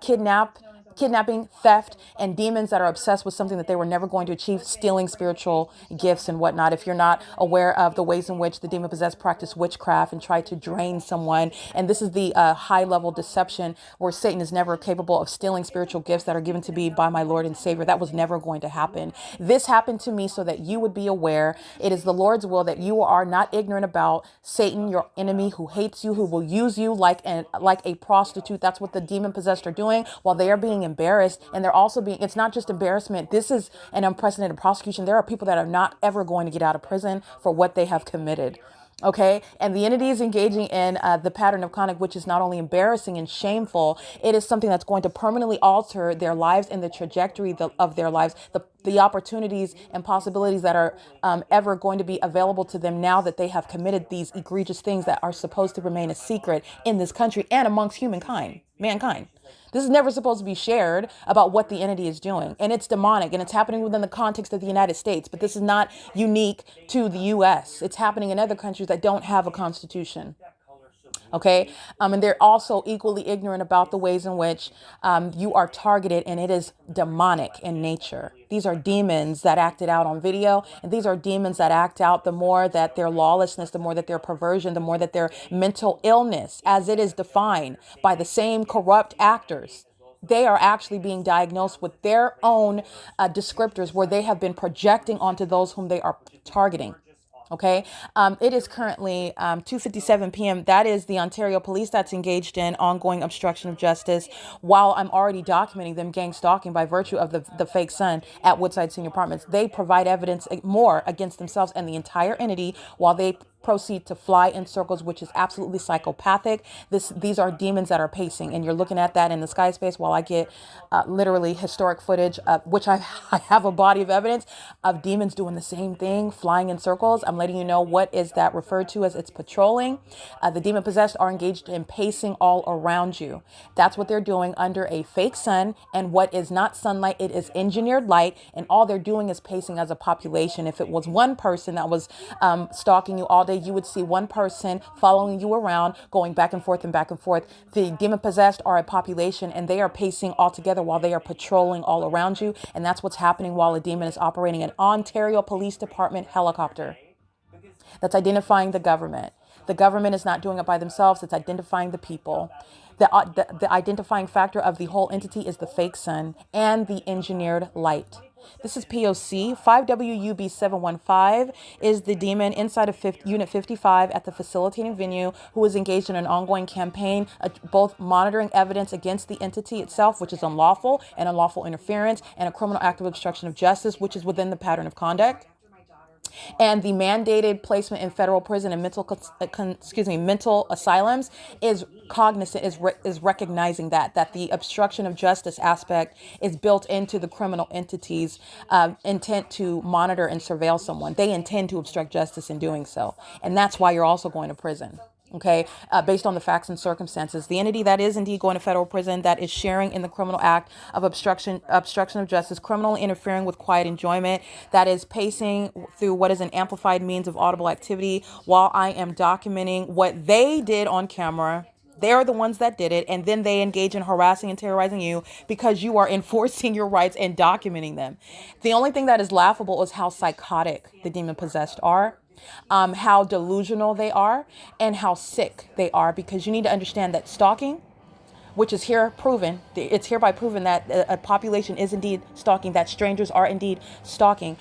S3: kidnapping, theft, and demons that are obsessed with something that they were never going to achieve, stealing spiritual gifts and whatnot. If you're not aware of the ways in which the demon-possessed practice witchcraft and try to drain someone, and this is the high-level deception where Satan is never capable of stealing spiritual gifts that are given to me by my Lord and Savior. That was never going to happen. This happened to me so that you would be aware. It is the Lord's will that you are not ignorant about Satan, your enemy, who hates you, who will use you like a prostitute. That's what the demon-possessed are doing while they are being embarrassed. And they're also being, it's not just embarrassment. This is an unprecedented prosecution. There are people that are not ever going to get out of prison for what they have committed. Okay. And the entity is engaging in the pattern of conduct, which is not only embarrassing and shameful, it is something that's going to permanently alter their lives and the trajectory of their lives, the opportunities and possibilities that are ever going to be available to them now that they have committed these egregious things that are supposed to remain a secret in this country and amongst mankind. This is never supposed to be shared about what the entity is doing. And it's demonic, and it's happening within the context of the United States. But this is not unique to the U.S. It's happening in other countries that don't have a constitution. Okay. And they're also equally ignorant about the ways in which you are targeted, and it is demonic in nature. These are demons that acted out on video, and these are demons that act out the more that their lawlessness, the more that their perversion, the more that their mental illness, as it is defined by the same corrupt actors. They are actually being diagnosed with their own descriptors where they have been projecting onto those whom they are targeting. Okay. It is currently 2:57 p.m. That is the Ontario police that's engaged in ongoing obstruction of justice while I'm already documenting them gang stalking by virtue of the fake son at Woodside Senior Apartments. They provide evidence more against themselves and the entire entity while they proceed to fly in circles, which is absolutely psychopathic. These are demons that are pacing, and you're looking at that in the sky space while I get literally historic footage, which I have a body of evidence of demons doing the same thing, flying in circles. I'm letting you know what is that referred to as it's patrolling. The demon possessed are engaged in pacing all around you. That's what they're doing under a fake sun, and what is not sunlight, it is engineered light, and all they're doing is pacing as a population. If it was one person that was stalking you all day, you would see one person following you around, going back and forth and back and forth. The demon possessed are a population, and they are pacing all together while they are patrolling all around you. And that's what's happening while a demon is operating an Ontario Police Department helicopter that's identifying the government. The government is not doing it by themselves. It's identifying the people. The identifying factor of the whole entity is the fake sun and the engineered light. This is P.O.C. 5WUB715 is the demon inside of Unit 55 at the facilitating venue who is engaged in an ongoing campaign, both monitoring evidence against the entity itself, which is unlawful and unlawful interference, and a criminal act of obstruction of justice, which is within the pattern of conduct. And the mandated placement in federal prison and mental asylums is cognizant, is recognizing that the obstruction of justice aspect is built into the criminal entity's intent to monitor and surveil someone. They intend to obstruct justice in doing so. And that's why you're also going to prison. Okay, based on the facts and circumstances, the entity that is indeed going to federal prison, that is sharing in the criminal act of obstruction of justice, criminally interfering with quiet enjoyment, that is pacing through what is an amplified means of audible activity while I am documenting what they did on camera. They are the ones that did it, and then they engage in harassing and terrorizing you because you are enforcing your rights and documenting them. The only thing that is laughable is how psychotic the demon-possessed are. How delusional they are, and how sick they are, because you need to understand that stalking, which is here proven, it's hereby proven that a population is indeed stalking, that strangers are indeed stalking.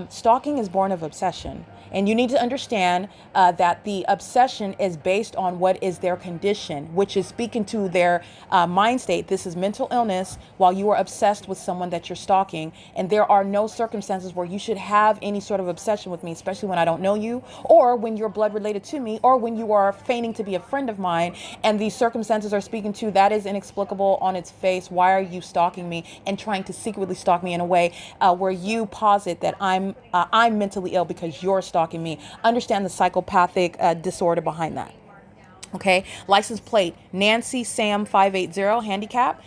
S3: Stalking is born of obsession. And you need to understand that the obsession is based on what is their condition, which is speaking to their mind state. This is mental illness while you are obsessed with someone that you're stalking. And there are no circumstances where you should have any sort of obsession with me, especially when I don't know you, or when you're blood related to me, or when you are feigning to be a friend of mine. And these circumstances are speaking to that is inexplicable on its face. Why are you stalking me and trying to secretly stalk me in a way where you posit that I'm mentally ill because you're stalking me? Understand the psychopathic disorder behind that. Okay, license plate Nancy Sam 580, handicap,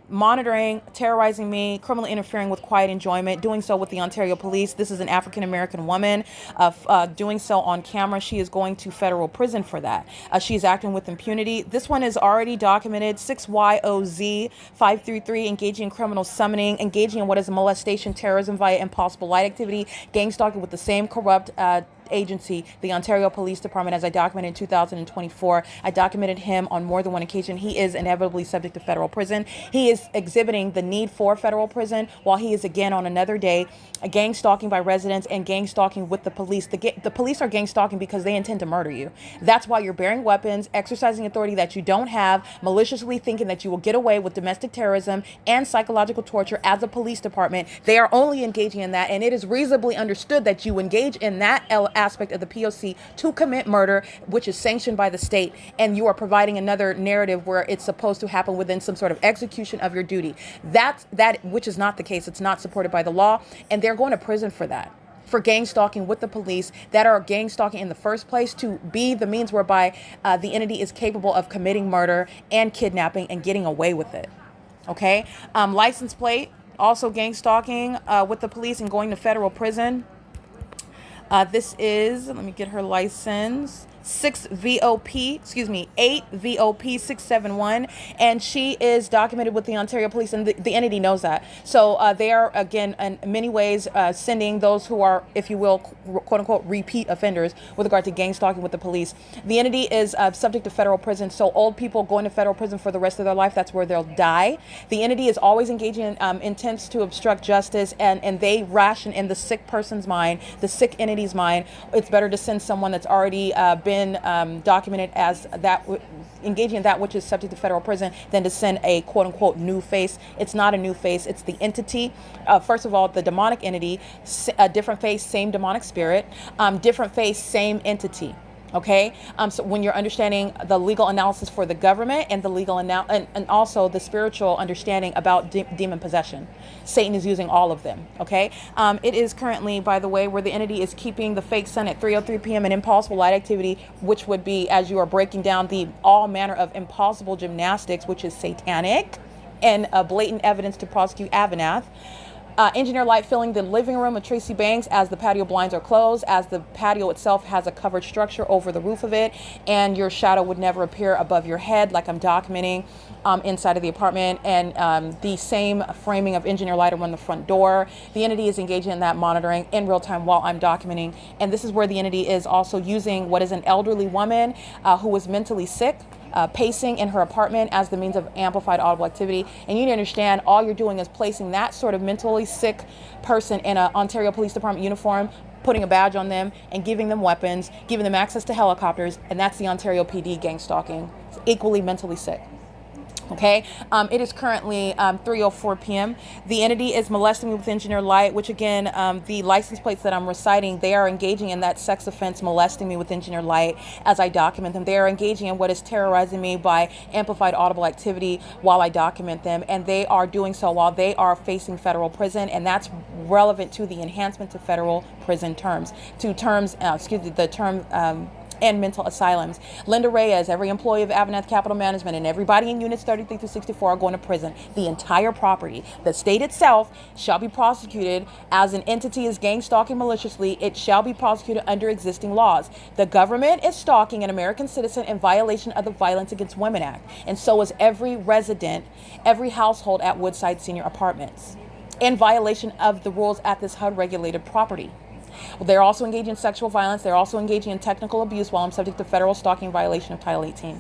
S3: monitoring, terrorizing me, criminally interfering with quiet enjoyment, doing so with the Ontario Police. This is an African American woman, doing so on camera. She is going to federal prison for that. She is acting with impunity. This one is already documented. 6YOZ 533, engaging in criminal summoning, engaging in what is molestation, terrorism via impossible light activity, gang stalking with the same corrupt agency, the Ontario Police Department, as I documented in 2024. I documented him on more than one occasion. He is inevitably subject to federal prison. He is exhibiting the need for federal prison while he is again on another day gang stalking by residents and gang stalking with the police. The police are gang stalking because they intend to murder you. That's why you're bearing weapons, exercising authority that you don't have, maliciously thinking that you will get away with domestic terrorism and psychological torture as a police department. They are only engaging in that, and it is reasonably understood that you engage in that aspect of the P.O.C. to commit murder, which is sanctioned by the state, and you are providing another narrative where it's supposed to happen within some sort of execution of your duty. That which is not the case. It's not supported by the law, and they're going to prison for that, for gang stalking with the police that are gang stalking in the first place to be the means whereby the entity is capable of committing murder and kidnapping and getting away with it. Okay, license plate, also gang stalking with the police and going to federal prison. This is, let me get her license, 8 VOP 671, and she is documented with the Ontario Police, and the entity knows that. So they are, again, in many ways sending those who are, if you will, quote unquote, repeat offenders with regard to gang stalking with the police. The entity is subject to federal prison, so old people going to federal prison for the rest of their life, that's where they'll die. The entity is always engaging in intents to obstruct justice, and they ration in the sick person's mind, the sick entity's mind. It's better to send someone that's already been documented as that engaging in that which is subject to federal prison than to send a quote unquote new face. It's not a new face. It's the entity. First of all, the demonic entity, a different face, same demonic spirit, different face, same entity. Okay, so when you're understanding the legal analysis for the government and the legal and also the spiritual understanding about demon possession, Satan is using all of them. Okay, it is currently, by the way, where the entity is keeping the fake sun at 3:03 p.m. and impossible light activity, which would be, as you are breaking down the all manner of impossible gymnastics, which is satanic and blatant evidence to prosecute AVANATH. Engineer light filling the living room of Tracy Banks as the patio blinds are closed, as the patio itself has a covered structure over the roof of it, and your shadow would never appear above your head, like I'm documenting inside of the apartment. And the same framing of engineer light around the front door. The entity is engaging in that monitoring in real time while I'm documenting. And this is where the entity is also using what is an elderly woman who was mentally sick, pacing in her apartment as the means of amplified audible activity. And you need to understand, all you're doing is placing that sort of mentally sick person in an Ontario Police Department uniform, putting a badge on them and giving them weapons, giving them access to helicopters, and that's the Ontario PD gang stalking. It's equally mentally sick. Okay, it is currently 3:04 p.m. The entity is molesting me with engineer light, which again, the license plates that I'm reciting, they are engaging in that sex offense, molesting me with engineer light as I document them. They are engaging in what is terrorizing me by amplified audible activity while I document them, and they are doing so while they are facing federal prison, and that's relevant to the enhancement to federal prison terms, the term and mental asylums. LYNDA, REYES, every employee of AVANATH Capital Management, and everybody in units 33 through 64 are going to prison. The entire property. The state itself shall be prosecuted as an entity is gang stalking maliciously. It shall be prosecuted under existing laws. The government is stalking an American citizen in violation of the Violence Against Women Act, and so is every resident, every household at Woodside Senior Apartments, in violation of the rules at this HUD-regulated property. They're also engaging in sexual violence. They're also engaging in technical abuse while I'm subject to federal stalking violation of Title 18.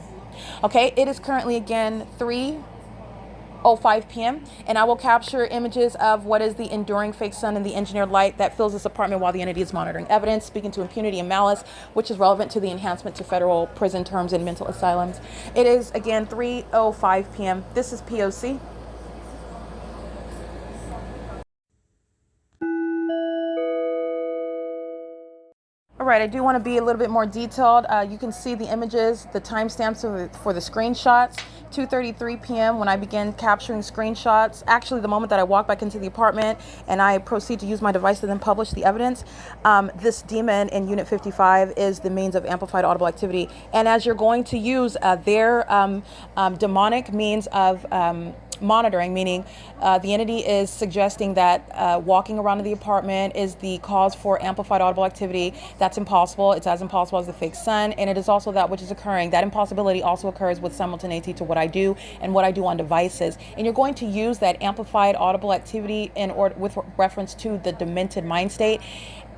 S3: Okay, it is currently again 3:05 p.m. and I will capture images of what is the enduring fake sun and the engineered light that fills this apartment while the entity is monitoring evidence, speaking to impunity and malice, which is relevant to the enhancement to federal prison terms and mental asylums. It is again 3:05 p.m. This is P.O.C. All right, I do want to be a little bit more detailed. You can see the images, the timestamps for the screenshots. 2:33 p.m. when I begin capturing screenshots. Actually, the moment that I walk back into the apartment and I proceed to use my device to then publish the evidence. This demon in Unit 55 is the means of amplified audible activity. And as you're going to use their demonic means of monitoring, meaning the entity is suggesting that walking around in the apartment is the cause for amplified audible activity. That's impossible. It's as impossible as the fake sun, and it is also that which is occurring. That impossibility also occurs with simultaneity to what I do and what I do on devices. And you're going to use that amplified audible activity in order with reference to the demented mind state.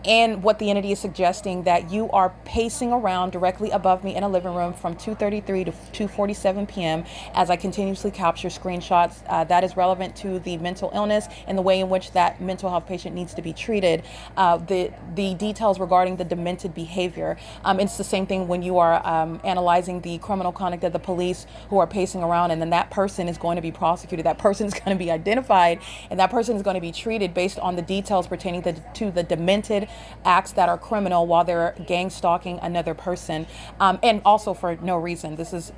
S3: And what the entity is suggesting, that you are pacing around directly above me in a living room from 2:33 to 2:47 p.m. as I continuously capture screenshots that is relevant to the mental illness and the way in which that mental health patient needs to be treated. The details regarding the demented behavior. It's the same thing when you are analyzing the criminal conduct of the police who are pacing around, and then that person is going to be prosecuted. That person is going to be identified, and that person is going to be treated based on the details pertaining to the demented acts that are criminal while they're gang stalking another person, and also for no reason. This is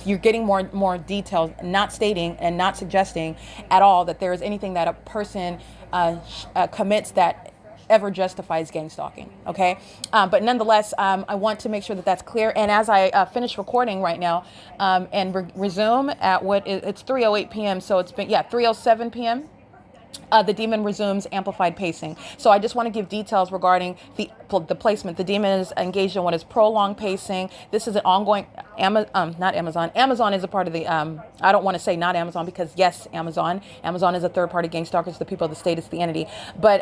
S3: you're getting more details, not stating and not suggesting at all that there is anything that a person commits that ever justifies gang stalking. Okay, but nonetheless, I want to make sure that that's clear. And as I finish recording right now and resume at it's 3:08 p.m. So it's been 3:07 p.m. The demon resumes amplified pacing. So I just want to give details regarding the placement. The demon is engaged in what is prolonged pacing. This is an ongoing, not Amazon. Amazon is a part of the, I don't want to say not Amazon because yes, Amazon. Amazon is a third party gang stalker. It's the people of the state, it's the entity. But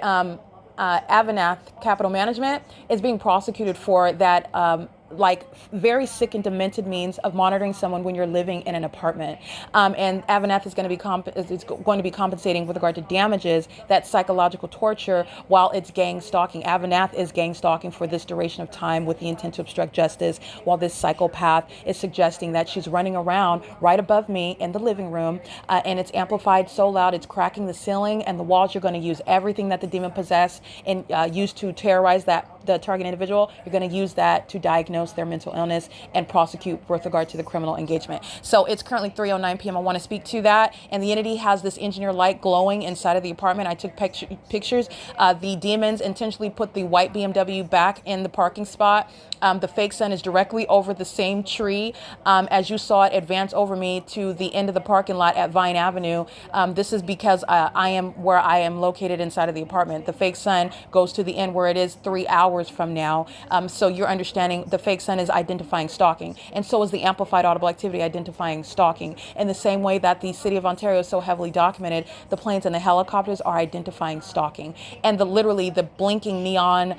S3: AVANATH Capital Management is being prosecuted for that like very sick and demented means of monitoring someone when you're living in an apartment. And AVANATH is going to be compensating with regard to damages, that psychological torture, while it's gang stalking. AVANATH is gang stalking for this duration of time with the intent to obstruct justice, while this psychopath is suggesting that she's running around right above me in the living room, and it's amplified so loud it's cracking the ceiling and the walls. You're going to use everything that the demon possessed and use to terrorize that the target individual, you're going to use that to diagnose their mental illness and prosecute with regard to the criminal engagement. So it's currently 3:09 p.m. I want to speak to that. And the entity has this engineer light glowing inside of the apartment. I took pictures. The demons intentionally put the white BMW back in the parking spot. The fake sun is directly over the same tree as you saw it advance over me to the end of the parking lot at Vine Avenue. This is because I am where I am located inside of the apartment. The fake sun goes to the end where it is 3 hours from now. So you're understanding the fake sun is identifying stalking. And so is the amplified audible activity identifying stalking. In the same way that the city of Ontario is so heavily documented, the planes and the helicopters are identifying stalking. And literally the blinking neon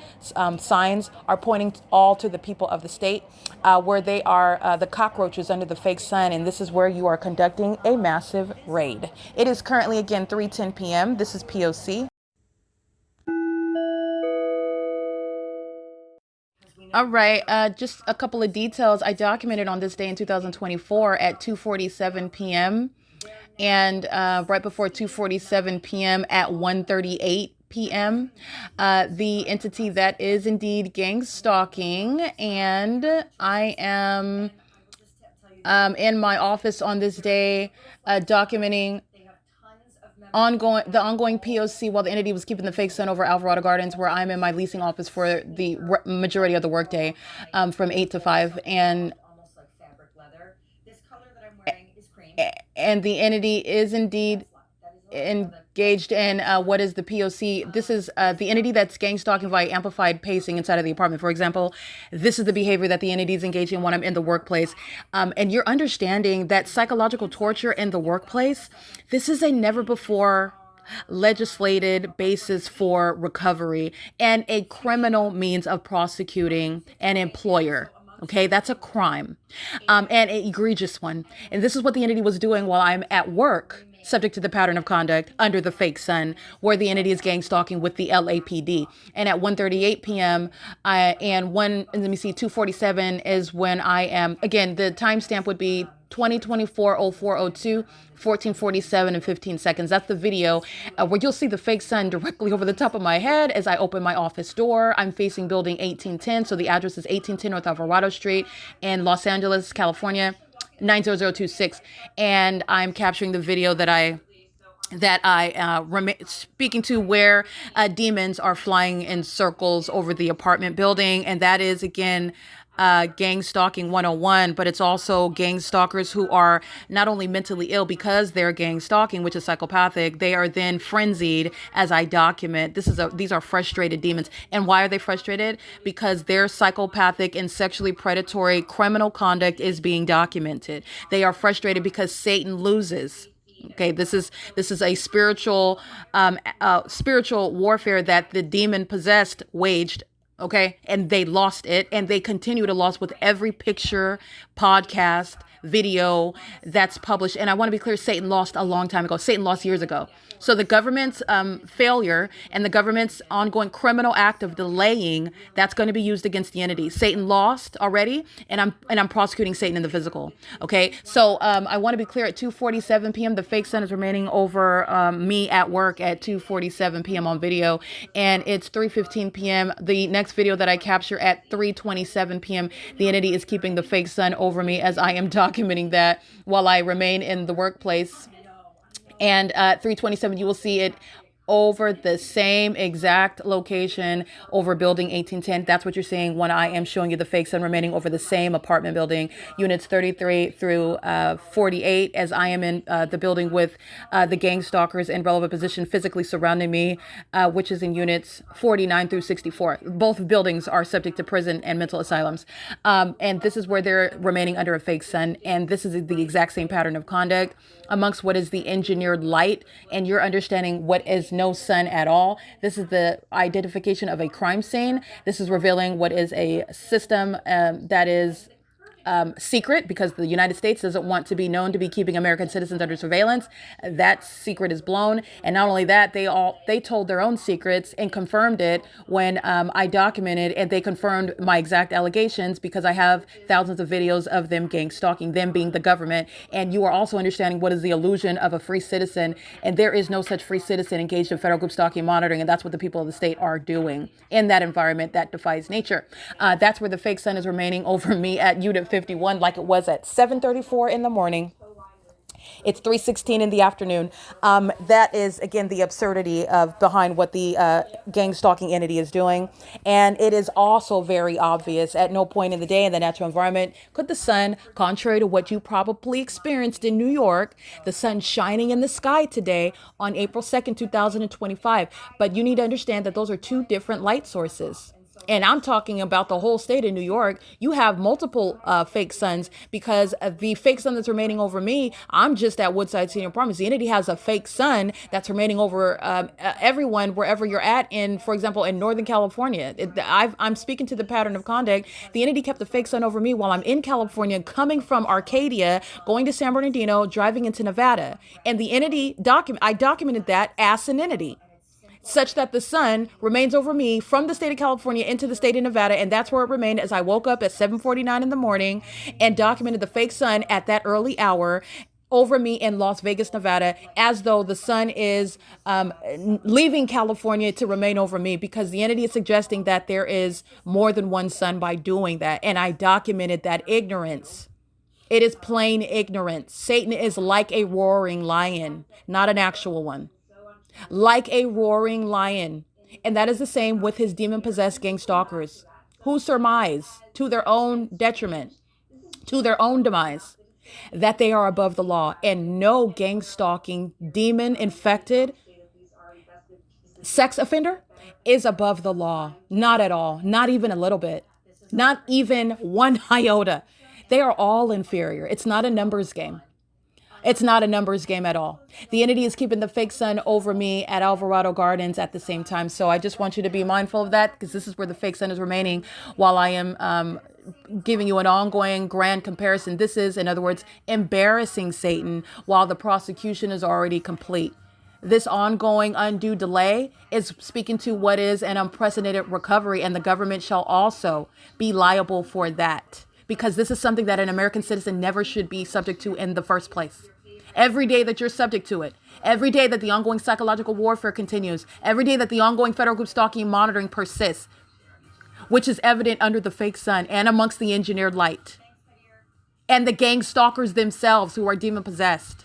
S3: signs are pointing all to the people of the state where they are the cockroaches under the fake sun. And this is where you are conducting a massive raid. It is currently, again, 3:10 p.m. This is P.O.C. All right, just a couple of details. I documented on this day in 2024 at 2:47 p.m. and right before 2:47 p.m. at 1:38 p.m. The entity that is indeed gang stalking, and I am in my office on this day documenting the ongoing P.O.C. while the entity was keeping the fake sun over Alvarado Gardens, where I'm in my leasing office for the majority of the workday from 8 to 5. And the entity is indeed engaged in what is the P.O.C. This is the entity that's gang stalking via amplified pacing inside of the apartment. For example, this is the behavior that the entity is engaging when I'm in the workplace. And you're understanding that psychological torture in the workplace, this is a never before legislated basis for recovery and a criminal means of prosecuting an employer. Okay, that's a crime and an egregious one. And this is what the entity was doing while I'm at work, subject to the pattern of conduct under the fake sun, where the entity is gang stalking with the LAPD. And at 1:38 p.m. and 2:47 is when I am, again, the timestamp would be 2024-0402, 14:47 and 15 seconds. That's the video where you'll see the fake sun directly over the top of my head as I open my office door. I'm facing building 1810. So the address is 1810 North Alvarado Street in Los Angeles, California, 90026. And I'm capturing the video that I speaking to where demons are flying in circles over the apartment building. And that is, again, gang stalking 101, but it's also gang stalkers who are not only mentally ill because they're gang stalking, which is psychopathic, they are then frenzied as I document. These are frustrated demons. And why are they frustrated? Because their psychopathic and sexually predatory criminal conduct is being documented. They are frustrated because Satan loses. Okay, this is a spiritual warfare that the demon possessed waged. Okay, and they lost it, and they continue to lose with every picture, podcast, video that's published. And I want to be clear, Satan lost a long time ago. Satan lost years ago. So the government's failure and the government's ongoing criminal act of delaying, that's going to be used against the entity. Satan lost already, and I'm prosecuting Satan in the physical. Okay, so I want to be clear, at 2:47 p.m., the fake sun is remaining over me at work at 2:47 p.m. on video, and it's 3:15 p.m. The next video that I capture at 3:27 p.m., the entity is keeping the fake sun over me as I am documenting that while I remain in the workplace. And at 3:27, you will see it over the same exact location over building 1810. That's what you're seeing when I am showing you the fake sun remaining over the same apartment building, units 33 through 48, as I am in the building with the gang stalkers in relevant position physically surrounding me, which is in units 49 through 64. Both buildings are subject to prison and mental asylums. And this is where they're remaining under a fake sun. And this is the exact same pattern of conduct amongst what is the engineered light, and you're understanding what is no sun at all. This is the identification of a crime scene. This is revealing what is a system that is secret because the United States doesn't want to be known to be keeping American citizens under surveillance. That secret is blown. And not only that, they told their own secrets and confirmed it when I documented, and they confirmed my exact allegations because I have thousands of videos of them gang stalking, them being the government. And you are also understanding what is the illusion of a free citizen. And there is no such free citizen engaged in federal group stalking and monitoring. And that's what the people of the state are doing in that environment that defies nature. That's where the fake sun is remaining over me at Unit 51, like it was at 7:34 in the morning. It's 3:16 in the afternoon. That is, again, the absurdity of behind what the gang stalking entity is doing. And it is also very obvious at no point in the day in the natural environment could the sun, contrary to what you probably experienced in New York, the sun shining in the sky today on April 2nd, 2025. But you need to understand that those are two different light sources. And I'm talking about the whole state of New York. You have multiple fake suns because the fake sun that's remaining over me, I'm just at Woodside Senior Apartments. The entity has a fake sun that's remaining over everyone wherever you're at in, for example, in Northern California. I'm speaking to the pattern of conduct. The entity kept the fake sun over me while I'm in California, coming from Arcadia, going to San Bernardino, driving into Nevada. And the entity, I documented that as an entity, such that the sun remains over me from the state of California into the state of Nevada. And that's where it remained as I woke up at 7:49 in the morning and documented the fake sun at that early hour over me in Las Vegas, Nevada, as though the sun is leaving California to remain over me, because the entity is suggesting that there is more than one sun by doing that. And I documented that ignorance. It is plain ignorance. Satan is like a roaring lion, not an actual one. Like a roaring lion. And that is the same with his demon-possessed gang stalkers, who surmise to their own detriment, to their own demise, that they are above the law. And no gang stalking, demon-infected sex offender is above the law. Not at all. Not even a little bit. Not even one iota. They are all inferior. It's not a numbers game. It's not a numbers game at all. The entity is keeping the fake sun over me at Alvarado Gardens at the same time. So I just want you to be mindful of that, because this is where the fake sun is remaining while I am giving you an ongoing grand comparison. This is, in other words, embarrassing Satan while the prosecution is already complete. This ongoing undue delay is speaking to what is an unprecedented recovery, and the government shall also be liable for that, because this is something that an American citizen never should be subject to in the first place. Every day that you're subject to it, every day that the ongoing psychological warfare continues, every day that the ongoing federal group stalking and monitoring persists, which is evident under the fake sun and amongst the engineered light, and the gang stalkers themselves who are demon possessed,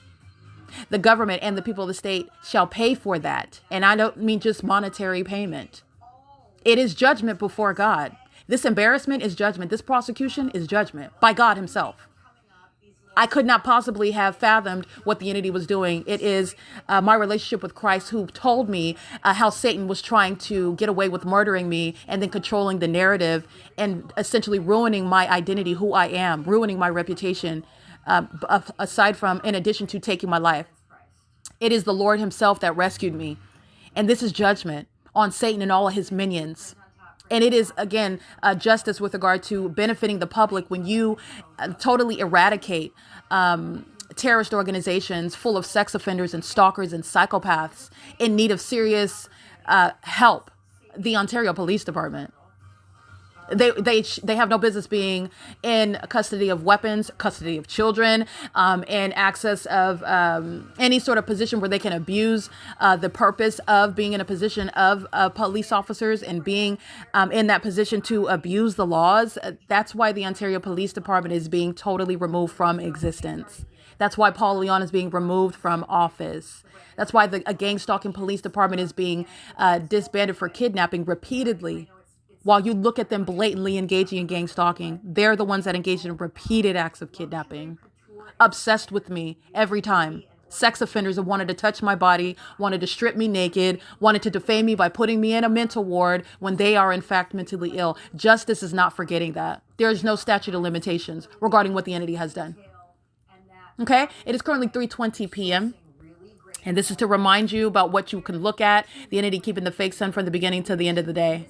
S3: the government and the people of the state shall pay for that. And I don't mean just monetary payment. It is judgment before God. This embarrassment is judgment. This prosecution is judgment by God himself. I could not possibly have fathomed what the entity was doing. It is my relationship with Christ who told me how Satan was trying to get away with murdering me and then controlling the narrative and essentially ruining my identity, who I am, ruining my reputation, aside from, in addition to taking my life. It is the Lord himself that rescued me. And this is judgment on Satan and all of his minions. And it is, again, justice with regard to benefiting the public when you totally eradicate terrorist organizations full of sex offenders and stalkers and psychopaths in need of serious help. The Ontario Police Department. They have no business being in custody of weapons, custody of children, and access of any sort of position where they can abuse the purpose of being in a position of police officers and being in that position to abuse the laws. That's why the Ontario Police Department is being totally removed from existence. That's why Paul Leon is being removed from office. That's why a gang stalking police department is being disbanded for kidnapping repeatedly. While you look at them blatantly engaging in gang stalking, they're the ones that engage in repeated acts of kidnapping. Obsessed with me every time. Sex offenders have wanted to touch my body, wanted to strip me naked, wanted to defame me by putting me in a mental ward when they are in fact mentally ill. Justice is not forgetting that. There is no statute of limitations regarding what the entity has done. Okay? It is currently 3:20 p.m. And this is to remind you about what you can look at. The entity keeping the fake sun from the beginning to the end of the day.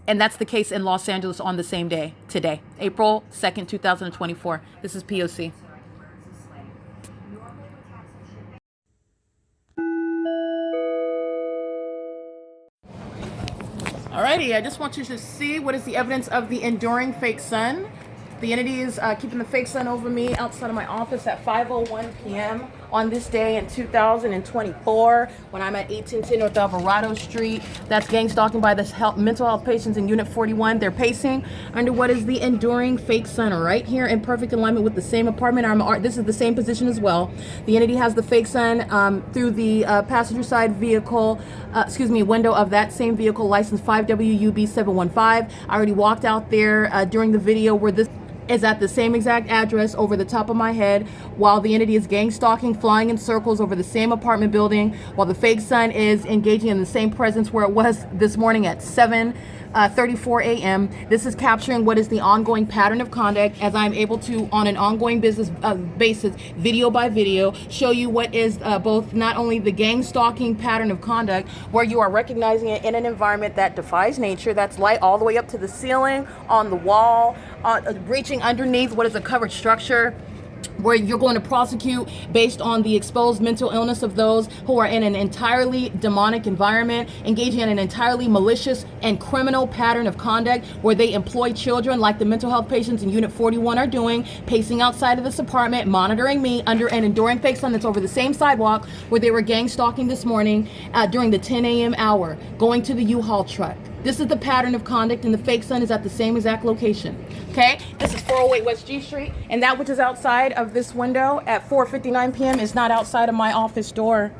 S3: And that's the case in Los Angeles on the same day, today, April 2nd, 2024. This is P.O.C. Alrighty, I just want you to see what is the evidence of the enduring fake sun. The entity is keeping the fake sun over me outside of my office at 5:01 p.m. on this day in 2024 when I'm at 1810 North Alvarado Street. That's gang stalking by the mental health patients in Unit 41. They're pacing under what is the enduring fake sun right here in perfect alignment with the same apartment. This is the same position as well. The entity has the fake sun through the passenger side vehicle, window of that same vehicle, license 5WUB715. I already walked out there during the video where this is at the same exact address over the top of my head while the entity is gang stalking, flying in circles over the same apartment building while the fake sun is engaging in the same presence where it was this morning at 7:34 a.m. This is capturing what is the ongoing pattern of conduct as I'm able to, on an ongoing basis, video by video, show you what is both not only the gang stalking pattern of conduct, where you are recognizing it in an environment that defies nature, that's light all the way up to the ceiling, on the wall, reaching underneath what is a covered structure, where you're going to prosecute based on the exposed mental illness of those who are in an entirely demonic environment, engaging in an entirely malicious and criminal pattern of conduct where they employ children like the mental health patients in Unit 41 are doing, pacing outside of this apartment, monitoring me under an enduring fake sun that's over the same sidewalk where they were gang stalking this morning during the 10 a.m. hour, going to the U-Haul truck. This is the pattern of conduct, and the fake sun is at the same exact location. Okay, this is 408 West G Street, and that which is outside of this window at 4:59 p.m. is not outside of my office door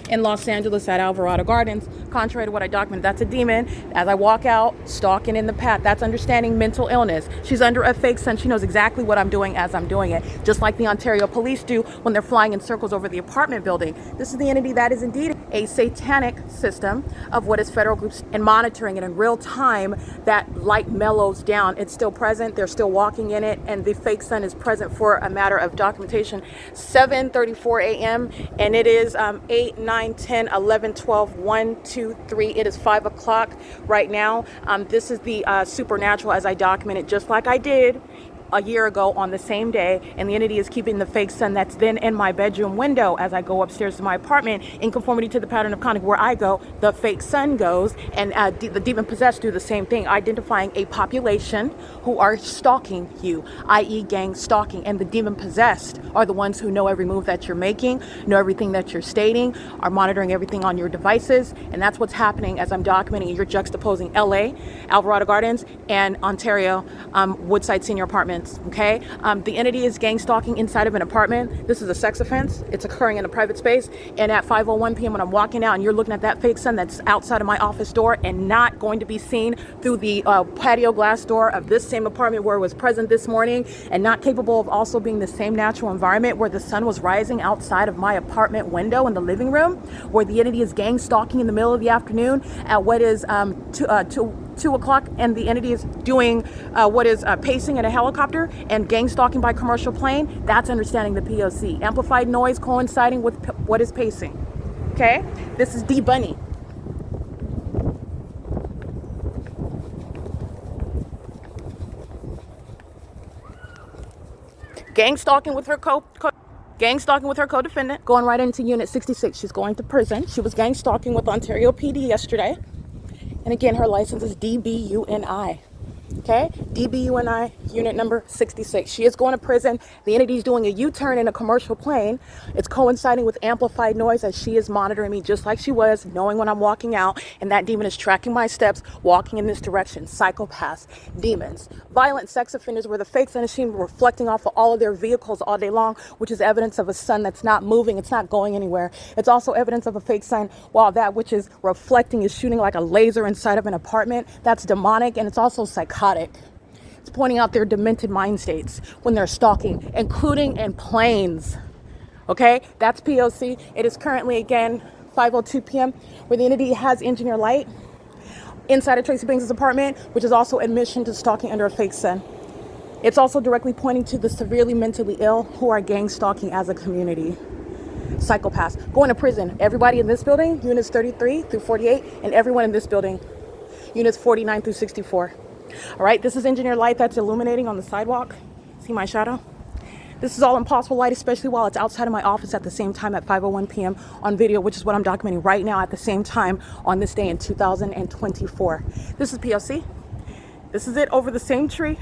S3: in Los Angeles at Alvarado Gardens. Contrary to what I documented, that's a demon. As I walk out, stalking in the path, that's understanding mental illness. She's under a fake sun. She knows exactly what I'm doing as I'm doing it, just like the Ontario police do when they're flying in circles over the apartment building. This is the entity that is indeed a satanic system of what is federal groups and monitoring it in real time. That light mellows down. It's still present. They're still walking in it, and the fake sun is present for a matter of documentation. 7:34 a.m. and it is 8, 9, 10, 11, 12, 1, 2, 3. It is 5 o'clock right now. This is the supernatural as I documented, just like I did a year ago on the same day, and the entity is keeping the fake sun that's then in my bedroom window as I go upstairs to my apartment in conformity to the pattern of conduct. Where I go, the fake sun goes, and the demon possessed do the same thing, identifying a population who are stalking you, i.e. gang stalking, and the demon possessed are the ones who know every move that you're making, know everything that you're stating, are monitoring everything on your devices, and that's what's happening as I'm documenting. You're juxtaposing LA, Alvarado Gardens, and Ontario, Woodside Senior Apartments. Okay, the entity is gang stalking inside of an apartment. This is a sex offense. It's occurring in a private space, and at 5:01 p.m. when I'm walking out and you're looking at that fake sun that's outside of my office door and not going to be seen through the patio glass door of this same apartment where it was present this morning, and not capable of also being the same natural environment where the sun was rising outside of my apartment window in the living room, where the entity is gang stalking in the middle of the afternoon at what is 2 o'clock, and the entity is doing what is pacing in a helicopter and gang stalking by commercial plane. That's understanding the P.O.C. Amplified noise coinciding with what is pacing. Okay, this is D Bunny. Gang stalking with her co-defendant, going right into Unit 66. She's going to prison. She was gang stalking with Ontario PD yesterday. And again, her license is DBUNI. Okay, DBUNI, unit number 66. She is going to prison. The entity is doing a U-turn in a commercial plane. It's coinciding with amplified noise as she is monitoring me just like she was, knowing when I'm walking out, and that demon is tracking my steps, walking in this direction. Psychopaths, demons, violent sex offenders, where the fake sun is seen reflecting off of all of their vehicles all day long, which is evidence of a sun that's not moving, it's not going anywhere. It's also evidence of a fake sun while that which is reflecting is shooting like a laser inside of an apartment. That's demonic, and it's also psychotic. It's pointing out their demented mind states when they're stalking, including in planes. Okay, that's P.O.C. It is currently, again, 5:02 p.m. where the entity has engineer light inside of Tracy Banks' apartment, which is also admission to stalking under a fake sun. It's also directly pointing to the severely mentally ill who are gang stalking as a community. Psychopaths going to prison. Everybody in this building, units 33 through 48, and everyone in this building.
S2: units 49 through 64. All right, this is engineered light that's illuminating on the sidewalk. See my shadow? This is all impossible light, especially while it's outside of my office at the same time at 5:01 p.m. on video, which is what I'm documenting right now at the same time on this day in 2024. This is P.O.C. This is it over the same tree.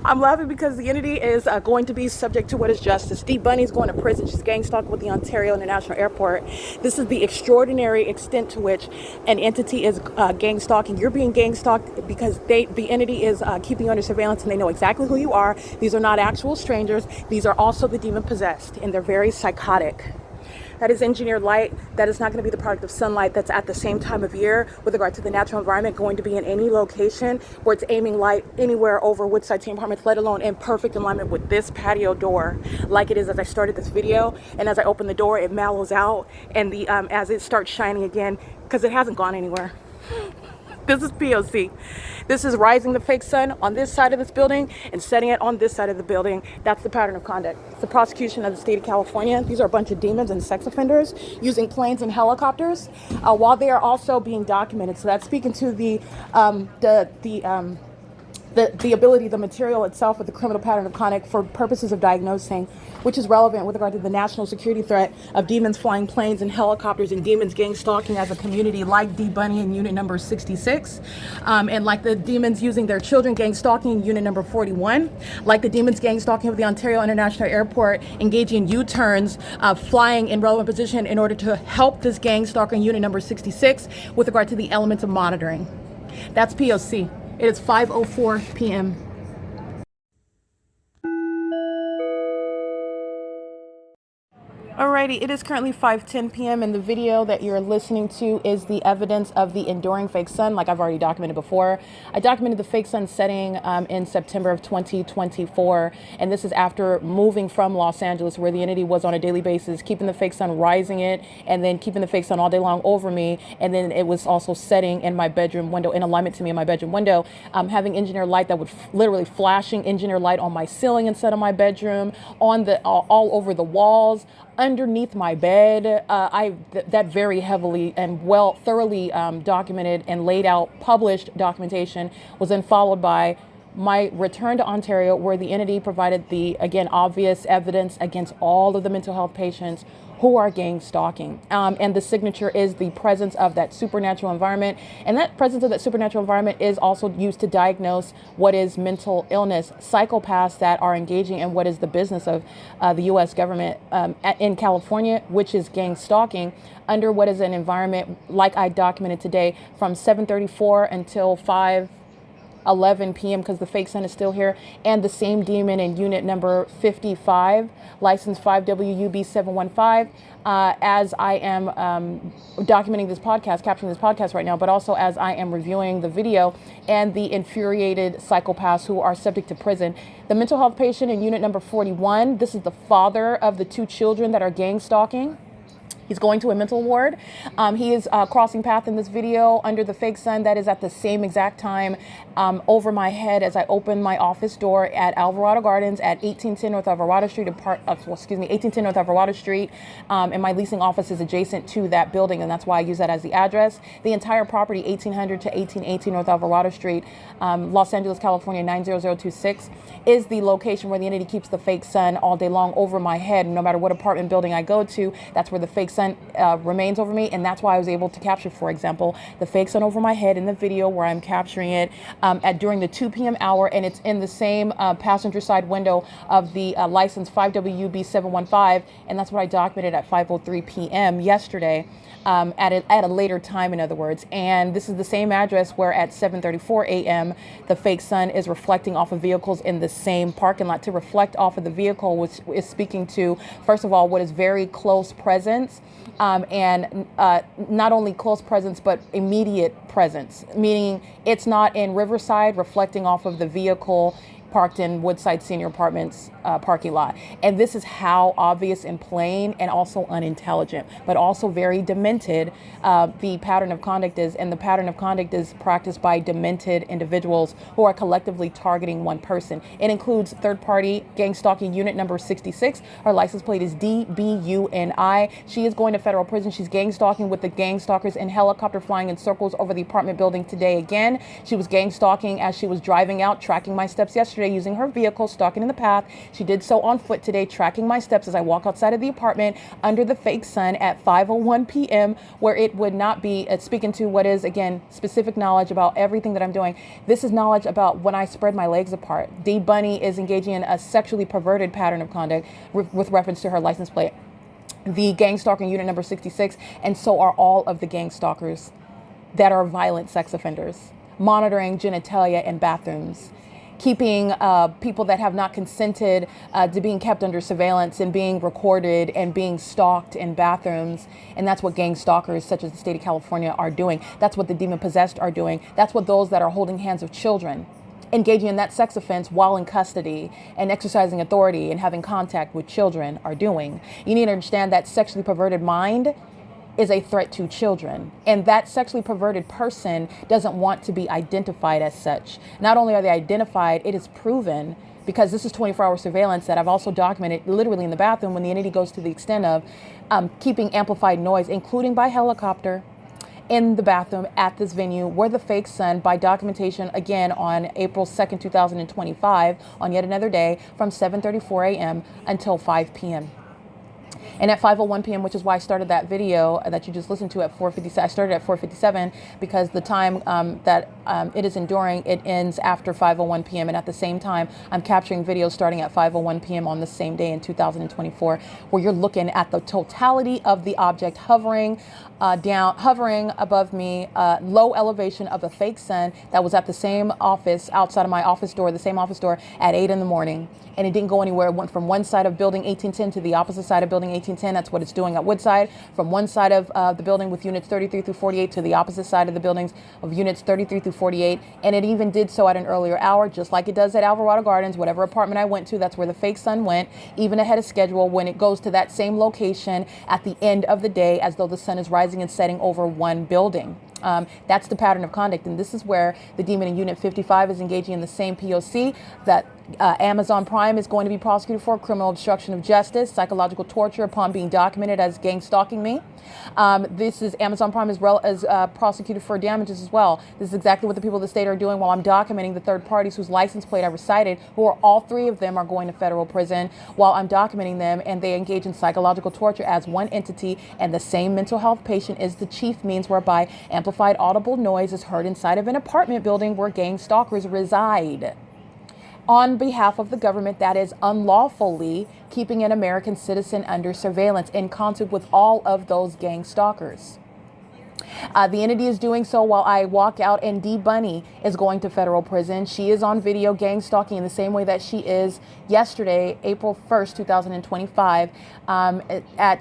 S2: I'm laughing because the entity is going to be subject to what is justice. Dee Bunny's going to prison. She's gang stalked with the Ontario International Airport. This is the extraordinary extent to which an entity is gang stalking. You're being gang stalked because the entity is keeping you under surveillance, and they know exactly who you are. These are not actual strangers. These are also the demon possessed, and they're very psychotic. That is engineered light. That is not going to be the product of sunlight that's at the same time of year with regard to the natural environment going to be in any location where it's aiming light anywhere over Woodside team apartments, let alone in perfect alignment with this patio door like it is as I started this video. And as I open the door, it mellows out, and the as it starts shining again because it hasn't gone anywhere. This is P.O.C. This is rising the fake sun on this side of this building and setting it on this side of the building. That's the pattern of conduct. It's the prosecution of the state of California. These are a bunch of demons and sex offenders using planes and helicopters while they are also being documented. So that's speaking to the ability, the material itself of the criminal pattern of conduct for purposes of diagnosing, which is relevant with regard to the national security threat of demons flying planes and helicopters and demons gang stalking as a community like Dee Bunny in unit number 66, and like the demons using their children gang stalking in unit number 41, like the demons gang stalking of the Ontario International Airport, engaging in U-turns, flying in relevant position in order to help this gang stalker in unit number 66 with regard to the elements of monitoring. That's P.O.C. It is 5:04 p.m. Alrighty, it is currently 5:10 p.m. and the video that you're listening to is the evidence of the enduring fake sun, like I've already documented before. I documented the fake sun setting in September of 2024, and this is after moving from Los Angeles, where the entity was on a daily basis, keeping the fake sun, rising it, and then keeping the fake sun all day long over me, and then it was also setting in my bedroom window, in alignment to me in my bedroom window, having engineered light that would literally flashing engineered light on my ceiling inside of my bedroom, on the all over the walls, underneath my bed. That very heavily and thoroughly documented and laid out, published documentation was then followed by my return to Ontario, where the entity provided the, again, obvious evidence against all of the mental health patients who are gang stalking. And the signature is the presence of that supernatural environment. And that presence of that supernatural environment is also used to diagnose what is mental illness, psychopaths that are engaging in what is the business of the U.S. government in California, which is gang stalking under what is an environment like I documented today from 7:34 until 5:11 p.m. because the fake sun is still here, and the same demon in unit number 55, license 5WUB715, as I am documenting this podcast, capturing this podcast right now, but also as I am reviewing the video, and the infuriated psychopaths who are subject to prison. The mental health patient in unit number 41, this is the father of the two children that are gang stalking. He's going to a mental ward. He is crossing path in this video under the fake sun that is at the same exact time over my head as I open my office door at Alvarado Gardens at 1810 North Alvarado Street, 1810 North Alvarado Street. And my leasing office is adjacent to that building, and that's why I use that as the address. The entire property, 1800 to 1818 North Alvarado Street, Los Angeles, California, 90026, is the location where the entity keeps the fake sun all day long over my head. No matter what apartment building I go to, that's where the fake sun remains over me, and that's why I was able to capture, for example, the fake sun over my head in the video where I'm capturing it during the 2 p.m. hour, and it's in the same passenger side window of the license 5WUB715, and that's what I documented at 5:03 p.m. yesterday. At a later time, in other words. And this is the same address where at 7:34 a.m. the fake sun is reflecting off of vehicles in the same parking lot. To reflect off of the vehicle, which is speaking to, first of all, what is very close presence, and not only close presence, but immediate presence, meaning it's not in Riverside reflecting off of the vehicle
S3: parked in Woodside Senior Apartments parking lot. And this is how obvious and plain and also unintelligent, but also very demented the pattern of conduct is. And the pattern of conduct is practiced by demented individuals who are collectively targeting one person. It includes third-party gang stalking unit number 66. Her license plate is DBUNI. She is going to federal prison. She's gang stalking with the gang stalkers in helicopter flying in circles over the apartment building today again. She was gang stalking as she was driving out, tracking my steps yesterday using her vehicle, stalking in the path. She did so on foot today, tracking my steps as I walk outside of the apartment under the fake sun at 5:01 p.m., where it would not be speaking to what is, again, specific knowledge about everything that I'm doing. This is knowledge about when I spread my legs apart. D. Bunny is engaging in a sexually perverted pattern of conduct with reference to her license plate. The gang stalking unit number 66, and so are all of the gang stalkers that are violent sex offenders, monitoring genitalia in bathrooms, keeping people that have not consented to being kept under surveillance and being recorded and being stalked in bathrooms. And that's what gang stalkers such as the state of California are doing. That's what the demon possessed are doing. That's what those that are holding hands of children, engaging in that sex offense while in custody and exercising authority and having contact with children are doing. You need to understand that sexually perverted mind is a threat to children. And that sexually perverted person doesn't want to be identified as such. Not only are they identified, it is proven, because this is 24-hour surveillance that I've also documented literally in the bathroom when the entity goes to the extent of keeping amplified noise, including by helicopter, in the bathroom at this venue where the fake sun, by documentation, again on April 2nd, 2025, on yet another day, from 7:34 a.m. until 5 p.m. And at 5:01 p.m., which is why I started that video that you just listened to at 4:57. I started at 4:57 because the time that it is enduring, it ends after 5:01 p.m. And at the same time, I'm capturing videos starting at 5:01 p.m. on the same day in 2024, where you're looking at the totality of the object hovering above me, low elevation of a fake sun that was at the same office outside of my office door, the same office door at 8 in the morning. And it didn't go anywhere. It went from one side of building 1810 to the opposite side of building 1810. That's what it's doing at Woodside. From one side of the building with units 33 through 48 to the opposite side of the buildings of units 33 through 48. And it even did so at an earlier hour, just like it does at Alvarado Gardens. Whatever apartment I went to, that's where the fake sun went, even ahead of schedule, when it goes to that same location at the end of the day, as though the sun is rising and setting over one building. That's the pattern of conduct. And this is where the demon in Unit 55 is engaging in the same P.O.C. that Amazon Prime is going to be prosecuted for: criminal obstruction of justice, psychological torture upon being documented as gang stalking me. This is Amazon Prime as well as prosecuted for damages as well. This is exactly what the people of the state are doing while I'm documenting the third parties whose license plate I recited, who are all three of them are going to federal prison while I'm documenting them, and they engage in psychological torture as one entity, and the same mental health patient is the chief means whereby amplified audible noise is heard inside of an apartment building where gang stalkers reside on behalf of the government that is unlawfully keeping an American citizen under surveillance in concert with all of those gang stalkers. The entity is doing so while I walk out, and D. Bunny is going to federal prison. She is on video gang stalking in the same way that she is yesterday, April 1st, 2025, at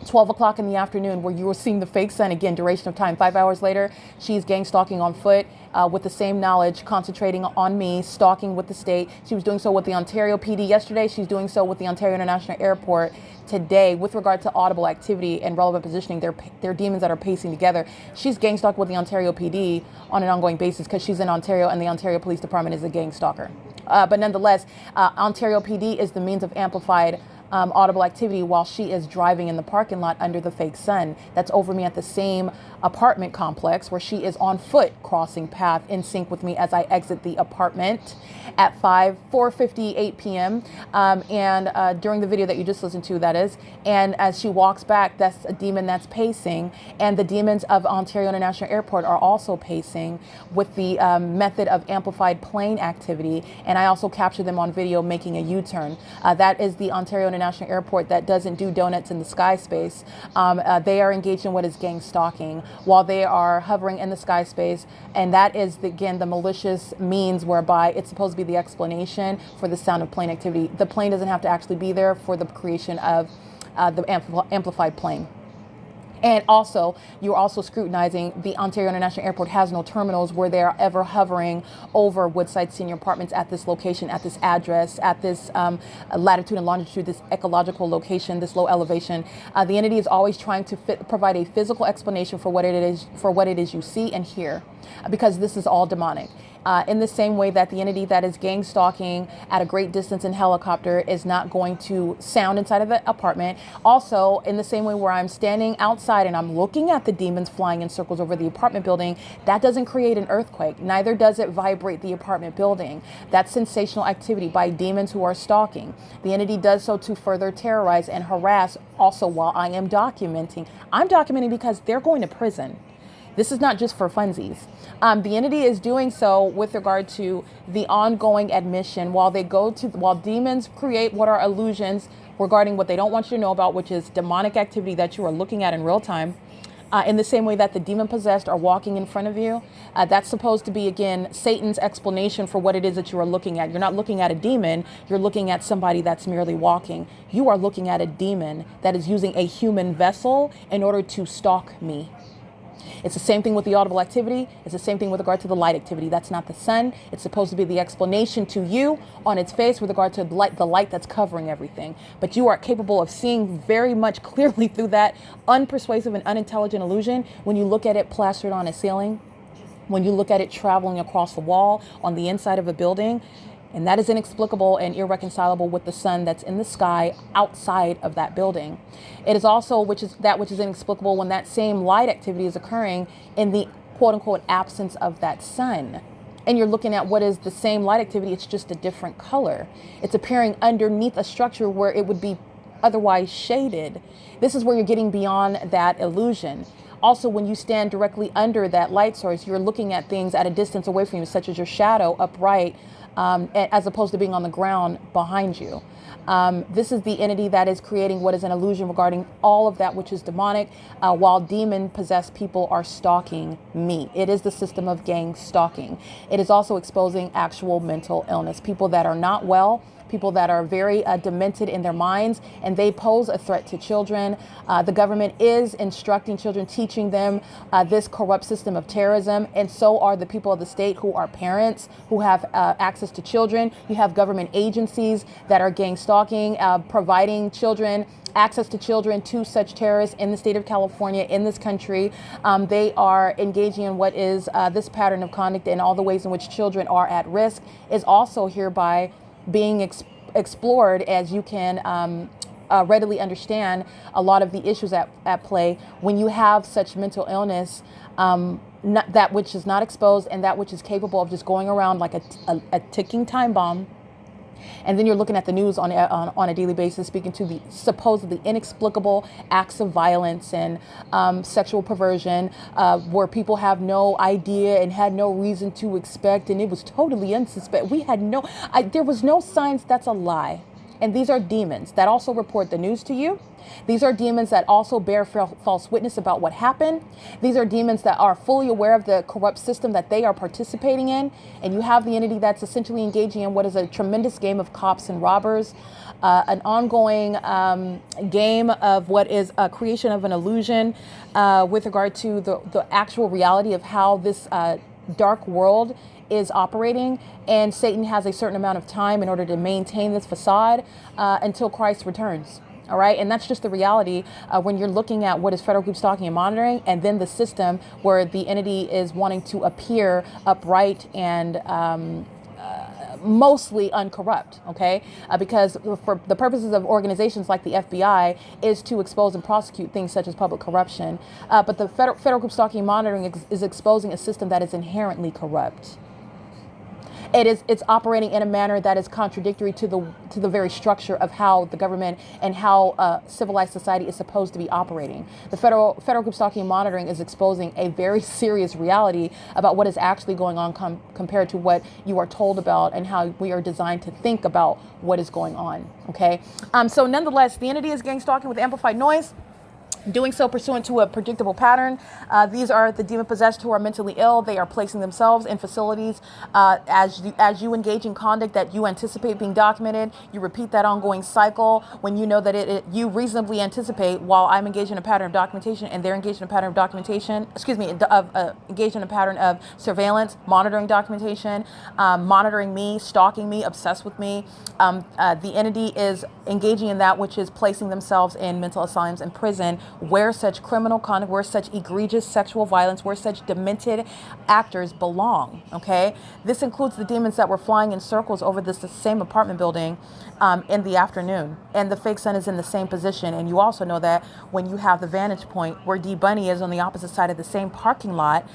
S3: 12 o'clock in the afternoon, where you were seeing the fake sun. Again, duration of time 5 hours later, she's gang stalking on foot with the same knowledge, concentrating on me, stalking with the state. She was doing so with the Ontario PD yesterday. She's doing so with the Ontario International Airport today. With regard to audible activity and relevant positioning, they're demons that are pacing together. She's gang stalked with the Ontario PD on an ongoing basis because she's in Ontario, and the Ontario Police Department is a gang stalker. But nonetheless, Ontario PD is the means of amplified audible activity while she is driving in the parking lot under the fake sun that's over me at the same apartment complex, where she is on foot crossing path in sync with me as I exit the apartment at 4:58 p.m. And during the video that you just listened to, that is, and as she walks back, that's a demon that's pacing, and the demons of Ontario International Airport are also pacing with the method of amplified plane activity, and I also capture them on video making a U-turn. That is the Ontario International Airport that doesn't do donuts in the sky space. They are engaged in what is gang stalking while they are hovering in the sky space, and that is, again, the malicious means whereby it's supposed to be the explanation for the sound of plane activity. The plane doesn't have to actually be there for the creation of the amplified plane. And also, you're also scrutinizing the Ontario International Airport has no terminals where they're ever hovering over Woodside Senior Apartments at this location, at this address, at this latitude and longitude, this ecological location, this low elevation. The entity is always trying to provide a physical explanation for what it is you see and hear, because this is all demonic. In the same way that the entity that is gang stalking at a great distance in helicopter is not going to sound inside of the apartment. Also, in the same way where I'm standing outside and I'm looking at the demons flying in circles over the apartment building, that doesn't create an earthquake. Neither does it vibrate the apartment building. That's sensational activity by demons who are stalking. The entity does so to further terrorize and harass also while I am documenting. I'm documenting because they're going to prison. This is not just for funsies. The entity is doing so with regard to the ongoing admission while demons create what are illusions regarding what they don't want you to know about, which is demonic activity that you are looking at in real time. In the same way that the demon possessed are walking in front of you, that's supposed to be, again, Satan's explanation for what it is that you are looking at. You're not looking at a demon, you're looking at somebody that's merely walking. You are looking at a demon that is using a human vessel in order to stalk me. It's the same thing with the audible activity. It's the same thing with regard to the light activity. That's not the sun. It's supposed to be the explanation to you on its face with regard to the light that's covering everything. But you are capable of seeing very much clearly through that unpersuasive and unintelligent illusion when you look at it plastered on a ceiling, when you look at it traveling across the wall on the inside of a building. And that is inexplicable and irreconcilable with the sun that's in the sky outside of that building. It is also which is inexplicable when that same light activity is occurring in the quote unquote absence of that sun. And you're looking at what is the same light activity, it's just a different color. It's appearing underneath a structure where it would be otherwise shaded. This is where you're getting beyond that illusion. Also, when you stand directly under that light source, you're looking at things at a distance away from you, such as your shadow upright, as opposed to being on the ground behind you. This is the entity that is creating what is an illusion regarding all of that which is demonic, while demon-possessed people are stalking me. It is the system of gang stalking. It is also exposing actual mental illness, people that are not well, people that are very demented in their minds, and they pose a threat to children. The government is instructing children, teaching them this corrupt system of terrorism, and so are the people of the state who are parents, who have access to children. You have government agencies that are gang stalking, providing children access to children to such terrorists in the state of California, in this country. They are engaging in what is this pattern of conduct, and all the ways in which children are at risk is also hereby being explored, as you can readily understand a lot of the issues at play when you have such mental illness, that which is not exposed and that which is capable of just going around like a ticking time bomb. And then you're looking at the news on a daily basis, speaking to the supposedly inexplicable acts of violence and sexual perversion, where people have no idea and had no reason to expect, and it was totally unsuspected. There was no signs. That's a lie. And these are demons that also report the news to you. These are demons that also bear false witness about what happened. These are demons that are fully aware of the corrupt system that they are participating in. And you have the entity that's essentially engaging in what is a tremendous game of cops and robbers, an ongoing game of what is a creation of an illusion with regard to the actual reality of how this dark world is operating. And Satan has a certain amount of time in order to maintain this facade until Christ returns. All right. And that's just the reality when you're looking at what is federal group stalking and monitoring, and then the system where the entity is wanting to appear upright and mostly uncorrupt. OK, because for the purposes of organizations like the FBI is to expose and prosecute things such as public corruption. But the federal group stalking and monitoring is exposing a system that is inherently corrupt. It's operating in a manner that is contradictory to the very structure of how the government and how civilized society is supposed to be operating. The federal group stalking and monitoring is exposing a very serious reality about what is actually going on compared to what you are told about and how we are designed to think about what is going on. Okay, so nonetheless, the entity is gang stalking with amplified noise. doing so pursuant to a predictable pattern. These are the demon-possessed who are mentally ill. They are placing themselves in facilities as you engage in conduct that you anticipate being documented. You repeat that ongoing cycle when you know that you reasonably anticipate, while I'm engaged in a pattern of documentation and they're engaged in a pattern of documentation, engaged in a pattern of surveillance, monitoring documentation, monitoring me, stalking me, obsessed with me. The entity is engaging in that which is placing themselves in mental asylums and prison, where such criminal conduct, where such egregious sexual violence, where such demented actors belong. Okay, this includes the demons that were flying in circles over the same apartment building in the afternoon, and the fake sun is in the same position. And you also know that when you have the vantage point where D Bunny is on the opposite side of the same parking lot,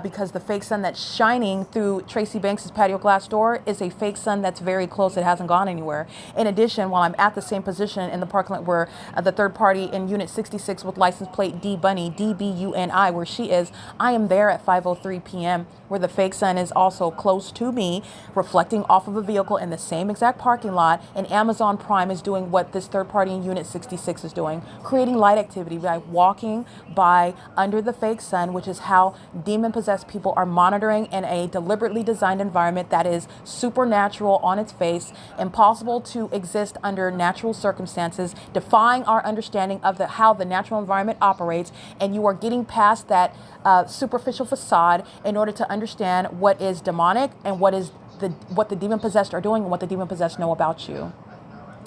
S3: because the fake sun that's shining through Tracy Banks's patio glass door is a fake sun that's very close. It hasn't gone anywhere. In addition, while I'm at the same position in the parking lot where the third party in unit 66 with license plate D Bunny, DBUNI, where she is, I am there at 5:03 p.m. where the fake sun is also close to me, reflecting off of a vehicle in the same exact parking lot, and Amazon Prime is doing what this third party in unit 66 is doing, creating light activity by walking by under the fake sun, which is how demon-possessed people are monitoring in a deliberately designed environment that is supernatural on its face, impossible to exist under natural circumstances, defying our understanding of how the natural environment operates. And you are getting past that superficial facade in order to understand what is demonic and what the demon-possessed are doing and what the demon-possessed know about you.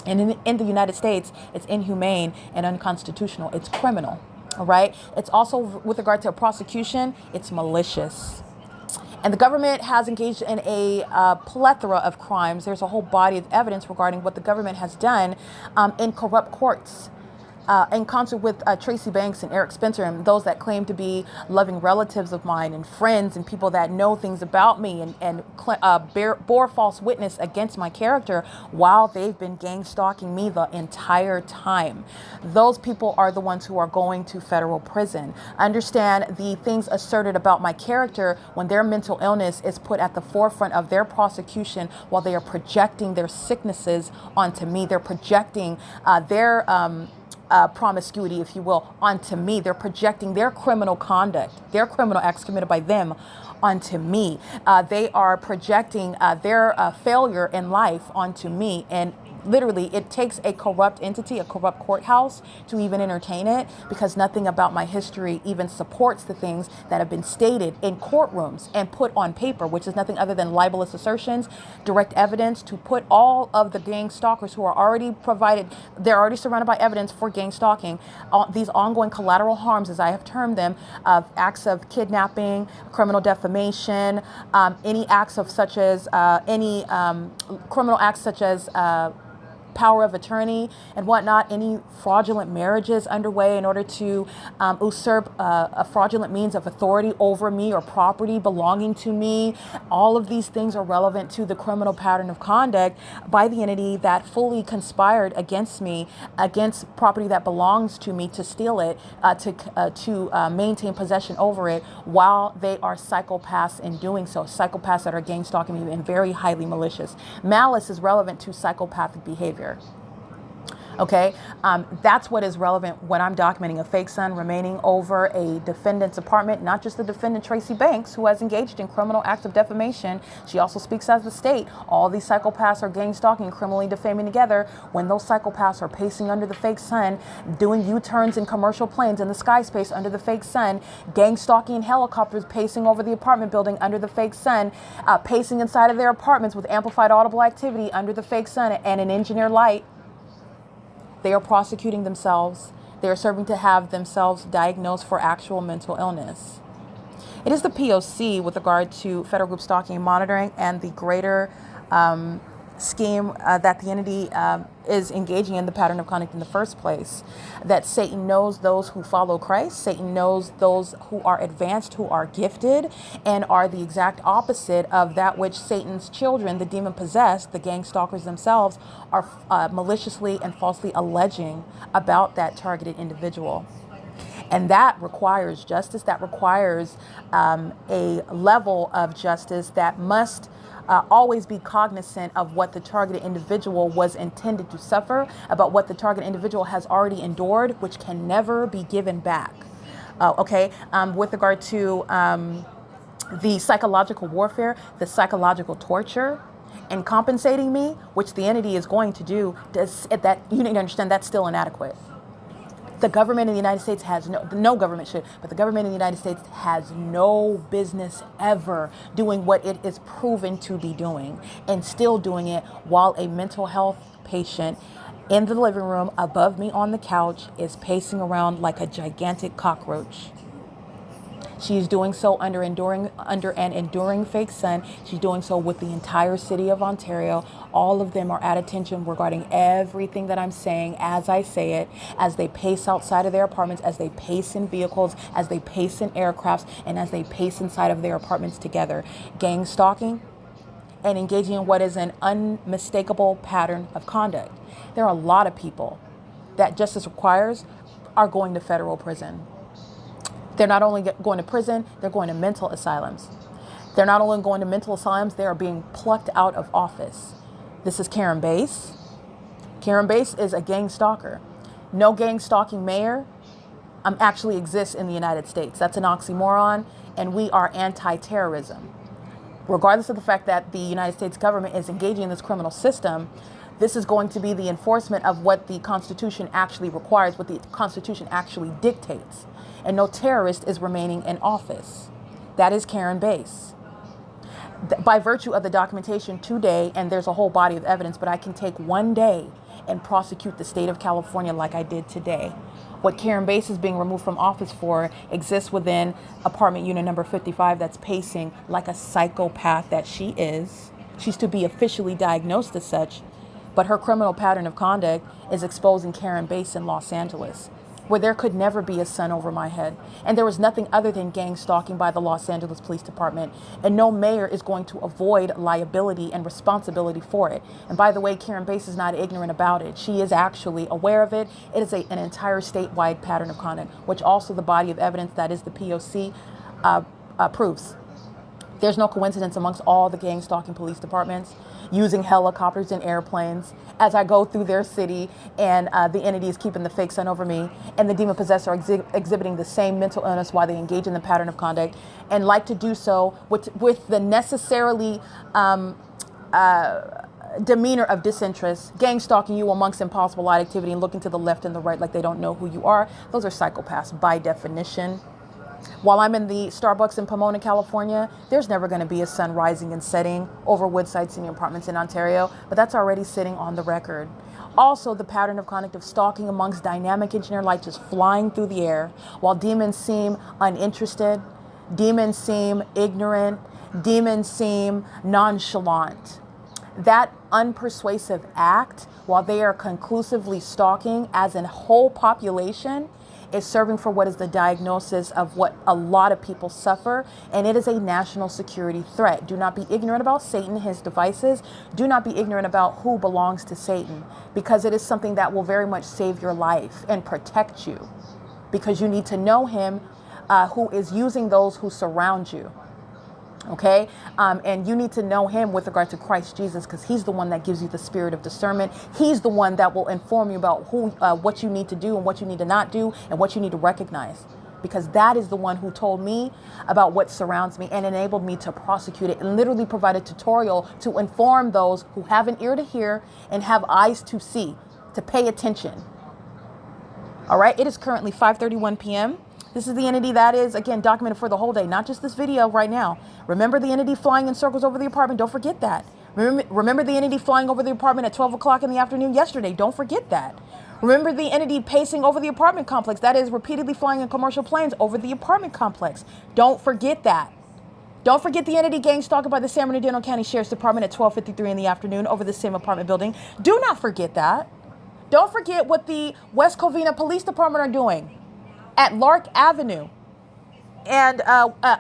S3: And in the United States, it's inhumane and unconstitutional. It's criminal. All right. It's also, with regard to a prosecution, it's malicious. And the government has engaged in a plethora of crimes. There's a whole body of evidence regarding what the government has done in corrupt courts. In concert with Tracy Banks and Eric Spencer and those that claim to be loving relatives of mine and friends and people that know things about me and bore false witness against my character while they've been gang stalking me the entire time. Those people are the ones who are going to federal prison. Understand the things asserted about my character when their mental illness is put at the forefront of their prosecution while they are projecting their sicknesses onto me. They're projecting their promiscuity, if you will, onto me. They're projecting their criminal conduct, their criminal acts committed by them onto me. They are projecting their failure in life onto me. And literally, it takes a corrupt entity, a corrupt courthouse to even entertain it, because nothing about my history even supports the things that have been stated in courtrooms and put on paper, which is nothing other than libelous assertions, direct evidence to put all of the gang stalkers who are already provided, they're already surrounded by evidence for gang stalking, these ongoing collateral harms, as I have termed them, of acts of kidnapping, criminal defamation, any acts of such as criminal acts such as power of attorney and whatnot, any fraudulent marriages underway in order to usurp a fraudulent means of authority over me or property belonging to me. All of these things are relevant to the criminal pattern of conduct by the entity that fully conspired against me, against property that belongs to me, to steal it, to maintain possession over it, while they are psychopaths in doing so. Psychopaths that are gang stalking me and very highly malicious. Malice is relevant to psychopathic behavior. Okay, that's what is relevant when I'm documenting a fake sun remaining over a defendant's apartment, not just the defendant Tracy Banks, who has engaged in criminal acts of defamation. She also speaks as the state. All these psychopaths are gang stalking and criminally defaming together when those psychopaths are pacing under the fake sun, doing U-turns in commercial planes in the sky space under the fake sun, gang stalking in helicopters, pacing over the apartment building under the fake sun, pacing inside of their apartments with amplified audible activity under the fake sun and an engineered light. They are prosecuting themselves. They are serving to have themselves diagnosed for actual mental illness. It is the P.O.C. with regard to federal group stalking and monitoring and the greater scheme that the entity is engaging in, the pattern of conduct in the first place, that Satan knows those who follow Christ. Satan knows those who are advanced, who are gifted, and are the exact opposite of that which Satan's children, the demon-possessed, the gang stalkers themselves, are maliciously and falsely alleging about that targeted individual. And that requires justice. That requires a level of justice that must always be cognizant of what the targeted individual was intended to suffer, about what the targeted individual has already endured, which can never be given back. With regard to the psychological warfare, the psychological torture, and compensating me, which the entity is going to do, that you need to understand that's still inadequate. The government in the United States has no government should, but the government in the United States has no business ever doing what it is proven to be doing, and still doing it while a mental health patient in the living room above me on the couch is pacing around like a gigantic cockroach. She's doing so under an enduring fake sun. She's doing so with the entire city of Ontario. All of them are at attention regarding everything that I'm saying as I say it, as they pace outside of their apartments, as they pace in vehicles, as they pace in aircrafts, and as they pace inside of their apartments together. Gang stalking and engaging in what is an unmistakable pattern of conduct. There are a lot of people that justice requires are going to federal prison. They're not only going to prison, they're going to mental asylums. They're not only going to mental asylums, they are being plucked out of office. This is Karen Bass. Karen Bass is a gang stalker. No gang stalking mayor actually exists in the United States. That's an oxymoron, and we are anti-terrorism. Regardless of the fact that the United States government is engaging in this criminal system, this is going to be the enforcement of what the Constitution actually requires, what the Constitution actually dictates. And no terrorist is remaining in office. That is Karen Bass. By virtue of the documentation today, and there's a whole body of evidence, but I can take one day and prosecute the state of California like I did today. What Karen Bass is being removed from office for exists within apartment unit number 55 that's pacing like a psychopath that she is. She's to be officially diagnosed as such, but her criminal pattern of conduct is exposing Karen Bass in Los Angeles, where there could never be a sun over my head. And there was nothing other than gang stalking by the Los Angeles Police Department. And no mayor is going to avoid liability and responsibility for it. And by the way, Karen Bass is not ignorant about it. She is actually aware of it. It is an entire statewide pattern of conduct, which also the body of evidence, that is the P.O.C, proves. There's no coincidence amongst all the gang stalking police departments using helicopters and airplanes as I go through their city, and the entity is keeping the fake sun over me, and the demon possessed are exhibiting the same mental illness while they engage in the pattern of conduct and like to do so with the necessarily demeanor of disinterest, gang stalking you amongst impossible light activity and looking to the left and the right like they don't know who you are. Those are psychopaths by definition. While I'm in the Starbucks in Pomona, California, there's never going to be a sun rising and setting over Woodside Senior Apartments in Ontario, but that's already sitting on the record. Also, the pattern of conduct of stalking amongst dynamic engineer light just flying through the air, while demons seem uninterested, demons seem ignorant, demons seem nonchalant. That unpersuasive act, while they are conclusively stalking as a whole population, is serving for what is the diagnosis of what a lot of people suffer, and it is a national security threat. Do not be ignorant about Satan, his devices. Do not be ignorant about who belongs to Satan, because it is something that will very much save your life and protect you, because you need to know him who is using those who surround you. Okay, and you need to know him with regard to Christ Jesus, because he's the one that gives you the spirit of discernment. He's the one that will inform you about what you need to do and what you need to not do and what you need to recognize, because that is the one who told me about what surrounds me and enabled me to prosecute it and literally provide a tutorial to inform those who have an ear to hear and have eyes to see, to pay attention. All right, it is currently 5:31 p.m. This is the entity that is, again, documented for the whole day, not just this video right now. Remember the entity flying in circles over the apartment. Don't forget that. Remember the entity flying over the apartment at 12 o'clock in the afternoon yesterday. Don't forget that. Remember the entity pacing over the apartment complex. That is repeatedly flying in commercial planes over the apartment complex. Don't forget that. Don't forget the entity gang stalked by the San Bernardino County Sheriff's Department at 12:53 in the afternoon over the same apartment building. Do not forget that. Don't forget what the West Covina Police Department are doing at Lark Avenue and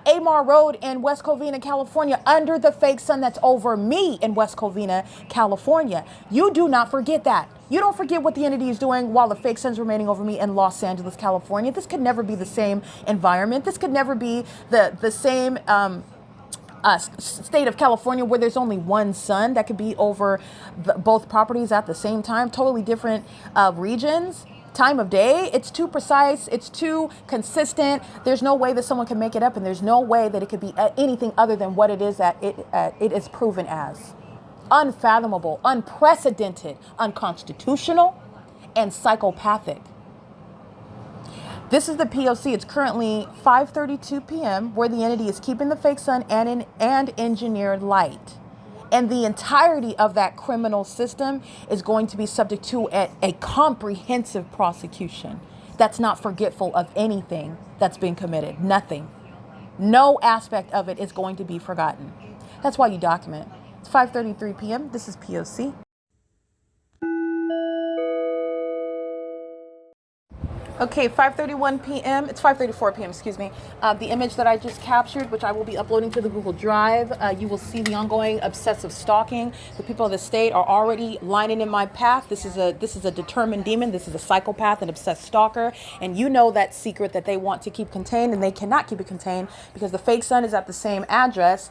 S3: Amar Road in West Covina, California, under the fake sun that's over me in West Covina, California. You do not forget that. You don't forget what the entity is doing while the fake sun's remaining over me in Los Angeles, California. This could never be the same environment. This could never be the same state of California, where there's only one sun that could be over both properties at the same time, totally different regions, time of day. It's too precise. It's too consistent. There's no way that someone can make it up, and there's no way that it could be anything other than what it is that it is proven as. Unfathomable, unprecedented, unconstitutional, and psychopathic. This is the P.O.C. It's currently 5:32 p.m. where the entity is keeping the fake sun and engineered light. And the entirety of that criminal system is going to be subject to a comprehensive prosecution that's not forgetful of anything that's been committed. Nothing. No aspect of it is going to be forgotten. That's why you document. It's 5:33 p.m. This is P.O.C. Okay, 5:31 p.m. It's 5:34 p.m. Excuse me. The image that I just captured, which I will be uploading to the Google Drive, you will see the ongoing obsessive stalking. The people of the state are already lining in my path. This is a determined demon. This is a psychopath, an obsessed stalker, and you know that secret that they want to keep contained, and they cannot keep it contained because the fake sun is at the same address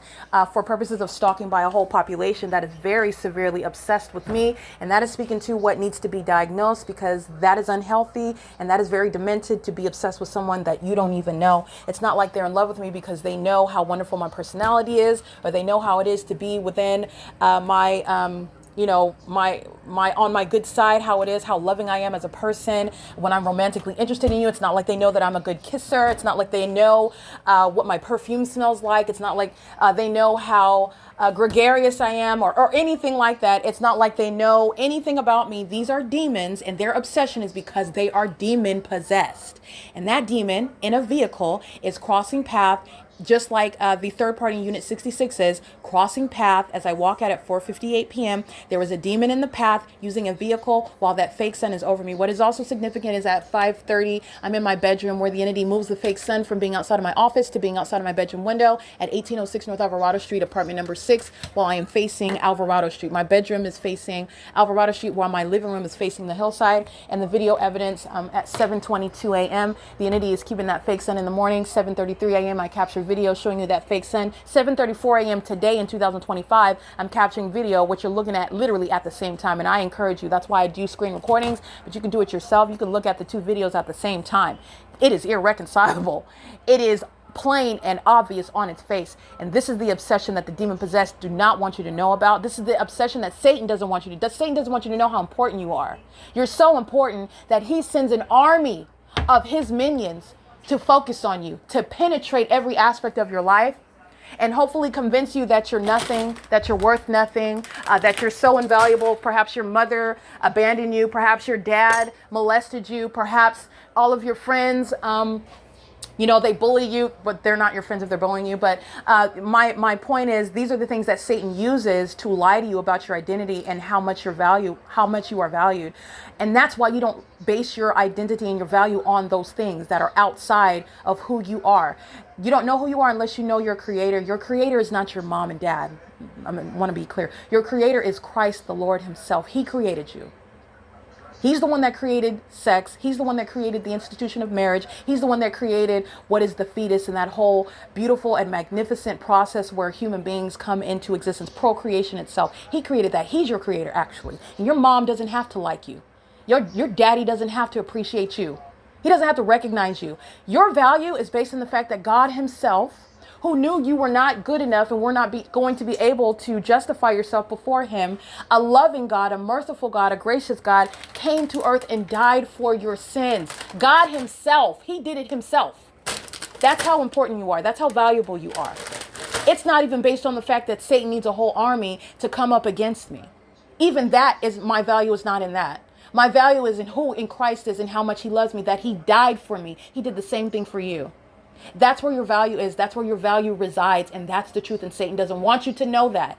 S3: for purposes of stalking by a whole population that is very severely obsessed with me, and that is speaking to what needs to be diagnosed, because that is unhealthy and that is very demented to be obsessed with someone that you don't even know. It's not like they're in love with me because they know how wonderful my personality is, or they know how it is to be within my on my good side, how it is, how loving I am as a person. When I'm romantically interested in you, it's not like they know that I'm a good kisser. It's not like they know what my perfume smells like. It's not like they know how gregarious I am or anything like that. It's not like they know anything about me. These are demons, and their obsession is because they are demon possessed. And that demon in a vehicle is crossing path, just like the third party unit 66 is crossing path. As I walk out at 4:58 p.m., there was a demon in the path using a vehicle while that fake sun is over me. What is also significant is at 5:30, I'm in my bedroom, where the entity moves the fake sun from being outside of my office to being outside of my bedroom window at 1806 North Alvarado Street, apartment number 6, while I am facing Alvarado Street. My bedroom is facing Alvarado Street while my living room is facing the hillside. And the video evidence at 7:22 a.m., the entity is keeping that fake sun in the morning. 7:33 a.m., I captured video showing you that fake sun. 7:34 a.m. today in 2025, I'm capturing video, which you're looking at literally at the same time. And I encourage you, that's why I do screen recordings, but you can do it yourself. You can look at the two videos at the same time. It is irreconcilable. It is plain and obvious on its face. And this is the obsession that the demon possessed do not want you to know about. This is the obsession that Satan doesn't want you to. Satan doesn't want you to know how important you are. You're so important that he sends an army of his minions to focus on you, to penetrate every aspect of your life, and hopefully convince you that you're nothing, that you're worth nothing, that you're so invaluable. Perhaps your mother abandoned you. Perhaps your dad molested you. Perhaps all of your friends, they bully you, but they're not your friends if they're bullying you. But my point is, these are the things that Satan uses to lie to you about your identity and how much you are valued. And that's why you don't base your identity and your value on those things that are outside of who you are. You don't know who you are unless you know your creator. Your creator is not your mom and dad. I want to be clear. Your creator is Christ, the Lord himself. He created you. He's the one that created sex. He's the one that created the institution of marriage. He's the one that created what is the fetus and that whole beautiful and magnificent process where human beings come into existence, procreation itself. He created that. He's your creator, actually. And your mom doesn't have to like you. Your daddy doesn't have to appreciate you. He doesn't have to recognize you. Your value is based on the fact that God himself, who knew you were not good enough and were not going to be able to justify yourself before him, a loving God, a merciful God, a gracious God, came to earth and died for your sins. God himself, he did it himself. That's how important you are. That's how valuable you are. It's not even based on the fact that Satan needs a whole army to come up against me. Even that is, my value is not in that. My value is in who in Christ is and how much he loves me, that he died for me. He did the same thing for you. That's where your value is. That's where your value resides. And that's the truth. And Satan doesn't want you to know that.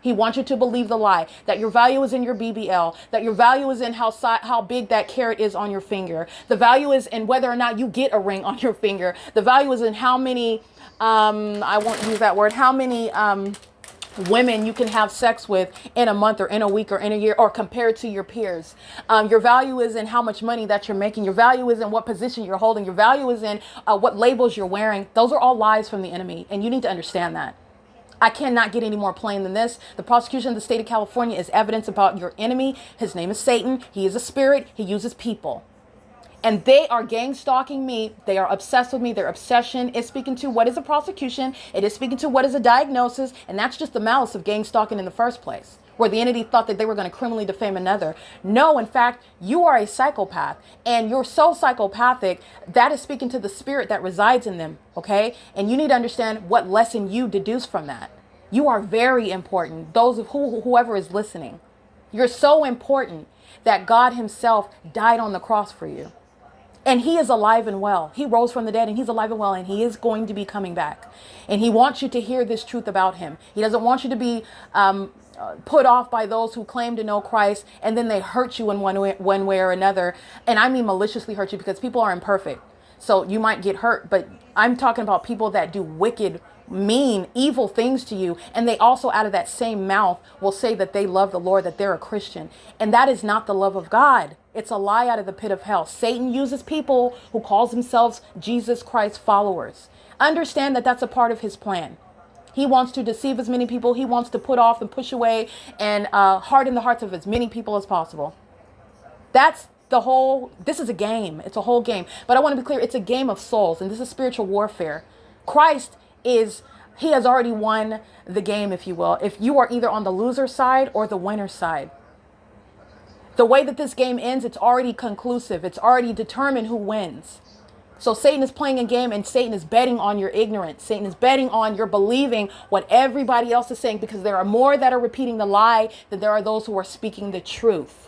S3: He wants you to believe the lie that your value is in your BBL, that your value is in how big that carrot is on your finger. The value is in whether or not you get a ring on your finger. The value is in how many, I won't use that word, how many women you can have sex with in a month or in a week or in a year, or compared to your peers. Your value is in how much money that you're making. Your value is in what position you're holding. Your value is in what labels you're wearing. Those are all lies from the enemy. And you need to understand that. I cannot get any more plain than this. The prosecution of the state of California is evidence about your enemy. His name is Satan. He is a spirit. He uses people. And they are gang stalking me. They are obsessed with me. Their obsession is speaking to what is a prosecution. It is speaking to what is a diagnosis. And that's just the malice of gang stalking in the first place, where the entity thought that they were going to criminally defame another. No, in fact, you are a psychopath, and you're so psychopathic that is speaking to the spirit that resides in them. Okay. And you need to understand what lesson you deduce from that. You are very important. Whoever is listening, you're so important that God himself died on the cross for you. And he is alive and well. He rose from the dead and he's alive and well, and he is going to be coming back. And he wants you to hear this truth about him. He doesn't want you to be put off by those who claim to know Christ and then they hurt you in one way or another. And I mean maliciously hurt you, because people are imperfect. So you might get hurt, but I'm talking about people that do wicked, mean, evil things to you. And they also out of that same mouth will say that they love the Lord, that they're a Christian. And that is not the love of God. It's a lie out of the pit of hell. Satan uses people who calls themselves Jesus Christ followers. Understand that that's a part of his plan. He wants to deceive as many people. He wants to put off and push away and harden the hearts of as many people as possible. This is a game. It's a whole game. But I want to be clear, it's a game of souls, and this is spiritual warfare. Christ he has already won the game, if you will. If you are either on the loser side or the winner side. The way that this game ends, it's already conclusive. It's already determined who wins. So Satan is playing a game, and Satan is betting on your ignorance. Satan is betting on your believing what everybody else is saying, because there are more that are repeating the lie than there are those who are speaking the truth.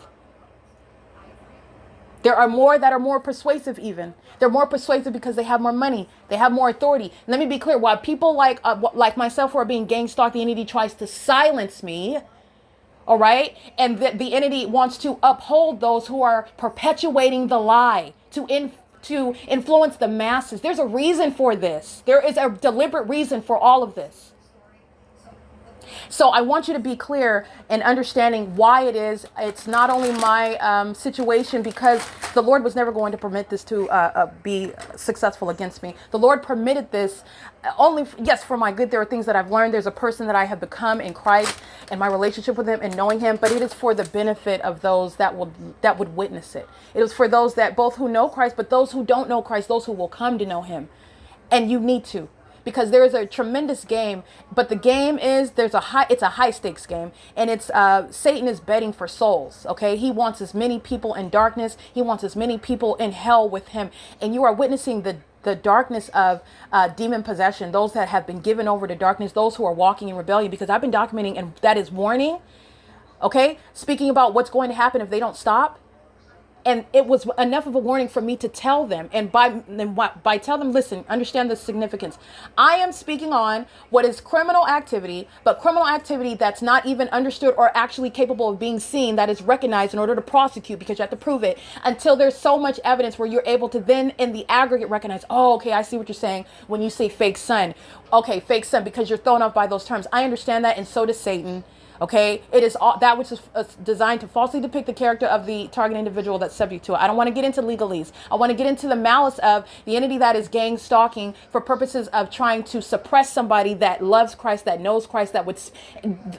S3: There are more that are more persuasive even. They're more persuasive because they have more money. They have more authority. And let me be clear. While people like myself who are being gang stalked, the entity tries to silence me. All right. And the entity wants to uphold those who are perpetuating the lie to influence the masses. There's a reason for this. There is a deliberate reason for all of this. So I want you to be clear in understanding why it is. It's not only my situation, because the Lord was never going to permit this to be successful against me. The Lord permitted this only, yes, for my good. There are things that I've learned. There's a person that I have become in Christ and my relationship with him and knowing him, but it is for the benefit of those that would witness it. It is for those that both who know Christ, but those who don't know Christ, those who will come to know him. And you need to. Because there is a tremendous game, but the game is it's a high stakes game, and it's Satan is betting for souls. Okay, he wants as many people in darkness. He wants as many people in hell with him, and you are witnessing the darkness of demon possession. Those that have been given over to darkness, those who are walking in rebellion. Because I've been documenting, and that is warning. Okay, speaking about what's going to happen if they don't stop. And it was enough of a warning for me to tell them. And by tell them, listen, understand the significance. I am speaking on what is criminal activity, but criminal activity that's not even understood or actually capable of being seen, that is recognized in order to prosecute, because you have to prove it until there's so much evidence where you're able to then in the aggregate recognize, oh, okay, I see what you're saying when you say fake son. Okay, fake son, because you're thrown off by those terms. I understand that, and so does Satan. Okay, it is all that which is designed to falsely depict the character of the target individual that's subject to it. I don't want to get into legalese. I want to get into the malice of the entity that is gang stalking for purposes of trying to suppress somebody that loves Christ, that knows Christ, that would.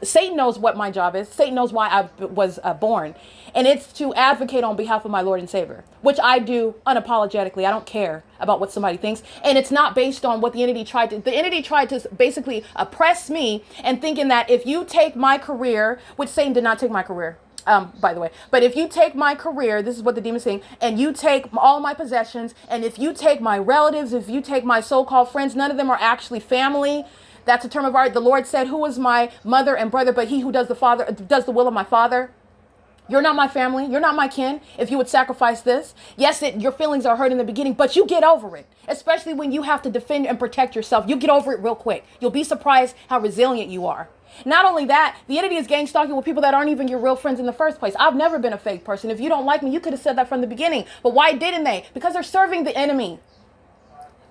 S3: Satan knows what my job is. Satan knows why I was born. And it's to advocate on behalf of my Lord and Savior, which I do unapologetically. I don't care about what somebody thinks. And it's not based on what the entity tried to basically oppress me and thinking that if you take my career, which Satan did not take my career, by the way, but if you take my career, this is what the demon's saying, and you take all my possessions, and if you take my relatives, if you take my so-called friends, none of them are actually family. That's a term of art. The Lord said, who is my mother and brother, but he who does the will of my Father. You're not my family. You're not my kin. If you would sacrifice this, yes, your feelings are hurt in the beginning, but you get over it, especially when you have to defend and protect yourself. You get over it real quick. You'll be surprised how resilient you are. Not only that, the entity is gang stalking with people that aren't even your real friends in the first place. I've never been a fake person. If you don't like me, you could have said that from the beginning. But why didn't they? Because they're serving the enemy.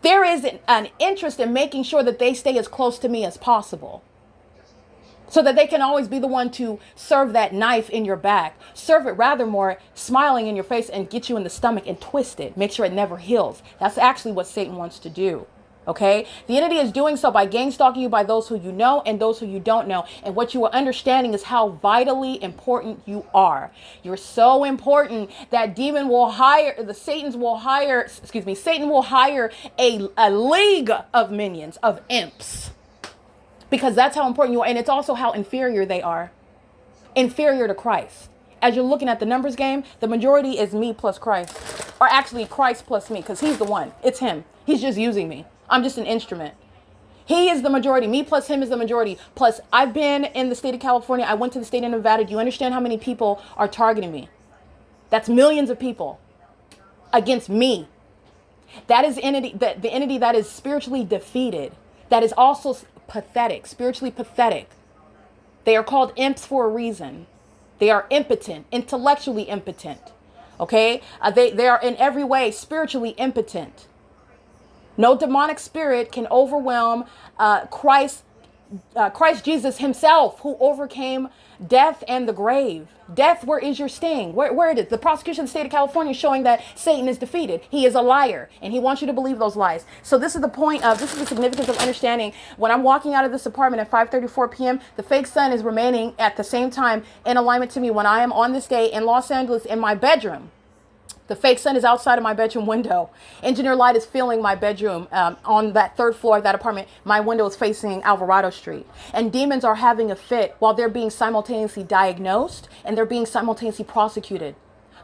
S3: There is an interest in making sure that they stay as close to me as possible, so that they can always be the one to serve that knife in your back. Serve it rather more smiling in your face and get you in the stomach and twist it. Make sure it never heals. That's actually what Satan wants to do. Okay, the entity is doing so by gang stalking you by those who you know and those who you don't know. And what you are understanding is how vitally important you are. You're so important that Satan will hire a league of minions, of imps, because that's how important you are. And it's also how inferior they are, inferior to Christ. As you're looking at the numbers game, the majority is me plus Christ, or actually Christ plus me, because he's the one. It's him. He's just using me. I'm just an instrument. He is the majority. Me plus him is the majority. Plus, I've been in the state of California. I went to the state of Nevada. Do you understand how many people are targeting me? That's millions of people against me. That is the entity that is spiritually defeated. That is also pathetic, spiritually pathetic. They are called imps for a reason. They are impotent, intellectually impotent. Okay? They are in every way spiritually impotent. No demonic spirit can overwhelm Christ Jesus himself, who overcame death and the grave. Death, where is your sting? Where it is? The prosecution of the state of California is showing that Satan is defeated. He is a liar, and he wants you to believe those lies. So this is the significance of understanding. When I'm walking out of this apartment at 5:34 p.m., the fake sun is remaining at the same time in alignment to me when I am on this day in Los Angeles in my bedroom. The fake sun is outside of my bedroom window. Engineer light is filling my bedroom on that third floor of that apartment. My window is facing Alvarado Street. And demons are having a fit while they're being simultaneously diagnosed and they're being simultaneously prosecuted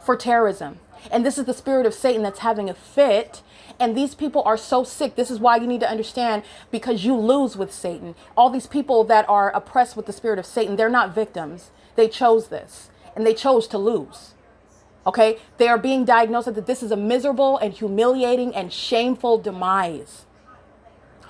S3: for terrorism. And this is the spirit of Satan that's having a fit. And these people are so sick. This is why you need to understand, because you lose with Satan. All these people that are oppressed with the spirit of Satan, they're not victims. They chose this, and they chose to lose. Okay, they are being diagnosed that this is a miserable and humiliating and shameful demise,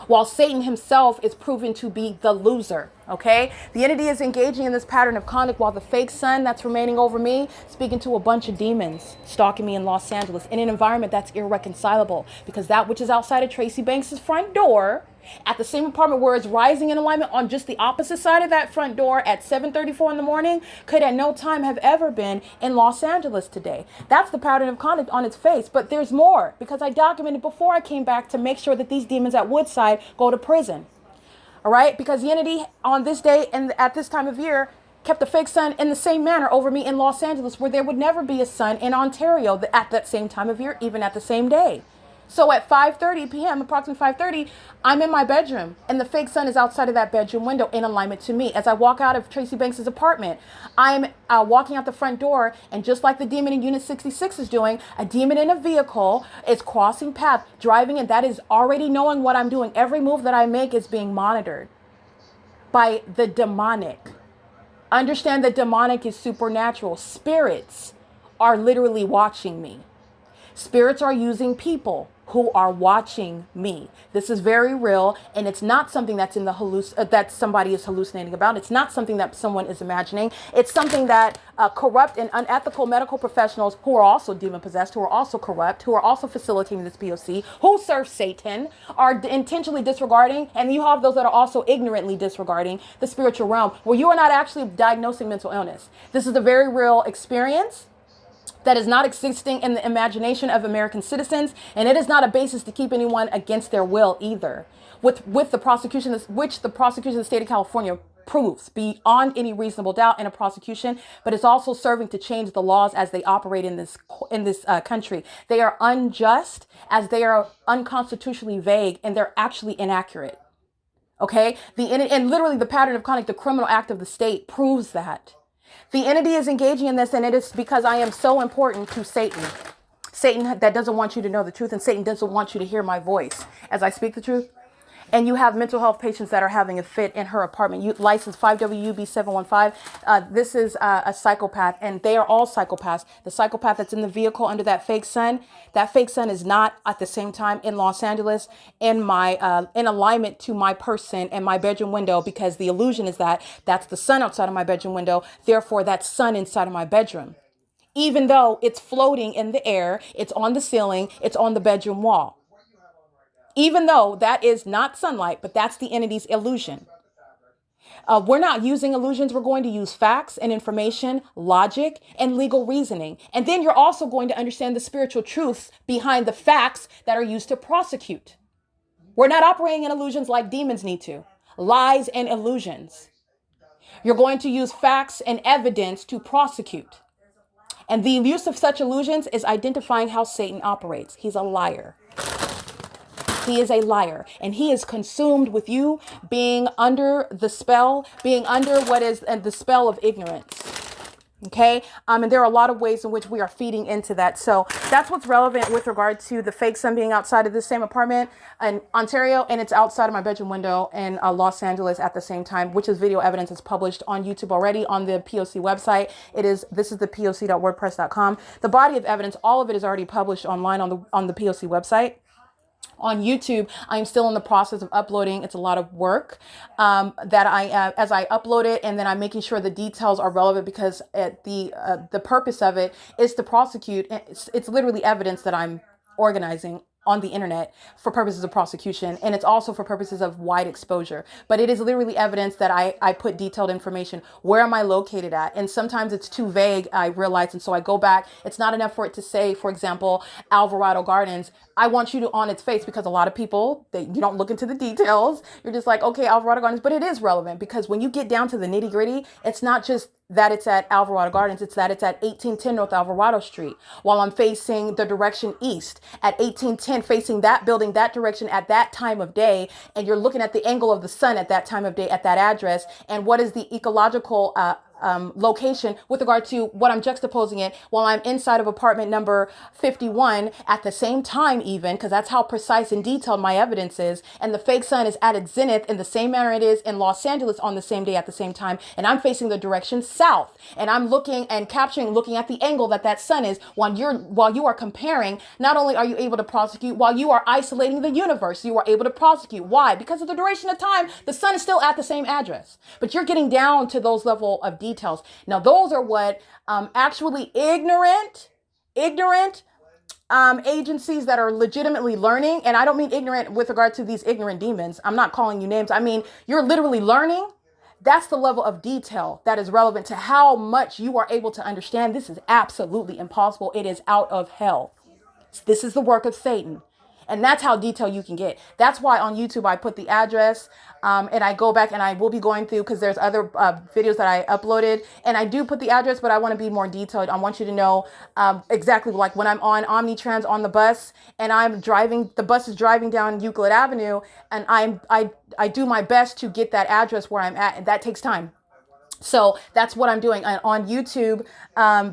S3: while Satan himself is proven to be the loser. Okay, the entity is engaging in this pattern of conduct while the fake sun that's remaining over me, speaking to a bunch of demons stalking me in Los Angeles in an environment that's irreconcilable, because that which is outside of Tracy Banks's front door at the same apartment where it's rising in alignment on just the opposite side of that front door at 7:34 in the morning could at no time have ever been in Los Angeles today. That's the pattern of conduct on its face. But there's more, because I documented before I came back to make sure that these demons at Woodside go to prison. All right, because the entity on this day and at this time of year kept the fake sun in the same manner over me in Los Angeles, where there would never be a sun in Ontario at that same time of year, even at the same day. So at 5:30 p.m., approximately 5:30, I'm in my bedroom, and the fake sun is outside of that bedroom window in alignment to me. As I walk out of Tracy Banks's apartment, I'm walking out the front door, and just like the demon in Unit 66 is doing, a demon in a vehicle is crossing path, driving, and that is already knowing what I'm doing. Every move that I make is being monitored by the demonic. Understand that demonic is supernatural. Spirits are literally watching me. Spirits are using people who are watching me. This is very real, and it's not something that's in the that somebody is hallucinating about. It's not something that someone is imagining. It's something that corrupt and unethical medical professionals who are also demon possessed, who are also corrupt, who are also facilitating this P.O.C, who serve Satan, are intentionally disregarding, and you have those that are also ignorantly disregarding the spiritual realm, where you are not actually diagnosing mental illness. This is a very real experience that is not existing in the imagination of American citizens, and it is not a basis to keep anyone against their will either. With the prosecution, which the prosecution of the state of California proves beyond any reasonable doubt in a prosecution, but it's also serving to change the laws as they operate in this country. They are unjust, as they are unconstitutionally vague, and they're actually inaccurate. Okay, and literally the pattern of conduct, the criminal act of the state, proves that. The entity is engaging in this, and it is because I am so important to Satan. Satan that doesn't want you to know the truth, and Satan doesn't want you to hear my voice as I speak the truth. And you have mental health patients that are having a fit in her apartment. License 5WUB715. This is a psychopath, and they are all psychopaths. The psychopath that's in the vehicle under that fake sun is not at the same time in Los Angeles in alignment to my person and my bedroom window, because the illusion is that that's the sun outside of my bedroom window. Therefore, that's sun inside of my bedroom. Even though it's floating in the air, it's on the ceiling, it's on the bedroom wall. Even though that is not sunlight, but that's the entity's illusion. We're not using illusions. We're going to use facts and information, logic, and legal reasoning. And then you're also going to understand the spiritual truths behind the facts that are used to prosecute. We're not operating in illusions like demons need to. Lies and illusions. You're going to use facts and evidence to prosecute. And the use of such illusions is identifying how Satan operates. He's a liar. He is a liar, and he is consumed with you being under the spell, being under what is the spell of ignorance. Okay. And there are a lot of ways in which we are feeding into that. So that's what's relevant with regard to the fake sun being outside of the same apartment in Ontario. And it's outside of my bedroom window in Los Angeles at the same time, which is video evidence that's published on YouTube already on the P.O.C website. This is the POC.wordpress.com. The body of evidence, all of it is already published online on the P.O.C website. On YouTube, I'm still in the process of uploading. It's a lot of work as I upload it, and then I'm making sure the details are relevant because the purpose of it is to prosecute. It's literally evidence that I'm organizing on the internet for purposes of prosecution. And it's also for purposes of wide exposure. But it is literally evidence that I put detailed information. Where am I located at? And sometimes it's too vague, I realize. And so I go back. It's not enough for it to say, for example, Alvarado Gardens. I want you to on its face, because a lot of people, you don't look into the details. You're just like, okay, Alvarado Gardens. But it is relevant, because when you get down to the nitty gritty, it's not just that it's at Alvarado Gardens, it's that it's at 1810 North Alvarado Street, while I'm facing the direction east at 1810, facing that building, that direction at that time of day. And you're looking at the angle of the sun at that time of day at that address. And what is the ecological location with regard to what I'm juxtaposing it while I'm inside of apartment number 51 at the same time, even, because that's how precise and detailed my evidence is. And the fake sun is at its zenith in the same manner it is in Los Angeles on the same day at the same time. And I'm facing the direction south, and I'm looking and capturing, looking at the angle that sun is while you are comparing. Not only are you able to prosecute, while you are isolating the universe, you are able to prosecute. Why? Because of the duration of time, the sun is still at the same address, but you're getting down to those level of details. Now, those are what actually ignorant agencies that are legitimately learning. And I don't mean ignorant with regard to these ignorant demons. I'm not calling you names. I mean, you're literally learning. That's the level of detail that is relevant to how much you are able to understand. This is absolutely impossible. It is out of hell. This is the work of Satan. And that's how detailed you can get. That's why on YouTube, I put the address and I go back, and I will be going through, because there's other videos that I uploaded, and I do put the address, but I want to be more detailed. I want you to know exactly, like when I'm on Omnitrans on the bus and I'm driving, the bus is driving down Euclid Avenue, and I do my best to get that address where I'm at, and that takes time. So that's what I'm doing on YouTube,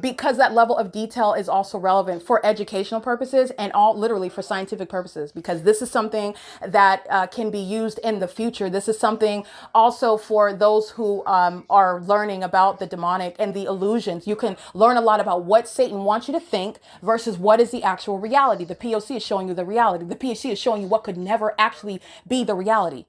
S3: because that level of detail is also relevant for educational purposes and all literally for scientific purposes, because this is something that can be used in the future. This is something also for those who are learning about the demonic and the illusions. You can learn a lot about what Satan wants you to think versus what is the actual reality. The POC is showing you the reality. The POC is showing you what could never actually be the reality.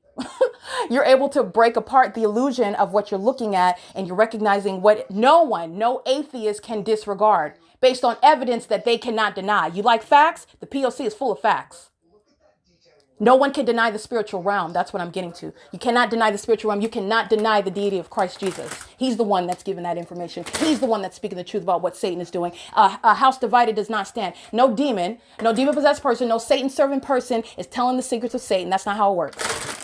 S3: You're able to break apart the illusion of what you're looking at, and you're recognizing what no atheist can disregard based on evidence that they cannot deny. You like facts? The POC is full of facts. No one can deny the spiritual realm. That's what I'm getting to. You cannot deny the spiritual realm. You cannot deny the deity of Christ Jesus. He's the one that's giving that information. He's the one that's speaking the truth about what Satan is doing. A house divided does not stand. No demon possessed person, no Satan serving person is telling the secrets of Satan. That's not how it works.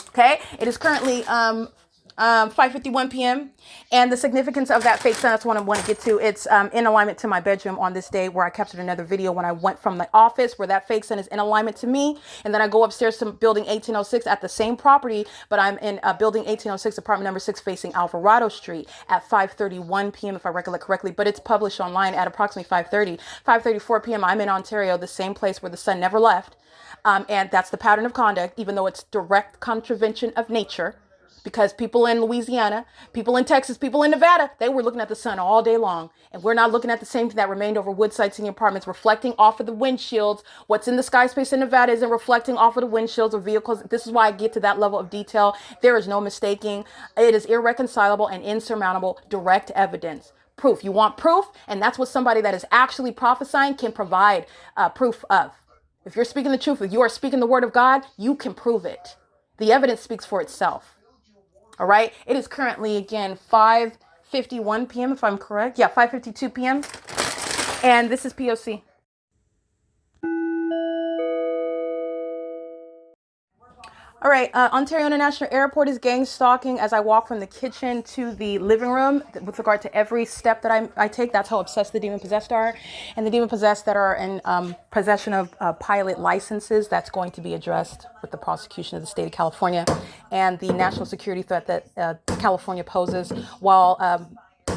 S3: Okay, it is currently 5:51 p.m. And the significance of that fake sun, that's what I want to get to. It's in alignment to my bedroom on this day, where I captured another video when I went from the office, where that fake sun is in alignment to me. And then I go upstairs to building 1806 at the same property, but I'm in building 1806, apartment number 6, facing Alvarado Street at 5:31 p.m. if I recollect correctly. But it's published online at approximately 5:34 p.m. I'm in Ontario, the same place where the sun never left. And that's the pattern of conduct, even though it's direct contravention of nature, because people in Louisiana, people in Texas, people in Nevada, they were looking at the sun all day long. And we're not looking at the same thing that remained over Woodside Senior Apartments, reflecting off of the windshields. What's in the sky space in Nevada isn't reflecting off of the windshields of vehicles. This is why I get to that level of detail. There is no mistaking. It is irreconcilable and insurmountable direct evidence. Proof. You want proof? And that's what somebody that is actually prophesying can provide proof of. If you're speaking the truth, if you are speaking the word of God, you can prove it. The evidence speaks for itself. All right. It is currently, again, 5:51 p.m. if I'm correct. Yeah, 5:52 p.m. And this is POC.
S2: All right, Ontario International Airport is gang stalking as I walk from the kitchen to the living room with regard to every step that I take. That's how obsessed the demon possessed are. And the demon possessed that are in possession of pilot licenses, that's going to be addressed with the prosecution of the state of California and the national security threat that California poses while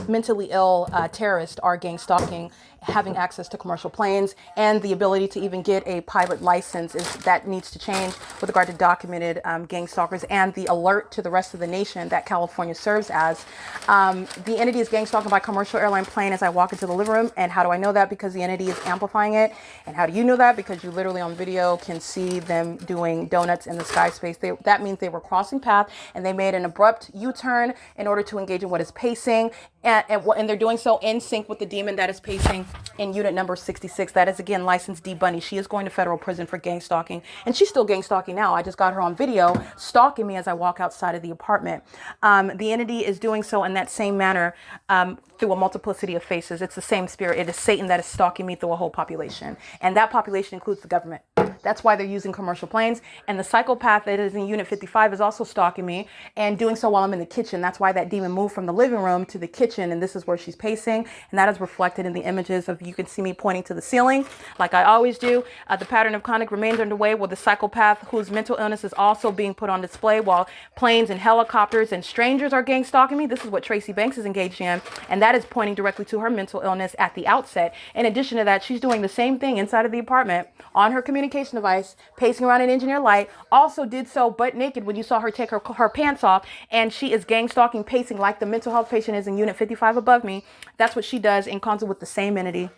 S2: mentally ill terrorists are gang stalking, having access to commercial planes, and the ability to even get a pilot license that needs to change with regard to documented gang stalkers and the alert to the rest of the nation that California serves as. The entity is gang stalking by commercial airline plane as I walk into the living room. And how do I know that? Because the entity is amplifying it. And how do you know that? Because you literally on video can see them doing donuts in the sky space. That means they were crossing path and they made an abrupt U-turn in order to engage in what is pacing. And they're doing so in sync with the demon that is pacing in unit number 66. That is, again, licensed D. Bunny. She is going to federal prison for gang stalking. And she's still gang stalking now. I just got her on video stalking me as I walk outside of the apartment. The entity is doing so in that same manner through a multiplicity of faces. It's the same spirit. It is Satan that is stalking me through a whole population. And that population includes the government. That's why they're using commercial planes. And the psychopath that is in Unit 55 is also stalking me and doing so while I'm in the kitchen. That's why that demon moved from the living room to the kitchen. And this is where she's pacing. And that is reflected in the images of, you can see me pointing to the ceiling like I always do. The pattern of conduct remains underway with the psychopath whose mental illness is also being put on display while planes and helicopters and strangers are gang stalking me. This is what Tracy Banks is engaged in. And that is pointing directly to her mental illness at the outset. In addition to that, she's doing the same thing inside of the apartment on her communication device, pacing around in engineer light, also did so butt naked when you saw her take her pants off, and she is gang stalking, pacing like the mental health patient is in unit 55 above me. That's what she does in concert with the same entity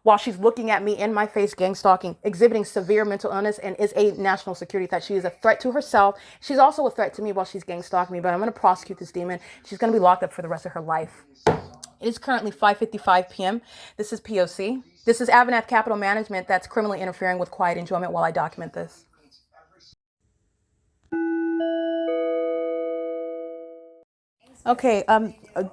S2: while she's looking at me in my face, gang stalking, exhibiting severe mental illness, and is a national security threat. She is a threat to herself. She's also a threat to me while she's gang stalking me, but I'm going to prosecute this demon. She's going to be locked up for the rest of her life. It is currently 5:55 p.m. This is P.O.C. This is AVANATH Capital Management that's criminally interfering with quiet enjoyment while I document this. Okay,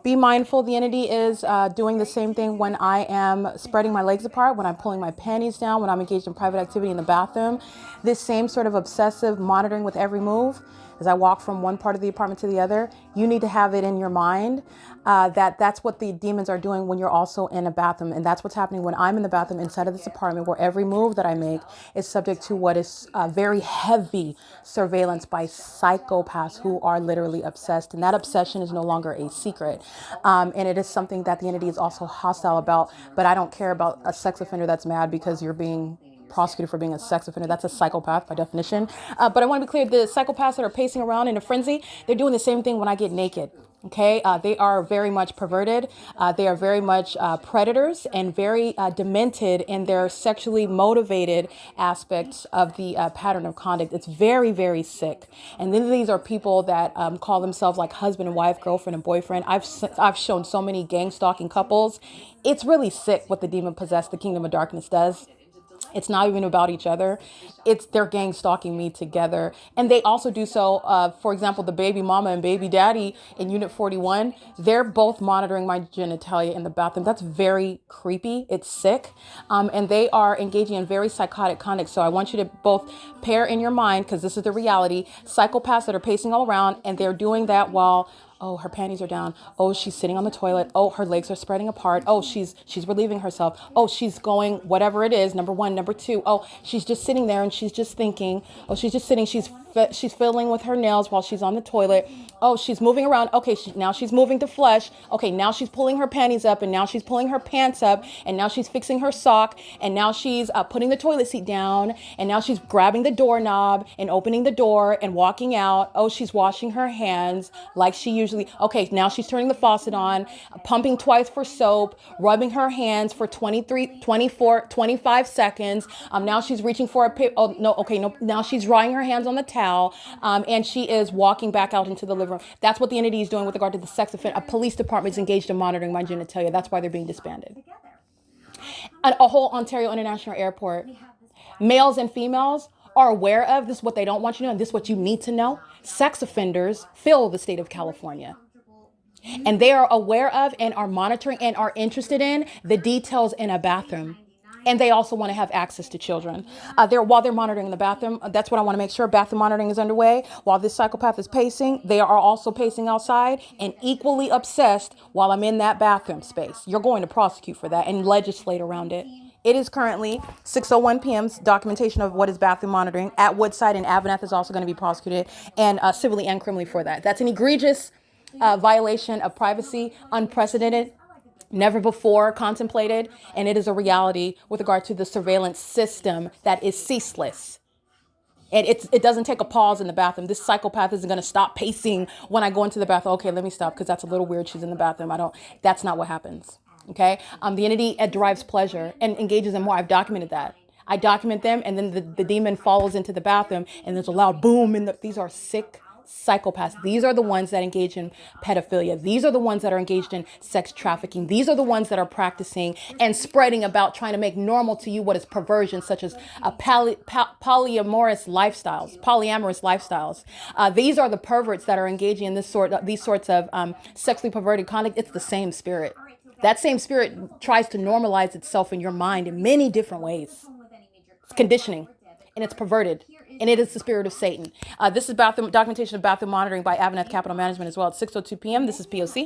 S2: be mindful. The entity is doing the same thing when I am spreading my legs apart, when I'm pulling my panties down, when I'm engaged in private activity in the bathroom. This same sort of obsessive monitoring with every move as I walk from one part of the apartment to the other. You need to have it in your mind that that's what the demons are doing when you're also in a bathroom. And that's what's happening when I'm in the bathroom inside of this apartment, where every move that I make is subject to what is very heavy surveillance by psychopaths who are literally obsessed. And that obsession is no longer a secret. And it is something that the entity is also hostile about. But I don't care about a sex offender that's mad because you're being prosecuted for being a sex offender. That's a psychopath by definition. But I want to be clear, the psychopaths that are pacing around in a frenzy, they're doing the same thing when I get naked. Okay, they are very much perverted. They are very much predators and very demented in their sexually motivated aspects of the pattern of conduct. It's very, very sick. And then these are people that call themselves like husband and wife, girlfriend and boyfriend. I've shown so many gang stalking couples. It's really sick what the demon possessed, the kingdom of darkness does. It's not even about each other. It's they're gang stalking me together. And they also do so, for example, the baby mama and baby daddy in Unit 41, they're both monitoring my genitalia in the bathroom. That's very creepy. It's sick. And they are engaging in very psychotic conduct. So I want you to both pair in your mind, because this is the reality, psychopaths that are pacing all around, and they're doing that while, oh, her panties are down. Oh, she's sitting on the toilet. Oh, her legs are spreading apart. Oh, she's relieving herself. Oh, she's going whatever it is. Number one, number two. Oh, she's just sitting there and she's just thinking. Oh, she's just sitting. She's fiddling with her nails while she's on the toilet. Oh, she's moving around. Okay, now she's moving to flush. Okay, now she's pulling her panties up, and now she's pulling her pants up, and now she's fixing her sock, and now she's putting the toilet seat down, and now she's grabbing the doorknob and opening the door and walking out. Oh, she's washing her hands like she usually. Okay, now she's turning the faucet on, pumping twice for soap, rubbing her hands for 23, 24, 25 seconds. Now she's reaching for a oh no, okay, no. Now she's drying her hands on the towel. And she is walking back out into the living room. That's what the entity is doing with regard to the sex offender. A police department is engaged in monitoring my genitalia. That's why they're being disbanded. A whole Ontario International Airport, males and females are aware of this. Is what they don't want you to know, and this is what you need to know. Sex offenders fill the state of California. And they are aware of and are monitoring and are interested in the details in a bathroom.
S3: And they also want to have access to children. While they're monitoring the bathroom, that's what I want to make sure. Bathroom monitoring is underway. While this psychopath is pacing, they are also pacing outside and equally obsessed while I'm in that bathroom space. You're going to prosecute for that and legislate around it. It is currently 6:01 p.m. Documentation of what is bathroom monitoring at Woodside, and AVANATH is also going to be prosecuted and civilly and criminally for that. That's an egregious violation of privacy, unprecedented, never before contemplated, and it is a reality with regard to the surveillance system that is ceaseless. And it doesn't take a pause in the bathroom. This psychopath isn't going to stop pacing when I go into the bathroom. Okay, let me stop because that's a little weird. She's in the bathroom. That's not what happens. Okay. The entity derives pleasure and engages in more. I've documented that. I document them, and then the demon follows into the bathroom, and there's a loud boom. These are sick psychopaths. These are the ones that engage in pedophilia. These are the ones that are engaged in sex trafficking. These are the ones that are practicing and spreading about trying to make normal to you what is perversion, such as polyamorous lifestyles. These are the perverts that are engaging in these sorts of sexually perverted conduct. It's the same spirit. That same spirit tries to normalize itself in your mind in many different ways. It's conditioning, and it's perverted, and it is the spirit of Satan. This is documentation of bathroom monitoring by AVANATH Capital Management as well. At 6:02 p.m. This is P.O.C.